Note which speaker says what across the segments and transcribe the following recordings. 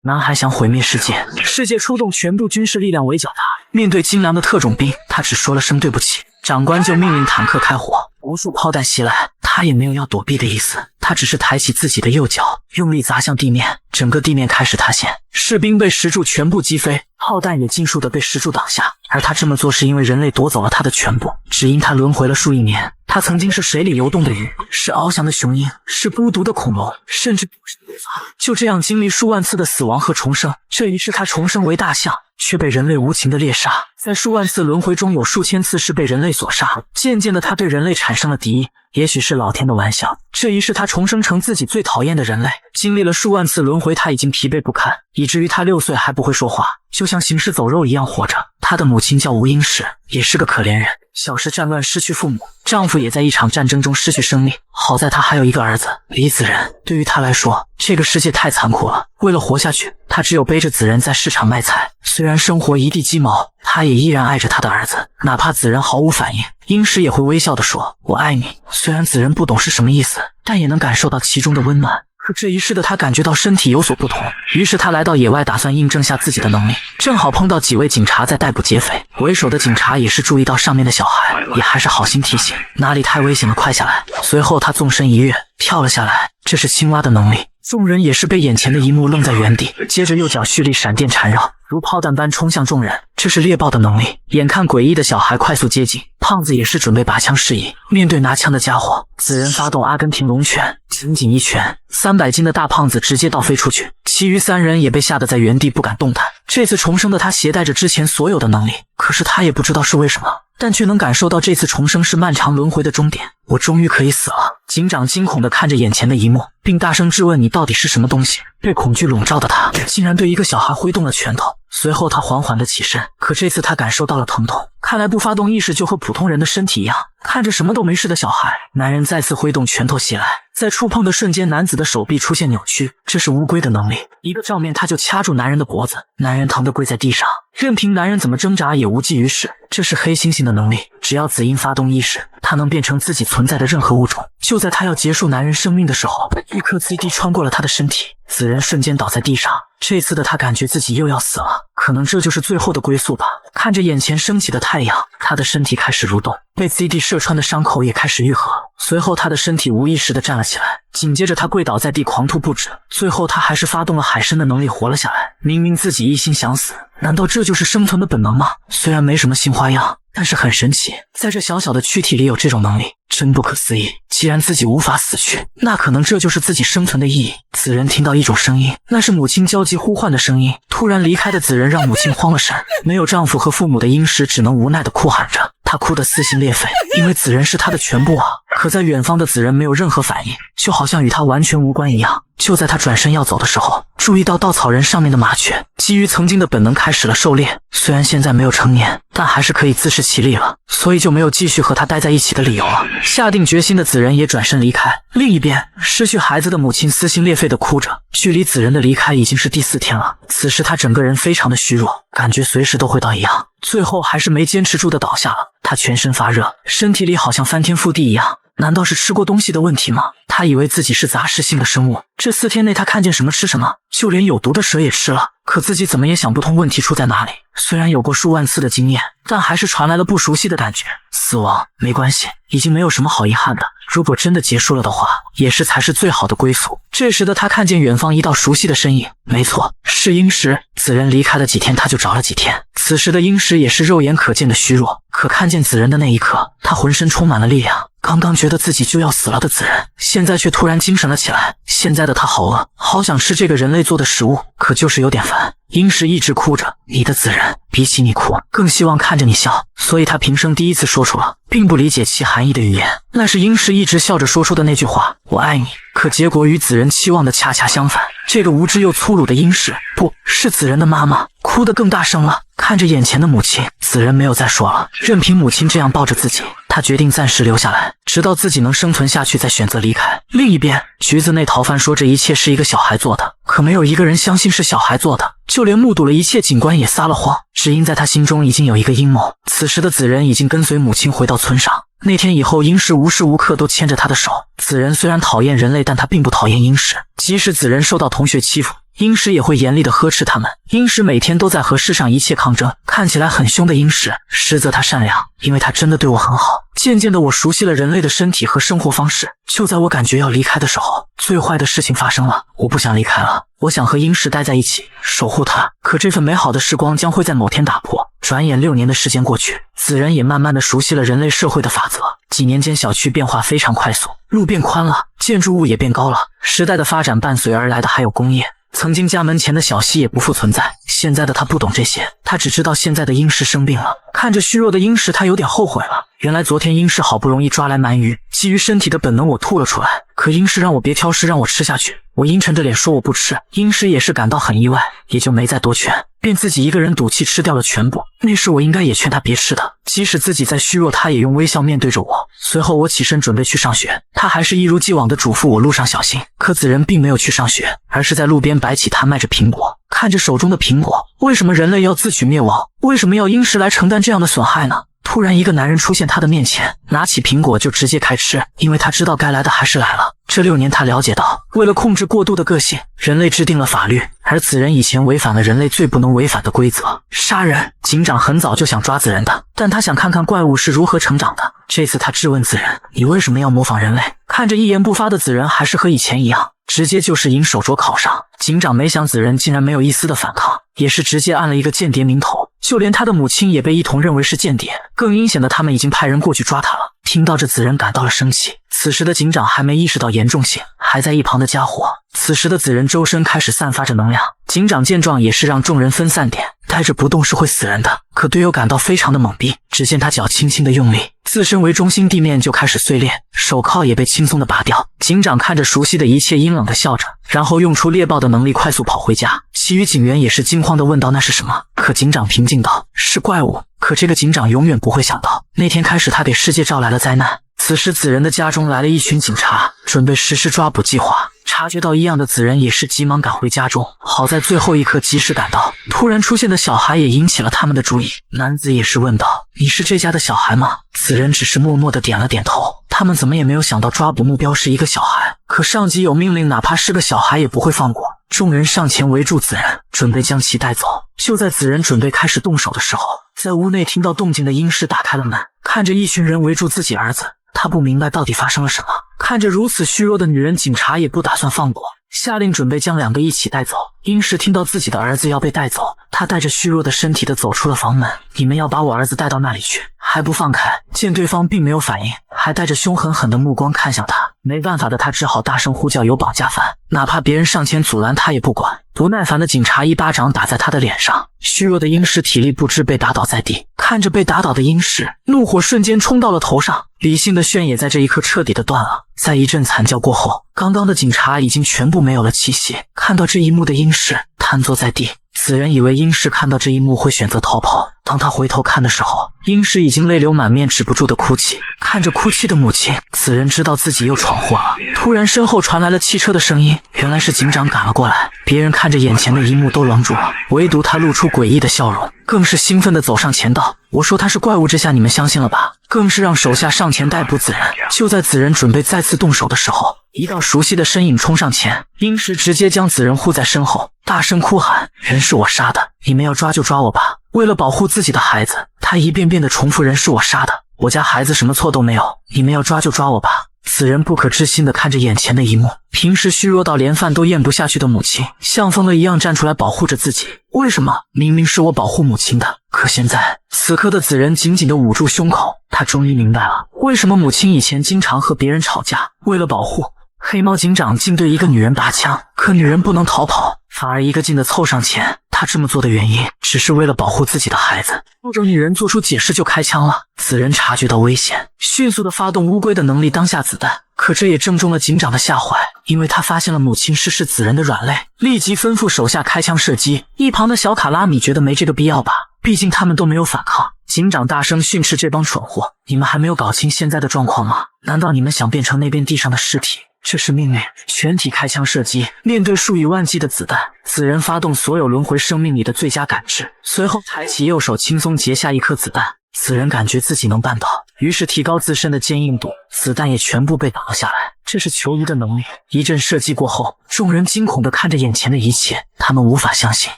Speaker 1: 男孩想毁灭世界，世界出动全部军事力量围剿他。面对精良的特种兵，他只说了声对不起，长官就命令坦克开火。无数炮弹袭来，他也没有要躲避的意思，他只是抬起自己的右脚，用力砸向地面，整个地面开始塌陷，士兵被石柱全部击飞，炮弹也尽数的被石柱挡下。而他这么做是因为人类夺走了他的全部，只因他轮回了数亿年。他曾经是水里游动的鱼，是翱翔的雄鹰，是孤独的恐龙，甚至不是对方。就这样经历数万次的死亡和重生，这一世他重生为大象，却被人类无情的猎杀。在数万次轮回中，有数千次是被人类所杀。渐渐的，他对人类产生了敌意，也许是老天的玩笑。这一世他重生成自己最讨厌的人类。经历了数万次轮回，他已经疲惫不堪，以至于他6岁还不会说话，就像行尸走肉一样活着。他的母亲叫吴英石，也是个可怜人。小时战乱失去父母，丈夫也在一场战争中失去生命。好在他还有一个儿子李子仁。对于他来说，这个世界太残酷了。为了活下去，他只有背着子仁在市场卖菜。虽然生活一地鸡毛，他也依然爱着他的儿子，哪怕子仁毫无反应，英石也会微笑地说：“我爱你。”虽然子仁不懂是什么意思，但也能感受到其中的温暖。可这一世的他感觉到身体有所不同，于是他来到野外，打算印证下自己的能力。正好碰到几位警察在逮捕劫匪，为首的警察也是注意到上面的小孩，也还是好心提醒，哪里太危险了，快下来。随后他纵身一跃，跳了下来，这是青蛙的能力。众人也是被眼前的一幕愣在原地，接着右脚蓄力，闪电缠绕，如炮弹般冲向众人，这是猎豹的能力。眼看诡异的小孩快速接近，胖子也是准备拔枪示意。面对拿枪的家伙，子仁发动阿根廷龙拳，紧紧一拳，300斤的大胖子直接倒飞出去，其余3人也被吓得在原地不敢动弹。这次重生的他携带着之前所有的能力，可是他也不知道是为什么，但却能感受到这次重生是漫长轮回的终点。我终于可以死了。警长惊恐地看着眼前的一幕，并大声质问：“你到底是什么东西？”被恐惧笼罩的他竟然对一个小孩挥动了拳头。随后他缓缓地起身，可这次他感受到了疼痛，看来不发动意识就和普通人的身体一样。看着什么都没事的小孩，男人再次挥动拳头袭来，在触碰的瞬间，男子的手臂出现扭曲，这是乌龟的能力。一个照面他就掐住男人的脖子，男人疼得跪在地上，任凭男人怎么挣扎也无济于事。这是黑猩猩的能力，只要子婴发动意识，他能变成自己存在的任何物种。就在他要结束男人生命的时候，一颗 CD 穿过了他的身体，子人瞬间倒在地上。这次的他感觉自己又要死了，可能这就是最后的归宿吧。看着眼前升起的太阳，他的身体开始蠕动，被 CD 射穿的伤口也开始愈合。随后他的身体无意识地站了起来，紧接着他跪倒在地狂吐不止。最后他还是发动了海参的能力活了下来。明明自己一心想死，难道这就是生存的本能吗？虽然没什么新花样，但是很神奇，在这小小的躯体里有这种能力，真不可思议。既然自己无法死去，那可能这就是自己生存的意义。子仁听到一种声音，那是母亲焦急呼唤的声音。突然离开的子仁让母亲慌了神，没有丈夫和父母的殷实只能无奈地哭喊着，她哭得撕心裂肺，因为子仁是她的全部啊。可在远方的子仁没有任何反应，就好像与他完全无关一样。就在他转身要走的时候，注意到稻草人上面的麻雀，基于曾经的本能开始了狩猎。虽然现在没有成年，但还是可以自食其力了，所以就没有继续和他待在一起的理由了。下定决心的子仁也转身离开。另一边，失去孩子的母亲撕心裂肺地哭着。距离子仁的离开已经是第4天了，此时他整个人非常的虚弱，感觉随时都会倒一样，最后还是没坚持住的倒下了。他全身发热，身体里好像翻天覆地一样。难道是吃过东西的问题吗？他以为自己是杂食性的生物，这4天内他看见什么吃什么，就连有毒的蛇也吃了。可自己怎么也想不通问题出在哪里。虽然有过数万次的经验，但还是传来了不熟悉的感觉。死亡没关系，已经没有什么好遗憾的。如果真的结束了的话，也是才是最好的归宿。这时的他看见远方一道熟悉的身影，没错，是殷实。子仁离开了几天，他就找了几天。此时的殷实也是肉眼可见的虚弱，可看见子仁的那一刻，他浑身充满了力量。刚刚觉得自己就要死了的子仁，现在却突然精神了起来。现在的他好饿，好想吃这个人类做的食物，可就是有点烦。殷实一直哭着，你的子仁比起你哭，更希望看着你笑，所以他平生第一次说出了并不理解其含义的语言，那是殷实一直笑着说出的那句话，我爱你。可结果与子仁期望的恰恰相反，这个无知又粗鲁的殷实，不是子仁的妈妈，哭得更大声了。看着眼前的母亲，子仁没有再说了，任凭母亲这样抱着自己，他决定暂时留下来，直到自己能生存下去再选择离开。另一边，橘子内逃犯说这一切是一个小孩做的，可没有一个人相信是小孩做的，就连目睹了一切警官也撒了谎，只因在他心中已经有一个阴谋。此时的子仁已经跟随母亲回到村上，那天以后殷实无时无刻都牵着他的手。子仁虽然讨厌人类，但他并不讨厌殷实，即使子仁受到同学欺负，殷实也会严厉地呵斥他们。殷实每天都在和世上一切抗争，看起来很凶的殷实，实则他善良，因为他真的对我很好。渐渐的，我熟悉了人类的身体和生活方式。就在我感觉要离开的时候，最坏的事情发生了。我不想离开了，我想和殷实待在一起，守护他。可这份美好的时光将会在某天打破。转眼6年的时间过去，子仁也慢慢的熟悉了人类社会的法则。几年间，小区变化非常快速，路变宽了，建筑物也变高了。时代的发展伴随而来的还有工业。曾经家门前的小溪也不复存在。现在的他不懂这些，他只知道现在的殷实生病了。看着虚弱的殷实，他有点后悔了。原来昨天殷实好不容易抓来鳗鱼，基于身体的本能我吐了出来，可殷实让我别挑食，让我吃下去。我阴沉着脸说我不吃。殷实也是感到很意外，也就没再多劝，便自己一个人赌气吃掉了全部。那时我应该也劝他别吃的，即使自己再虚弱，他也用微笑面对着我。随后我起身准备去上学，他还是一如既往的嘱咐我路上小心。可子仁并没有去上学，而是在路边摆起摊卖着苹果。看着手中的苹果，为什么人类要自取灭亡？为什么要殷实来承担这样的损害呢？突然一个男人出现他的面前，拿起苹果就直接开吃，因为他知道该来的还是来了。这6年他了解到，为了控制过度的个性，人类制定了法律，而子仁以前违反了人类最不能违反的规则——杀人。警长很早就想抓子仁的，但他想看看怪物是如何成长的。这次他质问子仁：“你为什么要模仿人类？”看着一言不发的子仁，还是和以前一样，直接就是银手镯烤上。警长没想子仁竟然没有一丝的反抗，也是直接按了一个间谍名头。就连他的母亲也被一同认为是间谍。更阴险的，他们已经派人过去抓他了。听到这，子仁感到了生气。此时的警长还没意识到严重性，还在一旁的家伙。此时的子仁周身开始散发着能量。警长见状也是让众人分散点，呆着不动是会死人的。可队友感到非常的懵逼，只见他脚轻轻的用力，自身为中心地面就开始碎裂，手铐也被轻松的拔掉。警长看着熟悉的一切，阴冷的笑着，然后用出猎豹的能力快速跑回家。其余警员也是惊慌的问道那是什么？可警长平静道是怪物。可这个警长永远不会想到，那天开始他给世界招来了灾难。此时子仁的家中来了一群警察，准备实施抓捕计划。察觉到异样的子仁也是急忙赶回家中，好在最后一刻及时赶到。突然出现的小孩也引起了他们的注意，男子也是问道：“你是这家的小孩吗？”子仁只是默默地点了点头。他们怎么也没有想到抓捕目标是一个小孩，可上级有命令，哪怕是个小孩也不会放过。众人上前围住子仁，准备将其带走。就在子仁准备开始动手的时候，在屋内听到动静的殷实打开了门，看着一群人围住自己儿子，他不明白到底发生了什么。看着如此虚弱的女人，警察也不打算放过，下令准备将2个一起带走。殷实听到自己的儿子要被带走，他带着虚弱的身体的走出了房门。你们要把我儿子带到那里去，还不放开？见对方并没有反应，还带着凶狠狠的目光看向他，没办法的他只好大声呼叫有绑架犯，哪怕别人上前阻拦他也不管。不耐烦的警察一巴掌打在他的脸上，虚弱的殷实体力不支被打倒在地。看着被打倒的殷实，怒火瞬间冲到了头上，理性的弦也在这一刻彻底的断了。在一阵惨叫过后，刚刚的警察已经全部没有了气息。看到这一幕的殷实瘫坐在地，子仁以为殷实看到这一幕会选择逃跑，当他回头看的时候，殷实已经泪流满面，止不住的哭泣。看着哭泣的母亲，子仁知道自己又闯祸了。突然身后传来了汽车的声音，原来是警长赶了过来。别人看着眼前的一幕都愣住了，唯独他露出诡异的笑容，更是兴奋地走上前道：“我说他是怪物，这下你们相信了吧？”更是让手下上前逮捕子仁。就在子仁准备再次动手的时候，一道熟悉的身影冲上前，殷实直接将子仁护在身后，大声哭喊：“人是我杀的，你们要抓就抓我吧！”为了保护自己的孩子，他一遍遍地重复：“人是我杀的，我家孩子什么错都没有，你们要抓就抓我吧！”子仁不可置信地看着眼前的一幕，平时虚弱到连饭都咽不下去的母亲，像疯了一样站出来保护着自己。为什么？明明是我保护母亲的，可现在……此刻的子仁紧紧地捂住胸口，他终于明白了，为什么母亲以前经常和别人吵架。为了保护黑猫警长，竟对一个女人拔枪，可女人不能逃跑，反而一个劲地凑上前。他这么做的原因，只是为了保护自己的孩子。不等女人做出解释就开枪了。子仁察觉到危险，迅速地发动乌龟的能力当下子弹。可这也正中了警长的下怀，因为他发现了母亲是子仁的软肋，立即吩咐手下开枪射击。一旁的小卡拉米觉得没这个必要吧，毕竟他们都没有反抗。警长大声训斥这帮蠢货：“你们还没有搞清现在的状况吗？难道你们想变成那边地上的尸体？”这是命令，全体开枪射击。面对数以万计的子弹，子仁发动所有轮回生命里的最佳感知，随后抬起右手轻松截下一颗子弹。子仁感觉自己能办到，于是提高自身的坚硬度，子弹也全部被打了下来。这是球鱼的能力。一阵射击过后，众人惊恐地看着眼前的一切，他们无法相信，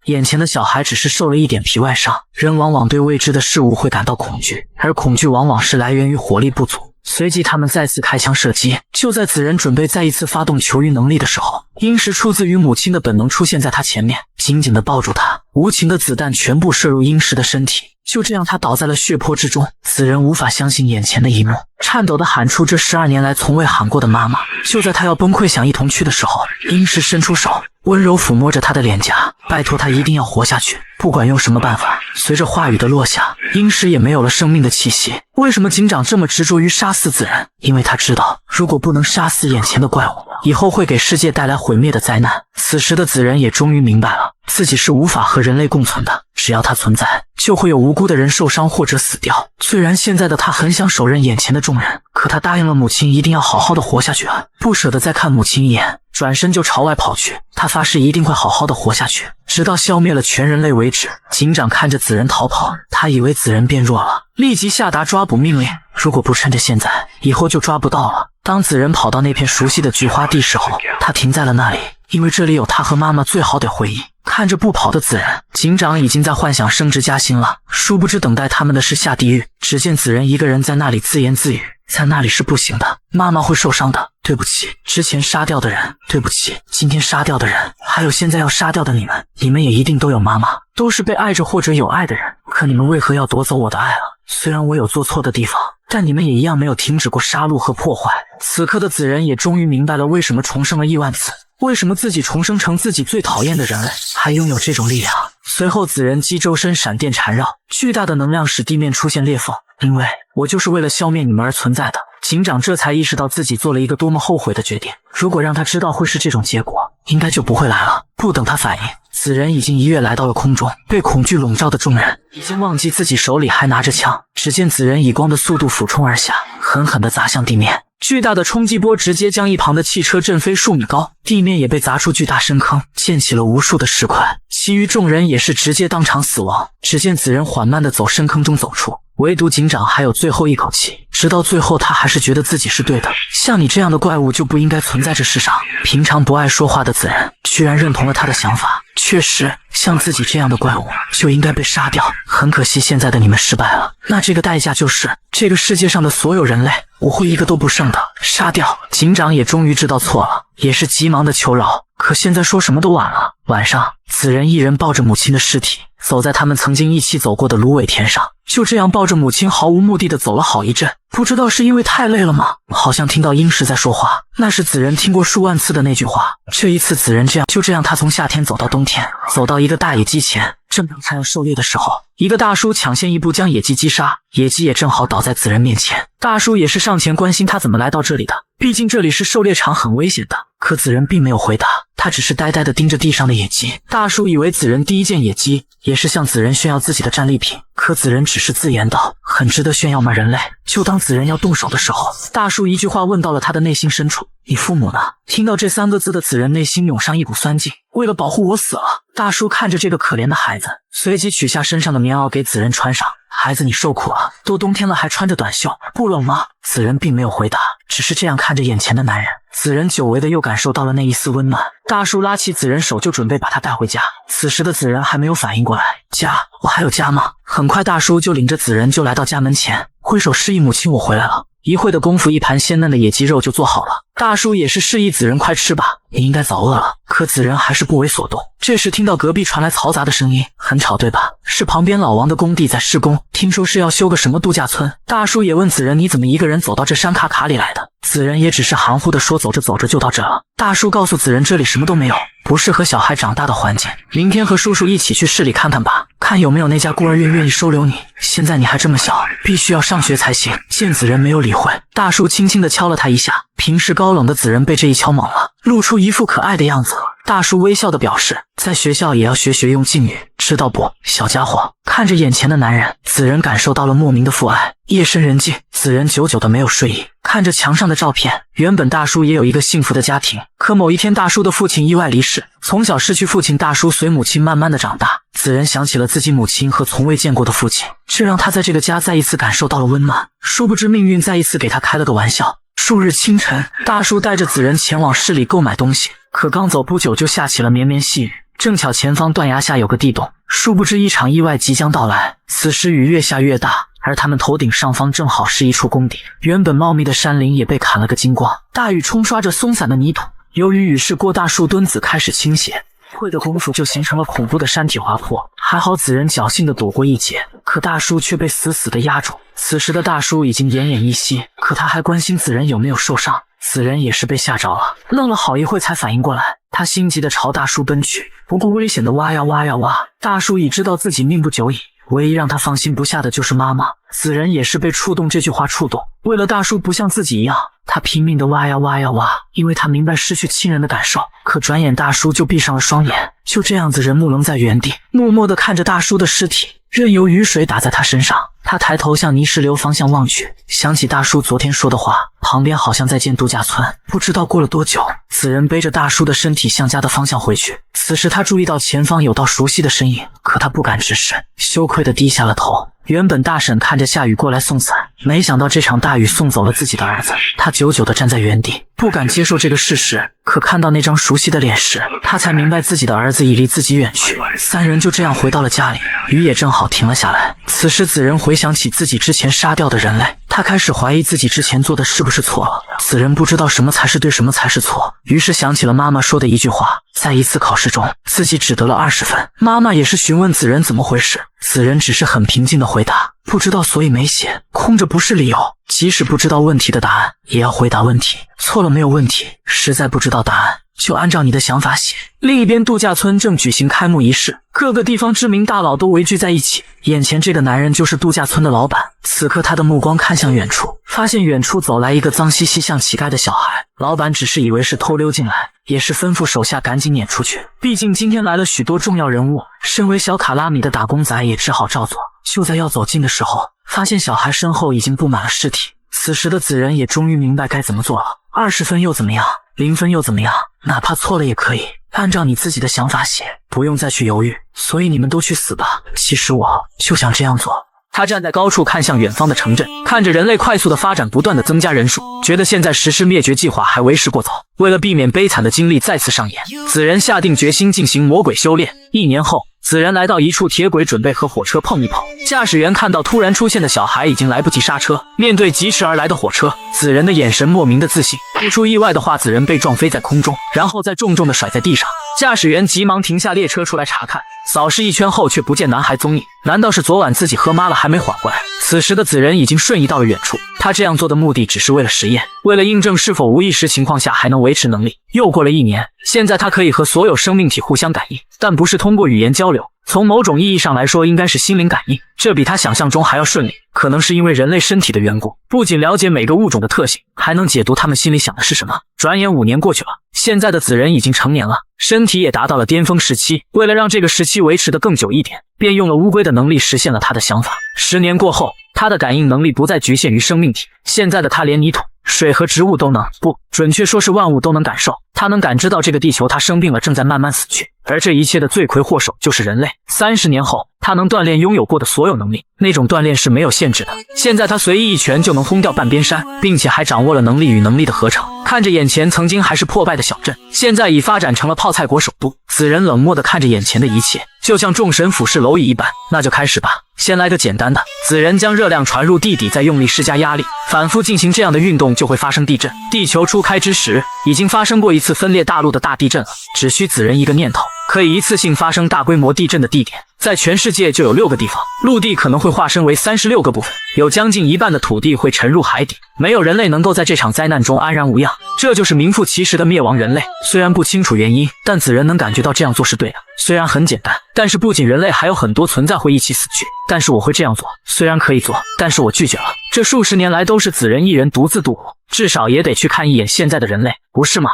Speaker 1: 眼前的小孩只是受了一点皮外伤。人往往对未知的事物会感到恐惧，而恐惧往往是来源于火力不足。随即他们再次开枪射击。就在子仁准备再一次发动球鱼能力的时候，殷实出自于母亲的本能出现在他前面，紧紧地抱住他。无情的子弹全部射入殷实的身体，就这样他倒在了血泊之中。子仁无法相信眼前的一幕，颤抖地喊出这12年来从未喊过的妈妈。就在他要崩溃想一同去的时候，殷实伸出手，温柔抚摸着他的脸颊，拜托他一定要活下去，不管用什么办法。随着话语的落下，殷实也没有了生命的气息。为什么警长这么执着于杀死子仁？因为他知道，如果不能杀死眼前的怪物，以后会给世界带来毁灭的灾难。此时的子仁也终于明白了，自己是无法和人类共存的，只要他存在，就会有无辜的人受伤或者死掉。虽然现在的他很想手刃眼前的众人，可他答应了母亲一定要好好的活下去啊，不舍得再看母亲一眼，转身就朝外跑去。他发誓一定会好好的活下去，直到消灭了全人类为止。警长看着子仁逃跑，他以为子仁变弱了，立即下达抓捕命令，如果不趁着现在，以后就抓不到了。当子仁跑到那片熟悉的菊花地时候，他停在了那里，因为这里有他和妈妈最好的回忆。看着不跑的子仁，警长已经在幻想升职加薪了，殊不知等待他们的是下地狱。只见子仁一个人在那里自言自语，在那里是不行的，妈妈会受伤的，对不起，之前杀掉的人，对不起，今天杀掉的人，还有现在要杀掉的你们，你们也一定都有妈妈，都是被爱着或者有爱的人，可你们为何要夺走我的爱了？虽然我有做错的地方，但你们也一样没有停止过杀戮和破坏。此刻的子仁也终于明白了为什么重生了亿万次，为什么自己重生成自己最讨厌的人类，还拥有这种力量。随后子仁击周身闪电缠绕，巨大的能量使地面出现裂缝，因为我就是为了消灭你们而存在的。警长这才意识到自己做了一个多么后悔的决定，如果让他知道会是这种结果，应该就不会来了。不等他反应，子仁已经一跃来到了空中。被恐惧笼罩的众人已经忘记自己手里还拿着枪，只见子仁以光的速度俯冲而下，狠狠地砸向地面。巨大的冲击波直接将一旁的汽车震飞数米高，地面也被砸出巨大深坑，溅起了无数的石块。其余众人也是直接当场死亡。只见子仁缓慢地走深坑中走出，唯独警长还有最后一口气，直到最后他还是觉得自己是对的。像你这样的怪物就不应该存在这世上。平常不爱说话的子仁居然认同了他的想法，确实，像自己这样的怪物就应该被杀掉。很可惜现在的你们失败了，那这个代价就是这个世界上的所有人类，我会一个都不剩的杀掉。警长也终于知道错了，也是急忙的求饶，可现在说什么都晚了。晚上，子仁一人抱着母亲的尸体，走在他们曾经一起走过的芦苇田上，就这样抱着母亲毫无目的的走了好一阵。不知道是因为太累了吗？好像听到殷实在说话，那是子仁听过数万次的那句话。这一次子仁就这样他从夏天走到冬天，走到一个大野鸡前，正当他要狩猎的时候，一个大叔抢先一步将野鸡击杀，野鸡也正好倒在子仁面前。大叔也是上前关心他怎么来到这里的，毕竟这里是狩猎场，很危险的。可子仁并没有回答，他只是呆呆地盯着地上的野鸡。大叔以为子仁第一件野鸡，也是向子仁炫耀自己的战利品，可子仁只是自言道：“很值得炫耀吗，人类？”就当子仁要动手的时候，大叔一句话问到了他的内心深处：“你父母呢？”听到这3个字的子仁内心涌上一股酸劲，为了保护我死了。大叔看着这个可怜的孩子，随即取下身上的棉袄给子仁穿上。孩子，你受苦了，都冬天了还穿着短袖，不冷吗？子仁并没有回答，只是这样看着眼前的男人。子仁久违的又感受到了那一丝温暖。大叔拉起子仁手就准备把他带回家，此时的子仁还没有反应过来，家？我还有家吗？很快大叔就领着子仁就来到家门前，挥手示意母亲我回来了。一会的功夫，一盘鲜嫩的野鸡肉就做好了。大叔也是示意子仁快吃吧，你应该早饿了。可子仁还是不为所动。这时听到隔壁传来嘈杂的声音，很吵对吧？是旁边老王的工地在施工，听说是要修个什么度假村。大叔也问子仁你怎么一个人走到这山卡里来的？子仁也只是含糊地说走着走着就到这了。大叔告诉子仁这里什么都没有，不适合小孩长大的环境，明天和叔叔一起去市里看看吧，看有没有那家孤儿院愿意收留你。现在你还这么小，必须要上学才行。见子仁没有理会，大叔轻轻地敲了他一下，平时高冷的子仁被这一敲懵了，露出一副可爱的样子。大叔微笑地表示，在学校也要学用敬语，知道不，小家伙？看着眼前的男人，子仁感受到了莫名的父爱。夜深人静，子仁久久的没有睡意，看着墙上的照片，原本大叔也有一个幸福的家庭，可某一天大叔的父亲意外离世，从小失去父亲，大叔随母亲慢慢的长大，子仁想起了自己母亲和从未见过的父亲，这让他在这个家再一次感受到了温暖。殊不知命运再一次给他开了个玩笑。数日清晨，大叔带着子仁前往市里购买东西，可刚走不久就下起了绵绵细雨，正巧前方断崖下有个地洞，殊不知一场意外即将到来。此时雨越下越大，而他们头顶上方正好是一处宫顶，原本茂密的山林也被砍了个精光，大雨冲刷着松散的泥土，由于雨势过大，树墩子开始倾斜，会的功夫就形成了恐怖的山体滑坡。还好子仁侥幸地躲过一劫，可大叔却被死死地压住。此时的大叔已经奄奄一息，可他还关心子仁有没有受伤。子仁也是被吓着了，愣了好一会才反应过来，他心急地朝大叔奔去，不顾危险地挖呀挖呀挖。大叔已知道自己命不久矣，唯一让他放心不下的就是妈妈。子仁也是被触动这句话触动，为了大叔不像自己一样，他拼命地挖呀挖呀挖，因为他明白失去亲人的感受。可转眼大叔就闭上了双眼，就这样子人木愣在原地，默默地看着大叔的尸体，任由雨水打在他身上。他抬头向泥石流方向望去，想起大叔昨天说的话，旁边好像在建度假村。不知道过了多久，此人背着大叔的身体向家的方向回去。此时他注意到前方有道熟悉的身影，可他不敢直视，羞愧地低下了头。原本大婶看着下雨过来送伞，没想到这场大雨送走了自己的儿子。他久久地站在原地，不敢接受这个事实。可看到那张熟悉的脸时，他才明白自己的儿子已离自己远去。三人就这样回到了家里，雨也正好停了下来。此时子仁回想起自己之前杀掉的人类，他开始怀疑自己之前做的是不是错了。此人不知道什么才是对，什么才是错，于是想起了妈妈说的一句话，在一次考试中自己只得了20分。妈妈也是询问子仁怎么回事，子仁只是很平静地回答，不知道所以没写，空着不是理由。即使不知道问题的答案，也要回答问题，错了没有问题，实在不知道答案，就按照你的想法写。另一边，度假村正举行开幕仪式，各个地方知名大佬都围聚在一起。眼前这个男人就是度假村的老板。此刻他的目光看向远处，发现远处走来一个脏兮兮像乞丐的小孩。老板只是以为是偷溜进来，也是吩咐手下赶紧撵出去。毕竟今天来了许多重要人物，身为小卡拉米的打工仔也只好照做。就在要走近的时候，发现小孩身后已经布满了尸体。此时的子仁也终于明白该怎么做了。20分又怎么样？0分又怎么样？哪怕错了也可以，按照你自己的想法写，不用再去犹豫。所以你们都去死吧！其实我就想这样做。他站在高处看向远方的城镇，看着人类快速的发展，不断的增加人数，觉得现在实施灭绝计划还为时过早。为了避免悲惨的经历再次上演，子仁下定决心进行魔鬼修炼。1年后，子仁来到一处铁轨，准备和火车碰一碰。驾驶员看到突然出现的小孩，已经来不及刹车。面对疾驰而来的火车，子仁的眼神莫名的自信。不出意外的话，子仁被撞飞在空中，然后再重重的甩在地上。驾驶员急忙停下列车出来查看，扫视一圈后却不见男孩踪影。难道是昨晚自己喝麻了还没缓过来？此时的子仁已经瞬移到了远处，他这样做的目的只是为了实验，为了印证是否无意识情况下还能维持能力。又过了1年，现在他可以和所有生命体互相感应，但不是通过语言交流，从某种意义上来说应该是心灵感应，这比他想象中还要顺利。可能是因为人类身体的缘故，不仅了解每个物种的特性，还能解读他们心里想的是什么。转眼5年过去了，现在的子仁已经成年了，身体也达到了巅峰时期。为了让这个时期维持得更久一点，便用了乌龟的能力实现了他的想法。10年过后，他的感应能力不再局限于生命体，现在的他连泥土、水和植物都能，不准确说是万物都能感受。他能感知到这个地球他生病了，正在慢慢死去，而这一切的罪魁祸首就是人类。30年后，他能锻炼拥有过的所有能力，那种锻炼是没有限制的。现在他随意一拳就能轰掉半边山，并且还掌握了能力与能力的合成。看着眼前曾经还是破败的小镇，现在已发展成了泡菜国首都。子仁冷漠地看着眼前的一切，就像众神俯视蝼蚁一般。那就开始吧，先来个简单的。子仁将热量传入地底，再用力施加压力，反复进行这样的运动就会发生地震。地球初开之时，已经发生过一次分裂大陆的大地震了，只需子仁一个念头，可以一次性发生大规模地震的地点，在全世界就有6个地方。陆地可能会划分为36个部分，有将近一半的土地会沉入海底，没有人类能够在这场灾难中安然无恙，这就是名副其实的灭亡人类。虽然不清楚原因，但子仁能感觉到这样做是对的。虽然很简单，但是不仅人类，还有很多存在会一起死去。但是我会这样做，虽然可以做，但是我拒绝了。这数十年来都是子仁一人独自度过，至少也得去看一眼现在的人类，不是吗？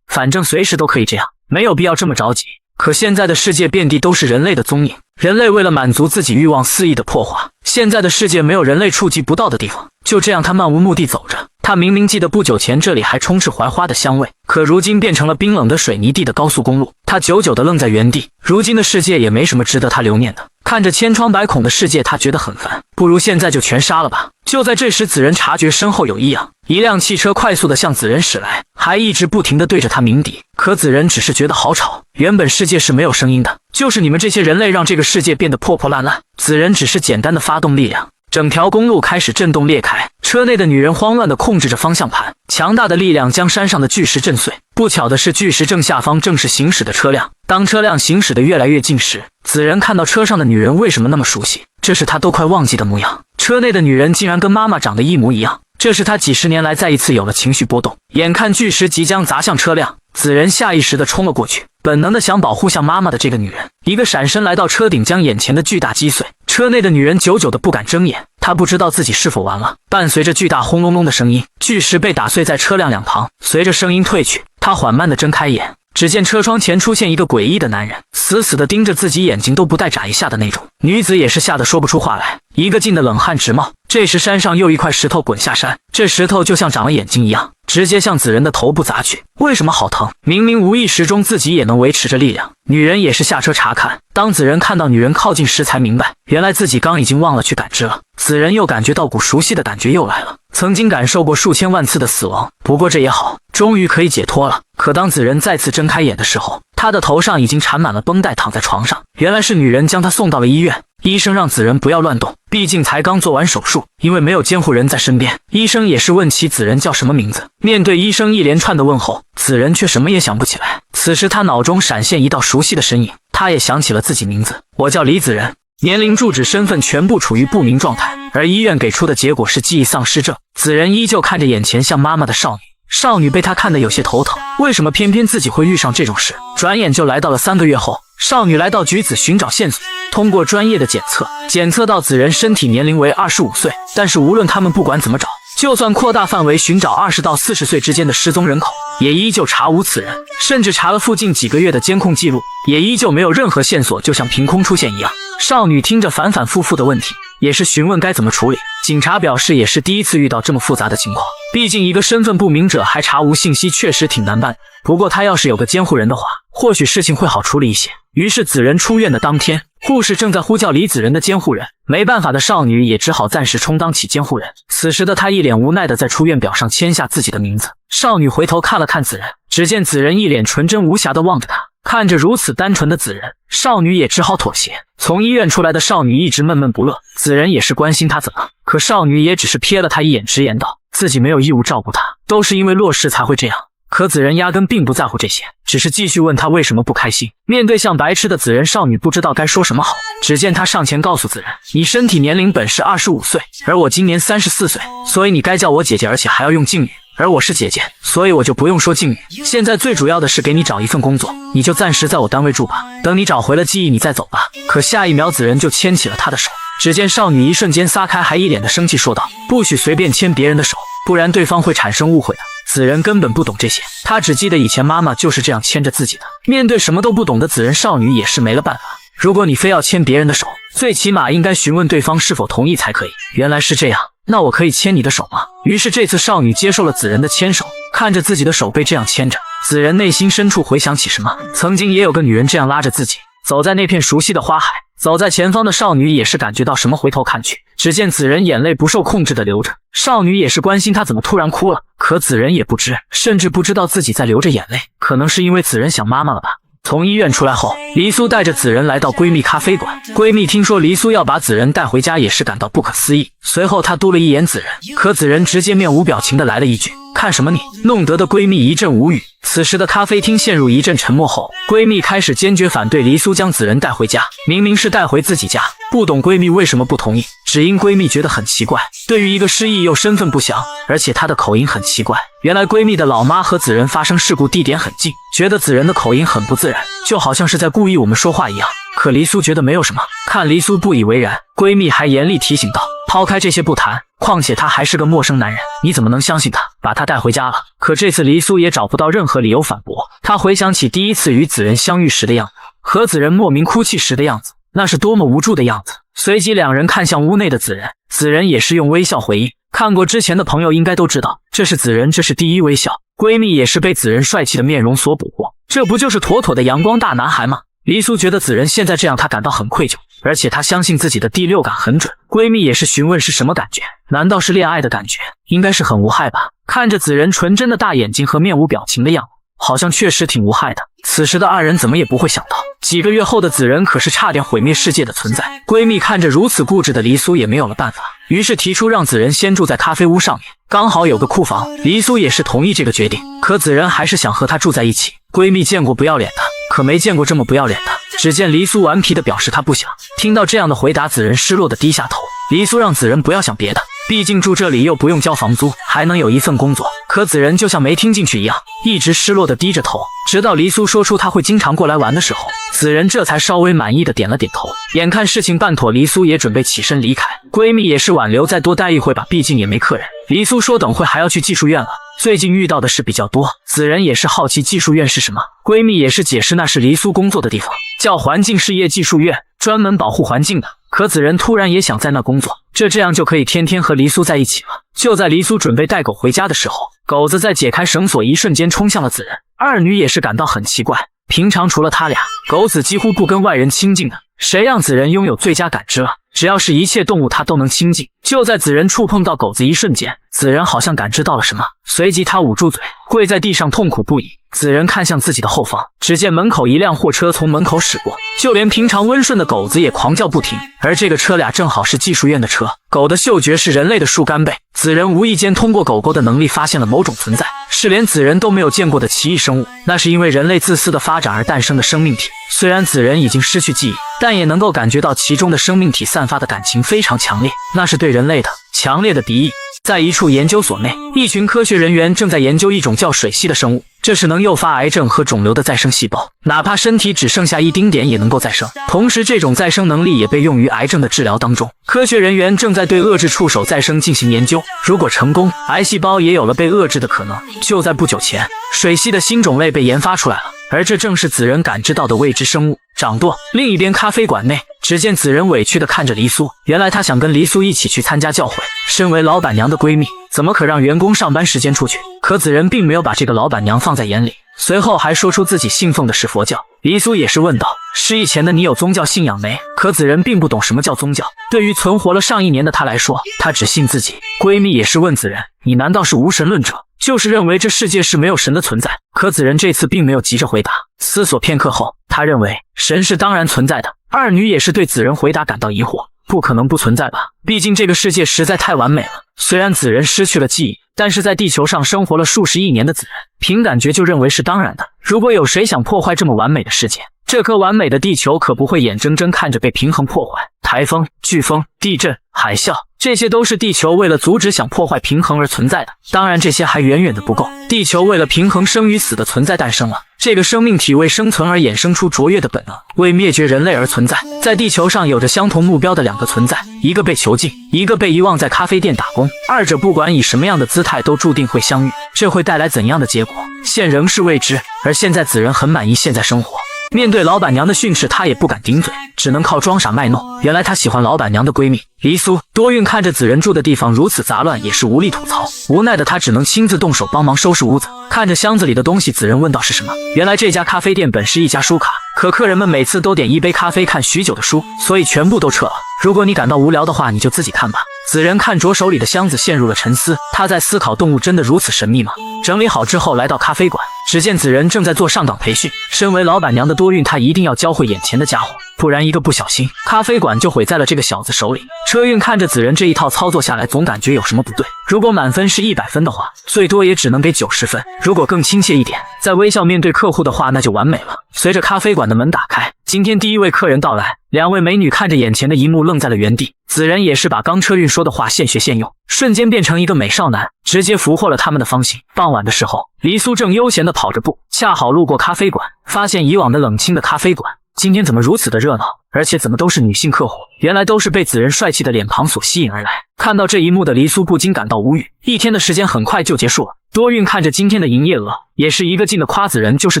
Speaker 1: 反正随时都可以这样，没有必要这么着急。可现在的世界遍地都是人类的踪影，人类为了满足自己欲望肆意的破坏，现在的世界没有人类触及不到的地方。就这样他漫无目的走着，他明明记得不久前这里还充斥槐花的香味，可如今变成了冰冷的水泥地的高速公路。他久久地愣在原地，如今的世界也没什么值得他留念的。看着千疮百孔的世界，他觉得很烦，不如现在就全杀了吧。就在这时，子仁察觉身后有异样，一辆汽车快速地向子仁驶来，还一直不停地对着他鸣笛。可子仁只是觉得好吵，原本世界是没有声音的，就是你们这些人类让这个世界变得破破烂烂。子仁只是简单的发动力量，整条公路开始震动裂开，车内的女人慌乱地控制着方向盘，强大的力量将山上的巨石震碎。不巧的是，巨石正下方正是行驶的车辆。当车辆行驶得越来越近时，子仁看到车上的女人为什么那么熟悉，这是他都快忘记的模样。车内的女人竟然跟妈妈长得一模一样，这是他几十年来再一次有了情绪波动。眼看巨石即将砸向车辆，子仁下意识地冲了过去，本能地想保护像妈妈的这个女人。一个闪身来到车顶，将眼前的巨大击碎。车内的女人久久的不敢睁眼，她不知道自己是否完了。伴随着巨大轰隆隆的声音，巨石被打碎在车辆两旁。随着声音退去，她缓慢地睁开眼，只见车窗前出现一个诡异的男人，死死地盯着自己，眼睛都不带眨一下的那种。女子也是吓得说不出话来，一个劲的冷汗直冒。这时山上又一块石头滚下山，这石头就像长了眼睛一样，直接向子仁的头部砸去。为什么好疼？明明无意识中自己也能维持着力量。女人也是下车查看，当子仁看到女人靠近时才明白，原来自己刚已经忘了去感知了。子仁又感觉到股熟悉的感觉又来了，曾经感受过数千万次的死亡，不过这也好，终于可以解脱了。可当子仁再次睁开眼的时候，他的头上已经缠满了绷带，躺在床上。原来是女人将他送到了医院，医生让子仁不要乱动，毕竟才刚做完手术，因为没有监护人在身边。医生也是问起子仁叫什么名字，面对医生一连串的问候，子仁却什么也想不起来。此时他脑中闪现一道熟悉的身影，他也想起了自己名字，我叫李子仁，年龄、住址、身份全部处于不明状态，而医院给出的结果是记忆丧失症。子仁依旧看着眼前像妈妈的少女，少女被他看得有些头疼，为什么偏偏自己会遇上这种事？转眼就来到了3个月后，少女来到局子寻找线索，通过专业的检测到子仁身体年龄为25岁，但是无论他们不管怎么找，就算扩大范围寻找20到40岁之间的失踪人口，也依旧查无此人，甚至查了附近几个月的监控记录，也依旧没有任何线索，就像凭空出现一样。少女听着反反复复的问题，也是询问该怎么处理。警察表示也是第一次遇到这么复杂的情况，毕竟一个身份不明者还查无信息，确实挺难办。不过他要是有个监护人的话，或许事情会好处理一些。于是子仁出院的当天，护士正在呼叫李子仁的监护人，没办法的少女也只好暂时充当起监护人。此时的她一脸无奈的在出院表上签下自己的名字。少女回头看了看子仁，只见子仁一脸纯真无瑕的望着她，看着如此单纯的子仁，少女也只好妥协。从医院出来的少女一直闷闷不乐，子仁也是关心她怎么，可少女也只是瞥了她一眼，直言道自己没有义务照顾她，都是因为洛氏才会这样。可子仁压根并不在乎这些，只是继续问他为什么不开心。面对像白痴的子仁，少女不知道该说什么好。只见他上前告诉子仁，你身体年龄本是25岁，而我今年34岁，所以你该叫我姐姐，而且还要用敬语，而我是姐姐，所以我就不用说敬语。现在最主要的是给你找一份工作，你就暂时在我单位住吧，等你找回了记忆你再走吧。可下一秒子仁就牵起了他的手，只见少女一瞬间撒开，还一脸的生气说道，不许随便牵别人的手，不然对方会产生误会的。子仁根本不懂这些，他只记得以前妈妈就是这样牵着自己的。面对什么都不懂的子仁，少女也是没了办法。如果你非要牵别人的手，最起码应该询问对方是否同意才可以。原来是这样，那我可以牵你的手吗？于是这次少女接受了子仁的牵手，看着自己的手被这样牵着，子仁内心深处回想起什么，曾经也有个女人这样拉着自己，走在那片熟悉的花海。走在前方的少女也是感觉到什么，回头看去，只见子仁眼泪不受控制的流着。少女也是关心他怎么突然哭了，可子仁也不知，甚至不知道自己在流着眼泪，可能是因为子仁想妈妈了吧。从医院出来后，黎苏带着子仁来到闺蜜咖啡馆。闺蜜听说黎苏要把子仁带回家，也是感到不可思议。随后她嘟了一眼子仁，可子仁直接面无表情的来了一句，看什么你，弄得的闺蜜一阵无语。此时的咖啡厅陷入一阵沉默后，闺蜜开始坚决反对黎苏将子仁带回家，明明是带回自己家，不懂闺蜜为什么不同意，只因闺蜜觉得很奇怪，对于一个失忆又身份不详，而且她的口音很奇怪。原来闺蜜的老妈和子仁发生事故地点很近，觉得子仁的口音很不自然，就好像是在故意我们说话一样。可黎苏觉得没有什么，看黎苏不以为然，闺蜜还严厉提醒道，抛开这些不谈，况且他还是个陌生男人，你怎么能相信他，把他带回家了？可这次黎苏也找不到任何理由反驳。他回想起第一次与子仁相遇时的样子，和子仁莫名哭泣时的样子，那是多么无助的样子。随即两人看向屋内的子仁，子仁也是用微笑回应，看过之前的朋友应该都知道，这是子仁，这是第一微笑。闺蜜也是被子仁帅气的面容所捕获，这不就是妥妥的阳光大男孩吗？黎苏觉得子仁现在这样，她感到很愧疚，而且她相信自己的第六感很准。闺蜜也是询问是什么感觉，难道是恋爱的感觉？应该是很无害吧。看着子仁纯真的大眼睛和面无表情的样子，好像确实挺无害的。此时的二人怎么也不会想到，几个月后的子仁可是差点毁灭世界的存在。闺蜜看着如此固执的黎苏也没有了办法，于是提出让子仁先住在咖啡屋上面，刚好有个库房。黎苏也是同意这个决定，可子仁还是想和她住在一起。闺蜜见过不要脸的，可没见过这么不要脸的。只见黎苏顽皮地表示她不想。听到这样的回答，子仁失落地低下头。黎苏让子仁不要想别的，毕竟住这里又不用交房租，还能有一份工作。可子仁就像没听进去一样，一直失落地低着头，直到黎苏说出他会经常过来玩的时候，子仁这才稍微满意地点了点头。眼看事情办妥，黎苏也准备起身离开，闺蜜也是挽留再多待一会吧，毕竟也没客人。黎苏说等会还要去技术院了，最近遇到的事比较多。子仁也是好奇技术院是什么，闺蜜也是解释那是黎苏工作的地方，叫环境事业技术院，专门保护环境的。可子仁突然也想在那工作，这样就可以天天和黎苏在一起了。就在黎苏准备带狗回家的时候，狗子在解开绳索一瞬间冲向了子仁。二女也是感到很奇怪，平常除了他俩，狗子几乎不跟外人亲近的，谁让子仁拥有最佳感知了？只要是一切动物他都能亲近。就在子仁触碰到狗子一瞬间，子仁好像感知到了什么，随即他捂住嘴，跪在地上痛苦不已。子仁看向自己的后方，只见门口一辆货车从门口驶过，就连平常温顺的狗子也狂叫不停，而这个车俩正好是技术院的车。狗的嗅觉是人类的数杆倍，子仁无意间通过狗狗的能力发现了某种存在，是连子仁都没有见过的奇异生物，那是因为人类自私的发展而诞生的生命体。虽然子仁已经失去记忆，但也能够感觉到其中的生命体散发的感情非常强烈，那是对人类的强烈的敌意。在一处研究所内，一群科学人员正在研究一种叫水螅的生物，这是能诱发癌症和肿瘤的再生细胞，哪怕身体只剩下一丁点也能够再生。同时，这种再生能力也被用于癌症的治疗当中。科学人员正在对遏制触手再生进行研究，如果成功，癌细胞也有了被遏制的可能。就在不久前，水螅的新种类被研发出来了，而这正是子仁感知到的未知生物掌舵。另一边咖啡馆内，只见子仁委屈地看着黎苏，原来他想跟黎苏一起去参加教会，身为老板娘的闺蜜，怎么可让员工上班时间出去？可子仁并没有把这个老板娘放在眼里，随后还说出自己信奉的是佛教。黎苏也是问道，失忆前的你有宗教信仰没？可子仁并不懂什么叫宗教，对于存活了上1年的他来说，他只信自己。闺蜜也是问子仁，你难道是无神论者，就是认为这世界是没有神的存在？可子仁这次并没有急着回答，思索片刻后，他认为神是当然存在的。二女也是对子仁回答感到疑惑，不可能不存在吧，毕竟这个世界实在太完美了。虽然子仁失去了记忆，但是在地球上生活了数十亿年的子仁，凭感觉就认为是当然的。如果有谁想破坏这么完美的世界，这颗完美的地球可不会眼睁睁看着被平衡破坏。台风、飓风、地震、海啸，这些都是地球为了阻止想破坏平衡而存在的。当然这些还远远的不够，地球为了平衡生与死的存在诞生了，这个生命体为生存而衍生出卓越的本能，为灭绝人类而存在。在地球上有着相同目标的两个存在，一个被囚禁，一个被遗忘在咖啡店打工，二者不管以什么样的姿态都注定会相遇，这会带来怎样的结果，现仍是未知。而现在子仁很满意现在生活，面对老板娘的训斥，他也不敢顶嘴，只能靠装傻卖弄。原来他喜欢老板娘的闺蜜黎苏。多运看着子仁住的地方如此杂乱，也是无力吐槽，无奈的他只能亲自动手帮忙收拾屋子。看着箱子里的东西，子仁问道是什么？原来这家咖啡店本是一家书卡，可客人们每次都点一杯咖啡看许久的书，所以全部都撤了。如果你感到无聊的话，你就自己看吧。子仁看着手里的箱子，陷入了沉思。他在思考，动物真的如此神秘吗？整理好之后，来到咖啡馆，只见子仁正在做上岗培训。身为老板娘的多运，他一定要教会眼前的家伙，不然一个不小心，咖啡馆就毁在了这个小子手里。车运看着子仁这一套操作下来，总感觉有什么不对。如果满分是100分的话，最多也只能给90分。如果更亲切一点，在微笑面对客户的话，那就完美了。随着咖啡馆的门打开，今天第一位客人到来，两位美女看着眼前的一幕愣在了原地。子仁也是把刚车运说的话现学现用，瞬间变成一个美少男，直接俘获了他们的芳心。傍晚的时候，黎苏正悠闲地跑着步，恰好路过咖啡馆，发现以往的冷清的咖啡馆今天怎么如此的热闹，而且怎么都是女性客户，原来都是被子仁帅气的脸庞所吸引而来。看到这一幕的黎苏不禁感到无语，一天的时间很快就结束了。多运看着今天的营业额，也是一个劲的夸子仁就是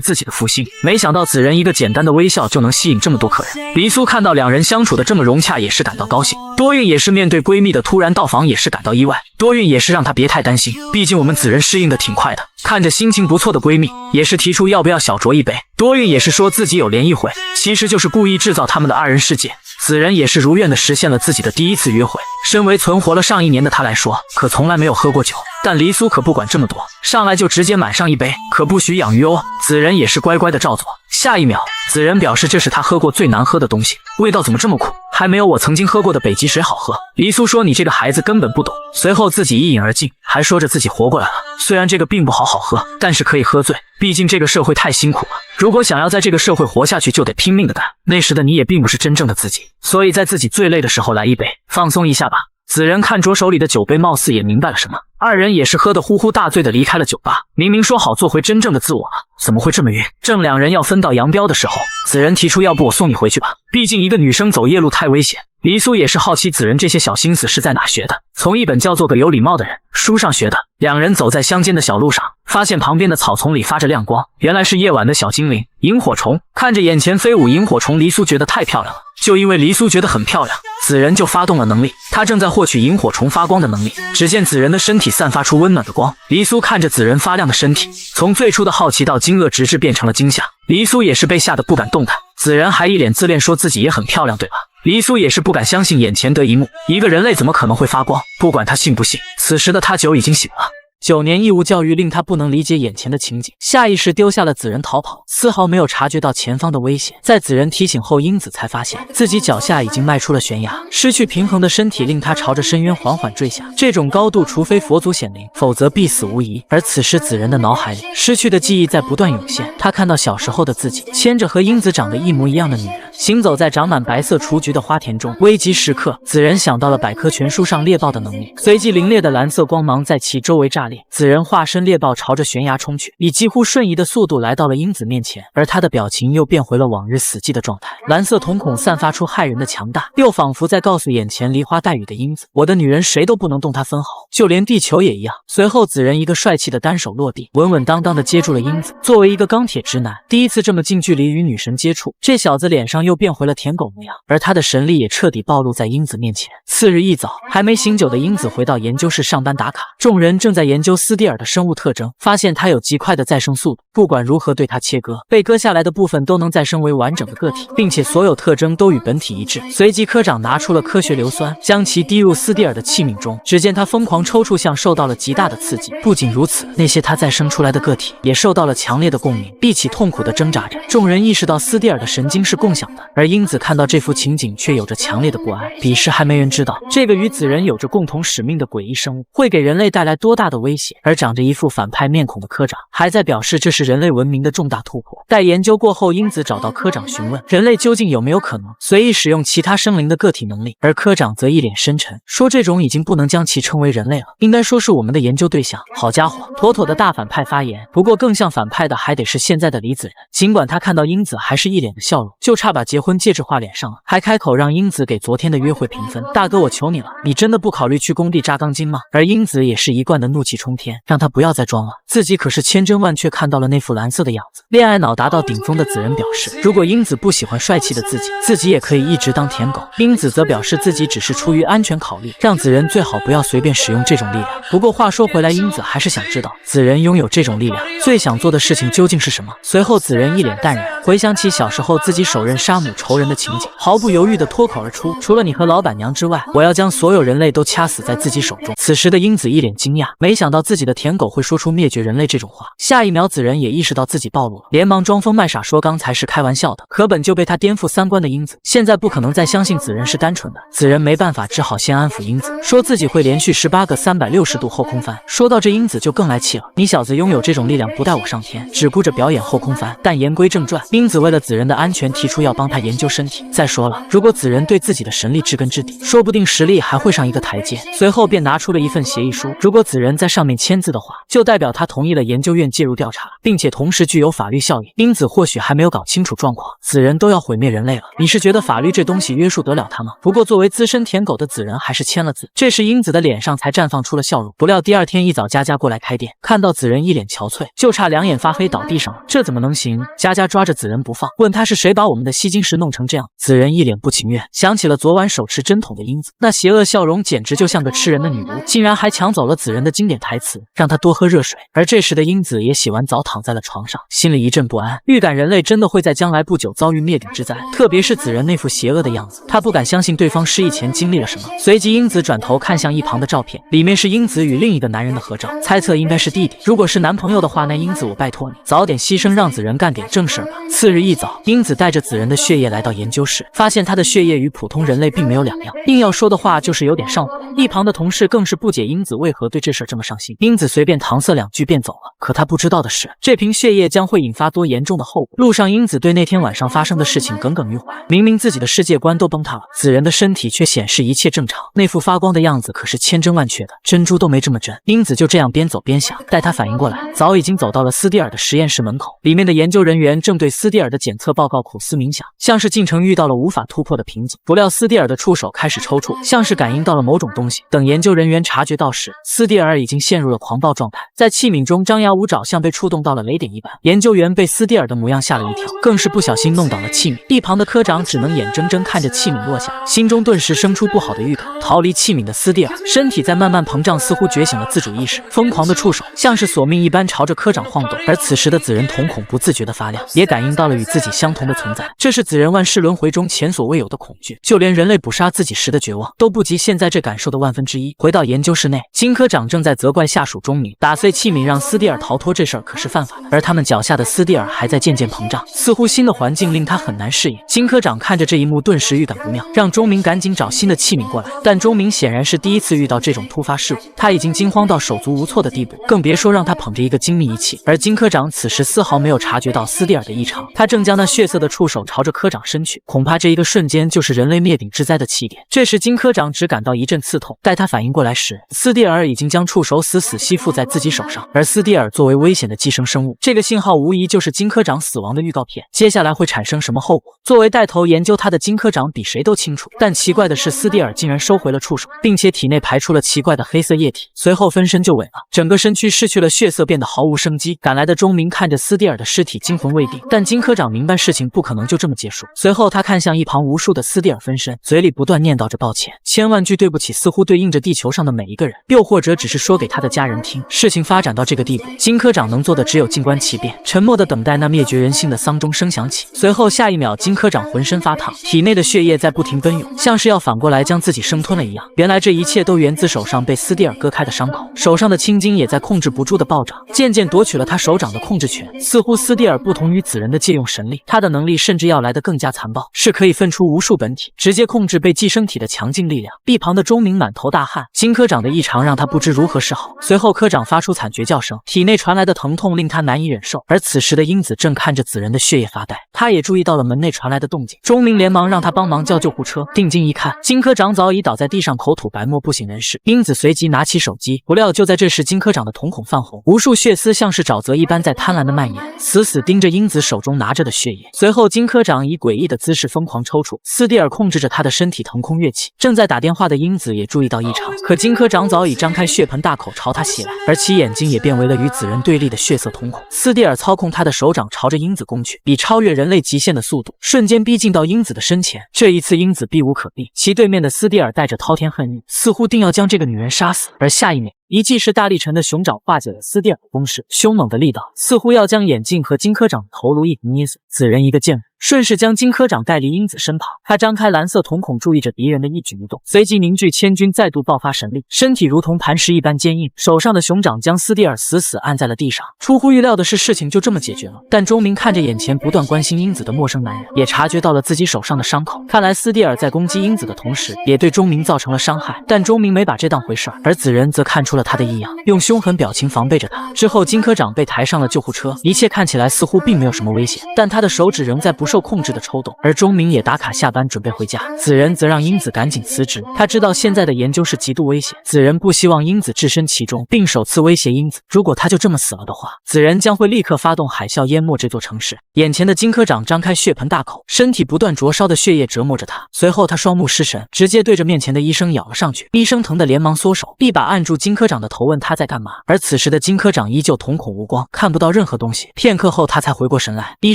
Speaker 1: 自己的福星。没想到子仁一个简单的微笑就能吸引这么多客人。黎苏看到两人相处的这么融洽，也是感到高兴。多运也是面对闺蜜的突然到访，也是感到意外。多运也是让她别太担心，毕竟我们子仁适应的挺快的。看着心情不错的闺蜜，也是提出要不要小酌一杯。多运也是说自己有联谊会，其实就是故意制造他们的二人世界。子仁也是如愿的实现了自己的第一次约会。身为存活了上1年的他来说，可从来没有喝过酒，但黎苏可不管这么多，上来就直接满上一杯，可不许养鱼哦。子仁也是乖乖的照做。下一秒，子仁表示这是他喝过最难喝的东西，味道怎么这么苦，还没有我曾经喝过的北极水好喝。黎苏说你这个孩子根本不懂，随后自己一饮而尽，还说着自己活过来了。虽然这个并不好喝，但是可以喝醉，毕竟这个社会太辛苦了，如果想要在这个社会活下去，就得拼命的干。那时的你也并不是真正的自己，所以在自己最累的时候来一杯，放松一下吧。子仁看着手里的酒杯，貌似也明白了什么，二人也是喝得呼呼大醉的离开了酒吧。明明说好做回真正的自我了，怎么会这么晕？正两人要分道扬镳的时候，子仁提出要不我送你回去吧，毕竟一个女生走夜路太危险。黎苏也是好奇子仁这些小心思是在哪学的，从一本叫做个有礼貌的人书上学的。两人走在乡间的小路上，发现旁边的草丛里发着亮光，原来是夜晚的小精灵萤火虫。看着眼前飞舞萤火虫，黎苏觉得太漂亮了。就因为黎苏觉得很漂亮，子仁就发动了能力，他正在获取萤火虫发光的能力。只见子仁的身体散发出温暖的光，黎苏看着子仁发亮的身体，从最初的好奇到惊愕，直至变成了惊吓。黎苏也是被吓得不敢动弹，子仁还一脸自恋说自己也很漂亮对吧？黎苏也是不敢相信眼前的一幕，一个人类怎么可能会发光？不管他信不信，此时的他酒已经醒了。9年义务教育令他不能理解眼前的情景，下意识丢下了子仁逃跑，丝毫没有察觉到前方的危险。在子仁提醒后，英子才发现自己脚下已经迈出了悬崖，失去平衡的身体令他朝着深渊缓缓坠下。这种高度，除非佛祖显灵，否则必死无疑。而此时子仁的脑海里失去的记忆在不断涌现，他看到小时候的自己牵着和英子长得一模一样的女人，行走在长满白色雏菊的花田中。危急时刻，子仁想到了百科全书上猎豹的能力，随即凛冽的蓝色光芒在其周围炸裂。子仁化身猎豹朝着悬崖冲去，以几乎瞬移的速度来到了英子面前，而他的表情又变回了往日死寂的状态。蓝色瞳孔散发出骇人的强大，又仿佛在告诉眼前梨花带雨的英子，我的女人谁都不能动她分毫，就连地球也一样。随后子仁一个帅气的单手落地，稳稳当当的接住了英子。作为一个钢铁直男，第一次这么近距离与女神接触，这小子脸上又变回了舔狗模样，而他的神力也彻底暴露在英子面前。次日一早，还没醒酒的英子回到研究室上班打卡，众人正在研究斯蒂尔的生物特征，发现它有极快的再生速度，不管如何对它切割，被割下来的部分都能再生为完整的个体，并且所有特征都与本体一致。随即科长拿出了科学硫酸，将其滴入斯蒂尔的器皿中，只见他疯狂抽搐，像受到了极大的刺激。不仅如此，那些他再生出来的个体也受到了强烈的共鸣，闭起痛苦的挣扎着。众人意识到斯蒂尔的神经是共享的，而英子看到这幅情景却有着强烈的不安。彼时还没人知道，这个与子仁有着共同使命的诡异生物会给人类带来多大的威胁。而长着一副反派面孔的科长还在表示这是人类文明的重大突破。待研究过后，英子找到科长询问人类究竟有没有可能随意使用其他生灵的个体能力，而科长则一脸深沉说这种已经不能将其称为人类了，应该说是我们的研究对象。好家伙，妥妥的大反派发言。不过更像反派的还得是现在的李子仁，尽管他看到英子还是一脸的笑容，就差把结婚戒指画脸上了，还开口让英子给昨天的约会评分。大哥，我求你了，你真的不考虑去工地扎钢筋吗？而英子也是一贯的怒气冲天，让他不要再装了，自己可是千真万确看到了那副蓝色的样子。恋爱脑达到顶峰的子仁表示，如果英子不喜欢帅气的自己，自己也可以一直当舔狗。英子则表示自己只是出于安全考虑，让子仁最好不要随便使用这种力量。不过话说回来，英子还是想知道子仁拥有这种力量最想做的事情究竟是什么。随后子仁一脸淡然，回想起小时候自己手刃杀母仇人的情景，毫不犹豫地脱口而出，除了你和老板娘之外，我要将所有人类都掐死在自己手中。此时的英子一脸惊讶，没想到自己的舔狗会说出灭绝人类这种话。下一秒子仁也意识到自己暴露了，连忙装疯卖傻说刚才是开玩笑的，可本就被他颠覆三观的英子现在不可能再相信子仁是单纯的。子仁没办法，只好先安抚英子，说自己会连续18个360度后空翻。说到这，英子就更来气了，你小子拥有这种力量不带我上天，只顾着表演后空翻。但言归正传，英子为了子仁的安全提出要帮他研究身体。再说了，如果子仁对自己的神力知根知底，说不定实力还会上一个台阶。随后便拿出了一份协议书，如果子仁在上面签字的话，就代表他同意了研究院介入调查，并并且同时具有法律效应。英子或许还没有搞清楚状况，子人都要毁灭人类了，你是觉得法律这东西约束得了他吗？不过作为资深舔狗的子人还是签了字。这时英子的脸上才绽放出了笑容。不料第二天一早，佳佳过来开店，看到子人一脸憔悴，就差两眼发黑倒地上了。这怎么能行？佳佳抓着子人不放，问他是谁把我们的吸金石弄成这样。子人一脸不情愿，想起了昨晚手持针筒的英子，那邪恶笑容简直就像个吃人的女巫，竟然还抢走了子人的经典台词，让他多喝热水。而这时的英子也洗完澡躺在了床上，心里一阵不安，预感人类真的会在将来不久遭遇灭顶之灾，特别是子人那副邪恶的样子，他不敢相信对方失忆前经历了什么。随即英子转头看向一旁的照片，里面是英子与另一个男人的合照，猜测应该是弟弟，如果是男朋友的话，那英子我拜托你早点牺牲，让子人干点正事吧。次日一早，英子带着子人的血液来到研究室，发现他的血液与普通人类并没有两样，硬要说的话就是有点上火。一旁的同事更是不解英子为何对这事这么上心，英子随便搪塞两句便走了。可他不知道的是，这瓶血液将会引发多严重的后果。路上，英子对那天晚上发生的事情耿耿于怀，明明自己的世界观都崩塌了，子人的身体却显示一切正常，那副发光的样子可是千真万确的，珍珠都没这么真。英子就这样边走边想，待他反应过来，早已经走到了斯蒂尔的实验室门口，里面的研究人员正对斯蒂尔的检测报告苦思冥想，像是进程遇到了无法突破的瓶颈。不料斯蒂尔的触手开始抽搐，像是感应到了某种东西。等研究人员察觉到时，斯蒂尔已经陷入了狂暴状态，在器皿中张牙舞爪，像被触动到了雷点一般。研究员被斯蒂尔的模样吓了一跳，更是不小心弄倒了器皿。一旁的科长只能眼睁睁看着器皿落下，心中顿时生出不好的预感。逃离器皿的斯蒂尔身体在慢慢膨胀，似乎觉醒了自主意识，疯狂的触手像是索命一般朝着科长晃动。而此时的子人瞳孔不自觉的发亮，也感应到了与自己相同的存在。这是子人万世轮回中前所未有的恐惧，就连人类捕杀自己时的绝望都不及现在这感受的1/1000。回到研究室内，金科长正在责怪下属钟明打碎器皿让斯蒂尔逃脱，这事儿可是犯法的。而他们脚下的斯蒂尔还在渐渐膨胀，似乎新的环境令他很难适应。金科长看着这一幕，顿时预感不妙，让钟明赶紧找新的器皿过来。但钟明显然是第一次遇到这种突发事故，他已经惊慌到手足无措的地步，更别说让他捧着一个精密仪器。而金科长此时丝毫没有察觉到斯蒂尔的异常，他正将那血色的触手朝着科长伸去，恐怕这一个瞬间就是人类灭顶之灾的起点。这时金科长只感到一阵刺痛，待他反应过来时，斯蒂尔已经将触手死死吸附在自己手上。而斯蒂尔作为危险的寄生生物，这个信号无疑就是金科长死亡的预告片。接下来会产生什么后果？作为带头研究他的金科长比谁都清楚。但奇怪的是，斯蒂尔竟然收回了触手，并且体内排出了奇怪的黑色液体，随后分身就萎了，整个身躯失去了血色，变得毫无生机。赶来的钟明看着斯蒂尔的尸体惊魂未定，但金科长明白事情不可能就这么结束。随后他看向一旁无数的斯蒂尔分身，嘴里不断念叨着抱歉，千万句对不起似乎对应着地球上的每一个人，又或者只是说给他的家人听。事情发展到这个地步，金科长能做的只有静观其变，沉默地等待那灭绝人性的丧钟声响起。随后下一秒，金科长浑身发烫，体内的血液在不停奔涌，像是要反过来将自己生吞了一样。原来这一切都源自手上被斯蒂尔割开的伤口，手上的青筋也在控制不住的暴涨，渐渐夺取了他手掌的控制权。似乎斯蒂尔不同于子人的借用神力，他的能力甚至要来得更加残暴，是可以分出无数本体，直接控制被寄生体的强劲力量。一旁的钟明满头大汗，金科长的异常让他不知如何是好。随后科长发出惨绝叫声，体内传来的疼痛令他难以忍受。而此时的英子正看着子人的血液发呆，他也注意到了门内传来的动静。钟明连忙让他帮忙叫救护车，定睛一看，金科长早已倒在地上，口吐白沫，不省人事。英子随即拿起手机，不料就在这时，金科长的瞳孔泛红，无数血丝像是沼泽一般在贪婪的蔓延，死死盯着英子手中拿着的血液。随后金科长以诡异的姿势疯狂抽搐，斯蒂尔控制着他的身体腾空跃起。正在打电话的英子也注意到异常，可金科长早已张开血盆大口朝他袭来，而其眼睛也变为了与子人对立的血色瞳孔。斯蒂尔操控他的手掌朝着英子攻去，以超越人类极限的速度，瞬间逼近到英子的身前。这一次英子避无可避，其对面的斯蒂尔带着滔天恨意，似乎定要将这个女人杀死。而下一秒，一记势大力沉的熊爪化解了斯蒂尔的攻势，凶猛的力道似乎要将眼镜和金科长的头颅一同捏碎。子人一个箭顺势将金科长带离英子身旁，他张开蓝色瞳孔注意着敌人的一举一动，随即凝聚千钧，再度爆发神力，身体如同磐石一般坚硬，手上的熊掌将斯蒂尔死死按在了地上。出乎预料的是，事情就这么解决了。但钟明看着眼前不断关心英子的陌生男人，也察觉到了自己手上的伤口，看来斯蒂尔在攻击英子的同时，也对钟明造成了伤害。但钟明没把这当回事儿，而子人则看出了出了他的异样，用凶狠表情防备着他。之后，金科长被抬上了救护车，一切看起来似乎并没有什么危险，但他的手指仍在不受控制的抽动。而钟明也打卡下班准备回家，子仁则让英子赶紧辞职。他知道现在的研究是极度危险，子仁不希望英子置身其中，并首次威胁英子，如果他就这么死了的话，子仁将会立刻发动海啸淹没这座城市。眼前的金科长张开血盆大口，身体不断灼烧的血液折磨着他。随后他双目失神，直接对着面前的医生咬了上去。医生疼得连忙缩手，一把按住金科长的头，问他在干嘛。而此时的金科长依旧瞳孔无光，看不到任何东西。片刻后他才回过神来，医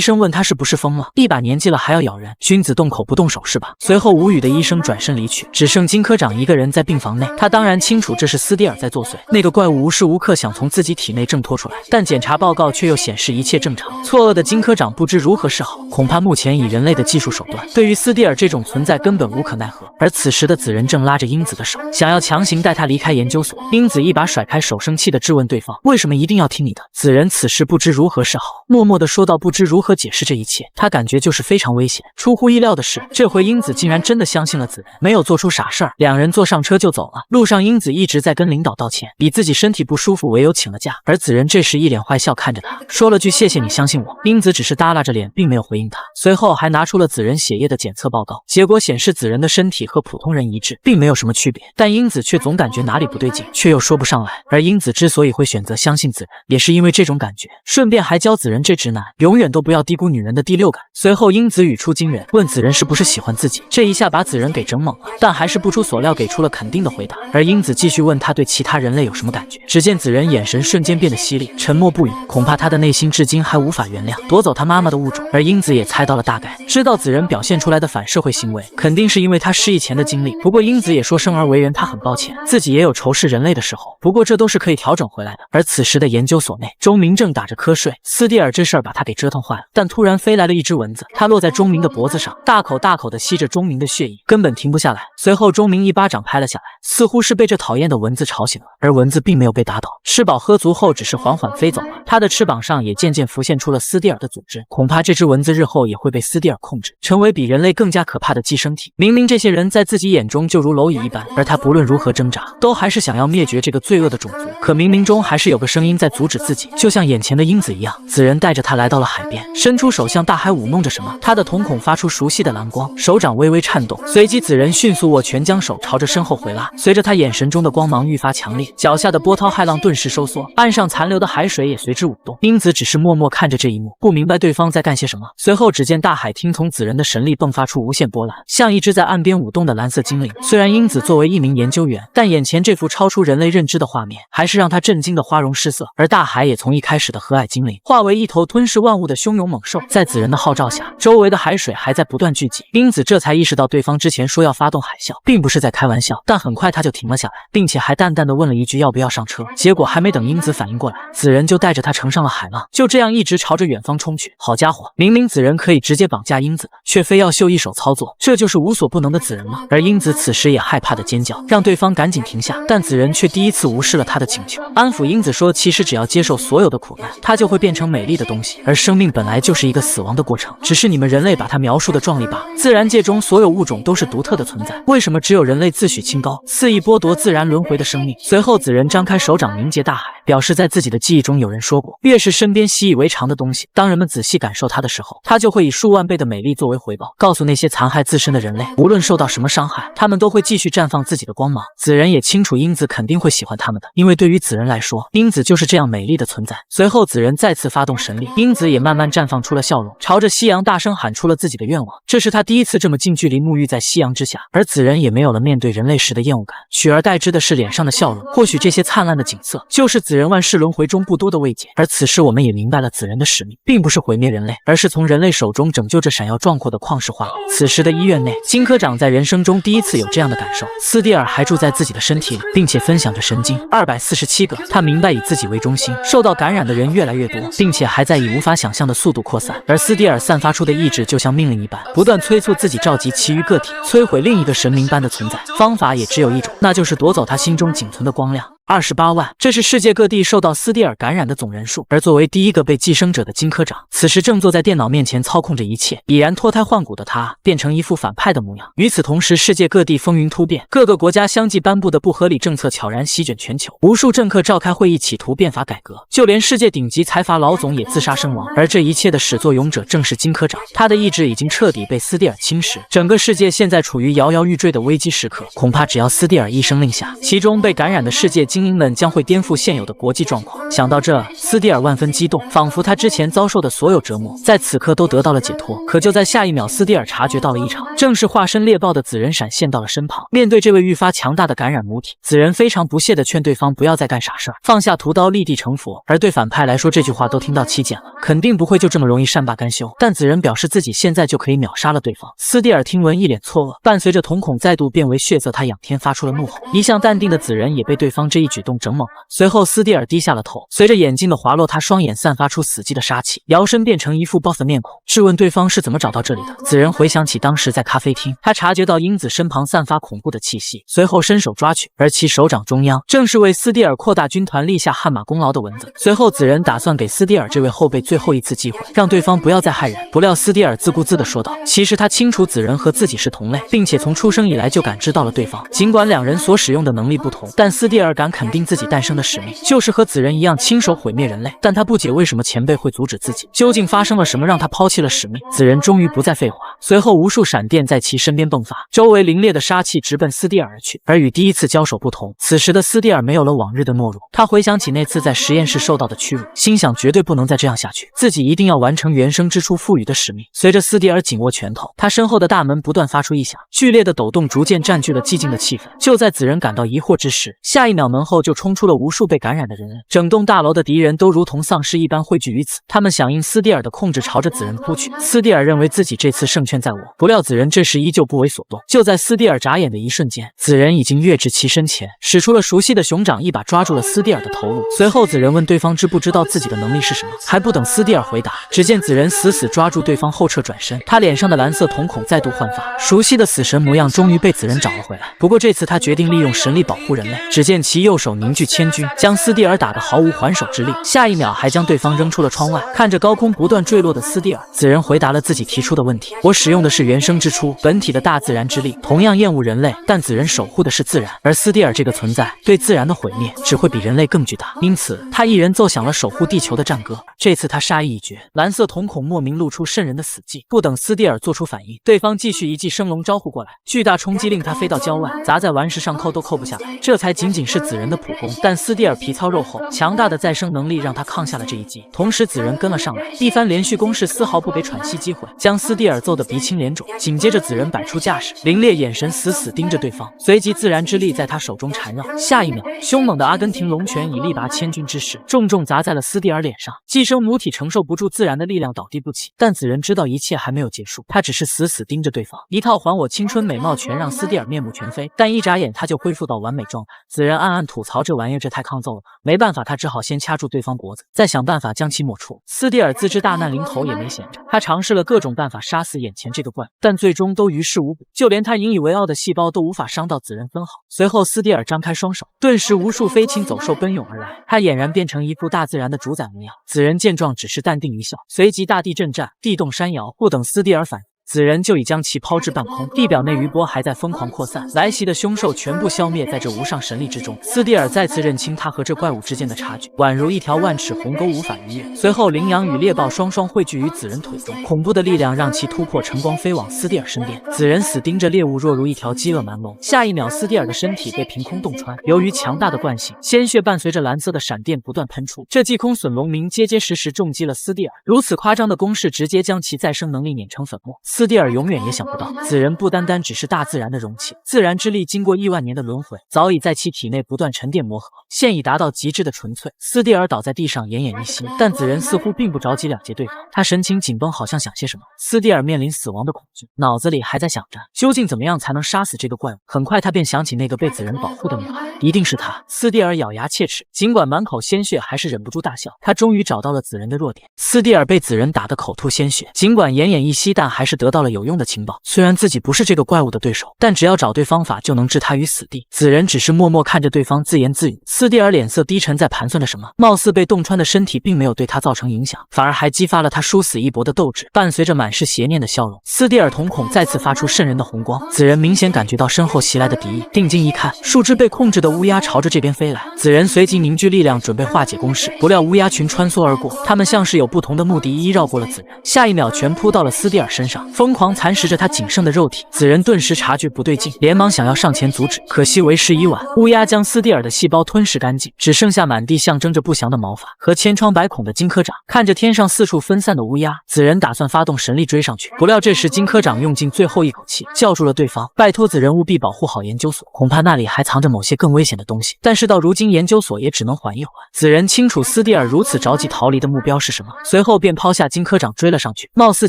Speaker 1: 生问他是不是疯了，一把年纪了还要咬人，君子动口不动手是吧？随后无语的医生转身离去，只剩金科长一个人在病房内。他当然清楚这是斯蒂尔在作祟，那个怪物无时无刻想从自己体内挣脱出来，但检查报告却又显示一切正常。错愕的金科长不知如何是好，恐怕目前以人类的技术手段，对于斯蒂尔这种存在根本无可奈何。而此时的子仁正拉着英子的手，想要强行带她离开研究所。英子一把甩开手，生气地质问对方：为什么一定要听你的？子仁此时不知如何是好，默默地说道：不知如何解释这一切，他感觉就是非常危险。出乎意料的是，这回英子竟然真的相信了子仁，没有做出傻事儿。两人坐上车就走了。路上英子一直在跟领导道歉，以自己身体不舒服为由请了假。而子仁这时一脸坏笑看着他，说了句谢谢你相信我。英子只是耷拉着脸，并没有回应他。随后还拿出了子仁血液的检测报告，结果显示子仁的身体和普通人一致，并没有什么区别。但英子却总感觉哪里不对劲，却又说不上来。而英子之所以会选择相信子仁，也是因为这种感觉，顺便还教子仁这直男永远都不要低估女人的第六感。随后英子语出惊人，问子仁是不是喜欢自己，这一下把子仁给整懵了，但还是不出所料给出了肯定的回答。而英子继续问他对其他人类有什么感觉，只见子仁眼神瞬间变得犀利，沉默不语，恐怕他的内心至今还无法原谅夺走他妈妈的物种。而英子也猜到了大概，知道子仁表现出来的反社会行为肯定是因为他失忆前的经历。不过英子也说生而为人，他很抱歉，自己也有仇视人类的时候，不过这都是可以调整回来的。而此时的研究所内，钟明正打着瞌睡，斯蒂尔这事儿把他给折腾坏了。但突然飞来了一只蚊子，它落在钟明的脖子上，大口大口地吸着钟明的血液，根本停不下来。随后钟明一巴掌拍了下来，似乎是被这讨厌的蚊子吵醒了，而蚊子并没有被打倒，吃饱喝足后只是缓缓飞走了。它的翅膀上也渐渐浮现出了斯蒂尔的组织，恐怕这只蚊子日后也会被斯蒂尔控制，成为比人类更加可怕的寄生体。明明这些人在自己眼中就如蝼蚁一般，而他不论如何挣扎，都还是想要灭绝这个罪恶的种族。可冥冥中还是有个声音在阻止自己，就像眼前的英子一样。子仁带着他来到了海边，伸出手向大海舞弄着什么，他的瞳孔发出熟悉的蓝光，手掌微微颤动，随即子仁迅速握拳，将手朝着身后回拉。随着他眼神中的光芒愈发强烈，脚下的波涛骇浪顿时收缩，岸上残留的海水也随之舞动。英子只是默默看着这一幕，不明白对方在干些什么。随后只见大海听从子仁的神力迸发出无限波澜，像一只在岸边舞动的蓝色精灵。虽然英子作为一名研究员，但眼前这幅超出人类认知的画面还是让她震惊的花容失色。而大海也从一开始的和蔼精灵化为一头吞噬万物的汹涌猛兽。在子仁的号召下，周围的海水还在不断聚集。英子这才意识到对方之前说要发动海啸并不是在开玩笑，但很快他就停了下来，并且还淡淡的问了一句要不要上车。结果还没等英子反应过来，子仁就带着他乘上了海浪，就这样一直朝着远方冲去。好家伙，明明子仁可以直接绑架英子，却非要秀一手操作，这就是无所不能的子仁吗？而英子此时也害怕的尖叫，让对方赶紧停下，但子仁却第一次无视了他的请求，安抚英子说其实只要接受所有的苦难，她就会变成美丽的东西，而生命本来就是一个死亡的过程，只是你们人类把它描述的壮丽罢了。自然界中所有物种都是独特的存在，为什么只有人类自诩清高，肆意剥夺自然轮回的生命？随后子仁张开手掌凝结大海，表示在自己的记忆中有人说过，越是身边习以为常的东西，当人们仔细感受它的时候，它就会以数万倍的美丽作为回报，告诉那些残害自身的人类，无论受到什么伤害，他们都会继续绽放自己的光芒。子仁也清楚英子肯定会喜欢他们的，因为对于子仁来说，英子就是这样美丽的存在。随后子仁再次发动神力，英子也慢慢绽放出了笑容，朝着夕阳大声喊出了自己的愿望。这是他第一次这么近距离沐浴在夕阳之下，而子仁也没有了面对人类时的厌恶感，取而代之的是脸上的笑容。或许这些灿烂的景色就是子仁万世轮回中不多的慰藉。而此时我们也明白了子仁的使命并不是毁灭人类，而是从人类手中拯救这闪耀壮阔的旷世花朵。此时的医院内，金科长在人生中第一次有这样的感受，斯蒂尔还住在自己的身体里，并且分享着神经247个。他明白以自己为中心，受到感染的人越来越多，并且还在以无法想象的速度扩散。而斯蒂尔散发出的意志就像命令一般，不断催促自己召集其余个体，摧毁另一个神明般的存在。方法也只有一种，那就是夺走他心中仅存的光亮。28万，这是世界各地受到斯蒂尔感染的总人数。而作为第一个被寄生者的金科长，此时正坐在电脑面前操控着一切，已然脱胎换骨的他变成一副反派的模样。与此同时，世界各地风云突变，各个国家相继颁布的不合理政策悄然席卷全球，无数政客召开会议企图变法改革，就连世界顶级财阀老总也自杀身亡。而这一切的始作俑者正是金科长，他的意志已经彻底被斯蒂尔侵蚀，整个世界现在处于摇摇欲坠的危机时刻。恐怕只要斯蒂尔一声令下，其中被感染的世界精英们将会颠覆现有的国际状况。想到这，斯蒂尔万分激动，仿佛他之前遭受的所有折磨在此刻都得到了解脱。可就在下一秒，斯蒂尔察觉到了异常，正是化身猎豹的紫人闪现到了身旁。面对这位愈发强大的感染母体，紫人非常不屑地劝对方不要再干傻事儿，放下屠刀立地成佛。而对反派来说，这句话都听到起茧了，肯定不会就这么容易善罢甘休。但紫人表示自己现在就可以秒杀了对方。斯蒂尔听闻一脸错愕，伴随着瞳孔再度变为血色，他仰天发出了怒吼。一向淡定的紫人也被对方这一举动整懵了。随后斯蒂尔低下了头，随着眼睛的滑落，他双眼散发出死寂的杀气，摇身变成一副 boss 的面孔，质问对方是怎么找到这里的。紫人回想起当时在咖啡厅，他察觉到英子身旁散发恐怖的气息，随后伸手抓取，而其手掌中央正是为斯蒂尔扩大军团立下汗马功劳的文字。随后紫人打算给斯蒂尔这位后辈最后一次机会，让对方不要再害人。不料斯蒂尔自顾自地说道，其实他清楚紫人和自己是同类，并且从出生以来就感知到了对方。尽管两人所使用的能力不同，但斯蒂尔敢肯定自己诞生的使命就是和紫人一样亲手毁灭人类。但他不解为什么前辈会阻止自己，究竟发生了什么让他抛弃了使命。紫人终于不再废话，随后无数闪电在其身边迸发，周围凛冽的杀气直奔斯蒂尔而去。而与第一次交手不同，此时的斯蒂尔没有了往日的懦弱，他回想起那次在实验室受到的屈辱，心想绝对不能再这样下去，自己一定要完成原生之初赋予的使命。随着斯蒂尔紧握拳头，他身后的大门不断发出异响，剧烈的抖动逐渐占据了寂静的气氛。就在紫人感到疑惑之时，下一秒门后就冲出了无数被感染的人，整栋大楼的敌人都如同丧尸一般汇聚于此，他们响应斯蒂尔的控制，朝着紫人扑去。斯蒂尔认为自己这次胜券在握，不料紫人这时依旧不为所动。就在斯蒂尔眨眼的一瞬间，紫人已经跃至其身前，使出了熟悉的熊掌，一把抓住了斯蒂尔的头颅。随后紫人问对方知不知道自己的能力是什么，还不等斯蒂尔回答，只见紫人死死抓住对方后撤转身，他脸上的蓝色瞳孔再度焕发，熟悉的死神模样终于被紫人找了回来。不过这次他决定利用神力保护人类，只见其右手凝聚千钧，将斯蒂尔打得毫无还手之力，下一秒还将对方扔出了窗外。看着高空不断坠落的斯蒂尔，紫人回答了自己提出的问题，我使用的是原生之初本体的大自然之力，同样厌恶人类，但紫人守护的是自然，而斯蒂尔这个存在对自然的毁灭只会比人类更巨大，因此他一人奏响了守护地球的战歌。这次他杀意已决，蓝色瞳孔莫名露出渗人的死寂，不等斯蒂尔做出反应，对方继续一记升龙招呼过来，巨大冲击令他飞到郊外，砸在顽石上扣都扣不下来，这才仅仅是紫人的普攻。但斯蒂尔皮糙肉厚，强大的再生能力让他抗下了这一击。同时紫人跟了上来，一番连续攻势丝毫不给喘息机会，将斯蒂尔揍得鼻青脸肿。紧接着紫人摆出架势，凌冽眼神死死盯着对方，随即自然之力在他手中缠绕。下一秒，凶猛的阿根廷龙拳以力拔千钧之势重重砸在了斯蒂尔脸上，寄生母体承受不住自然的力量倒地不起。但紫人知道一切还没有结束，他只是死死盯着对方，一套还我青春美貌拳让斯蒂尔面目全非，但一眨眼他就恢复到完美状态。紫人暗暗吐槽这玩意儿这太抗揍了，没办法，他只好先掐住对方脖子，再想办法将其抹除。斯蒂尔自知大难临头也没闲着，他尝试了各种办法杀死眼前这个怪物，但最终都于事无补，就连他引以为傲的细胞都无法伤到紫人分毫。随后斯蒂尔张开双手，顿时无数飞禽走兽奔涌而来，他俨然变成一副大自然的主宰模样。紫人见状只是淡定一笑，随即大地震颤，地动山摇，不等斯蒂尔反应，紫人就已将其抛至半空，地表内余波还在疯狂扩散，来袭的凶兽全部消灭在这无上神力之中。斯蒂尔再次认清他和这怪物之间的差距，宛如一条万尺鸿沟无法逾越。随后羚羊与猎豹双双汇聚于紫人腿中，恐怖的力量让其突破晨光飞往斯蒂尔身边。紫人死盯着猎物，若如一条饥饿蛮龙。下一秒，斯蒂尔的身体被凭空洞穿，由于强大的惯性，鲜血伴随着蓝色的闪电不断喷出，这记空损龙鸣结结实实重击了斯蒂尔。如此夸张的攻势直接将其再生能力碾成粉末。斯蒂尔永远也想不到，紫人不单单只是大自然的容器，自然之力经过亿万年的轮回，早已在其体内不断沉淀磨合，现已达到极致的纯粹。斯蒂尔倒在地上奄奄一息，但紫人似乎并不着急了结对方，他神情紧绷，好像想些什么。斯蒂尔面临死亡的恐惧，脑子里还在想着究竟怎么样才能杀死这个怪物。很快他便想起那个被紫人保护的女孩，一定是她。斯蒂尔咬牙切齿，尽管满口鲜血，还是忍不住大笑。他终于找到了紫人的弱点。斯蒂尔被紫人打得口吐鲜血，尽管奄奄一息，但还是得到了有用的情报。虽然自己不是这个怪物的对手，但只要找对方法就能置他于死地。紫人只是默默看着对方自言自语。斯蒂尔脸色低沉，在盘算着什么，貌似被洞穿的身体并没有对他造成影响，反而还激发了他殊死一搏的斗志。伴随着满是邪念的笑容，斯蒂尔瞳孔再次发出渗人的红光。紫人明显感觉到身后袭来的敌意，定睛一看，数只被控制的乌鸦朝着这边飞来。紫人随即凝聚力量，准备化解攻势，不料乌鸦群穿梭而过，他们像是有不同的目的，一一绕过了紫人，下一秒全扑到了斯蒂尔身上，疯狂蚕食着他仅剩的肉体。紫人顿时察觉不对劲，连忙想要上前阻止，可惜为时已晚。乌鸦将斯蒂尔的细胞吞噬干净，只剩下满地象征着不祥的毛发和千疮百孔的金科长。看着天上四处分散的乌鸦，紫人打算发动神力追上去，不料这时金科长用尽最后一口气，叫住了对方，拜托紫人务必保护好研究所，恐怕那里还藏着某些更危险的东西。但是到如今研究所也只能缓一缓。紫人清楚斯蒂尔如此着急逃离的目标是什么，随后便抛下金科长追了上去。貌似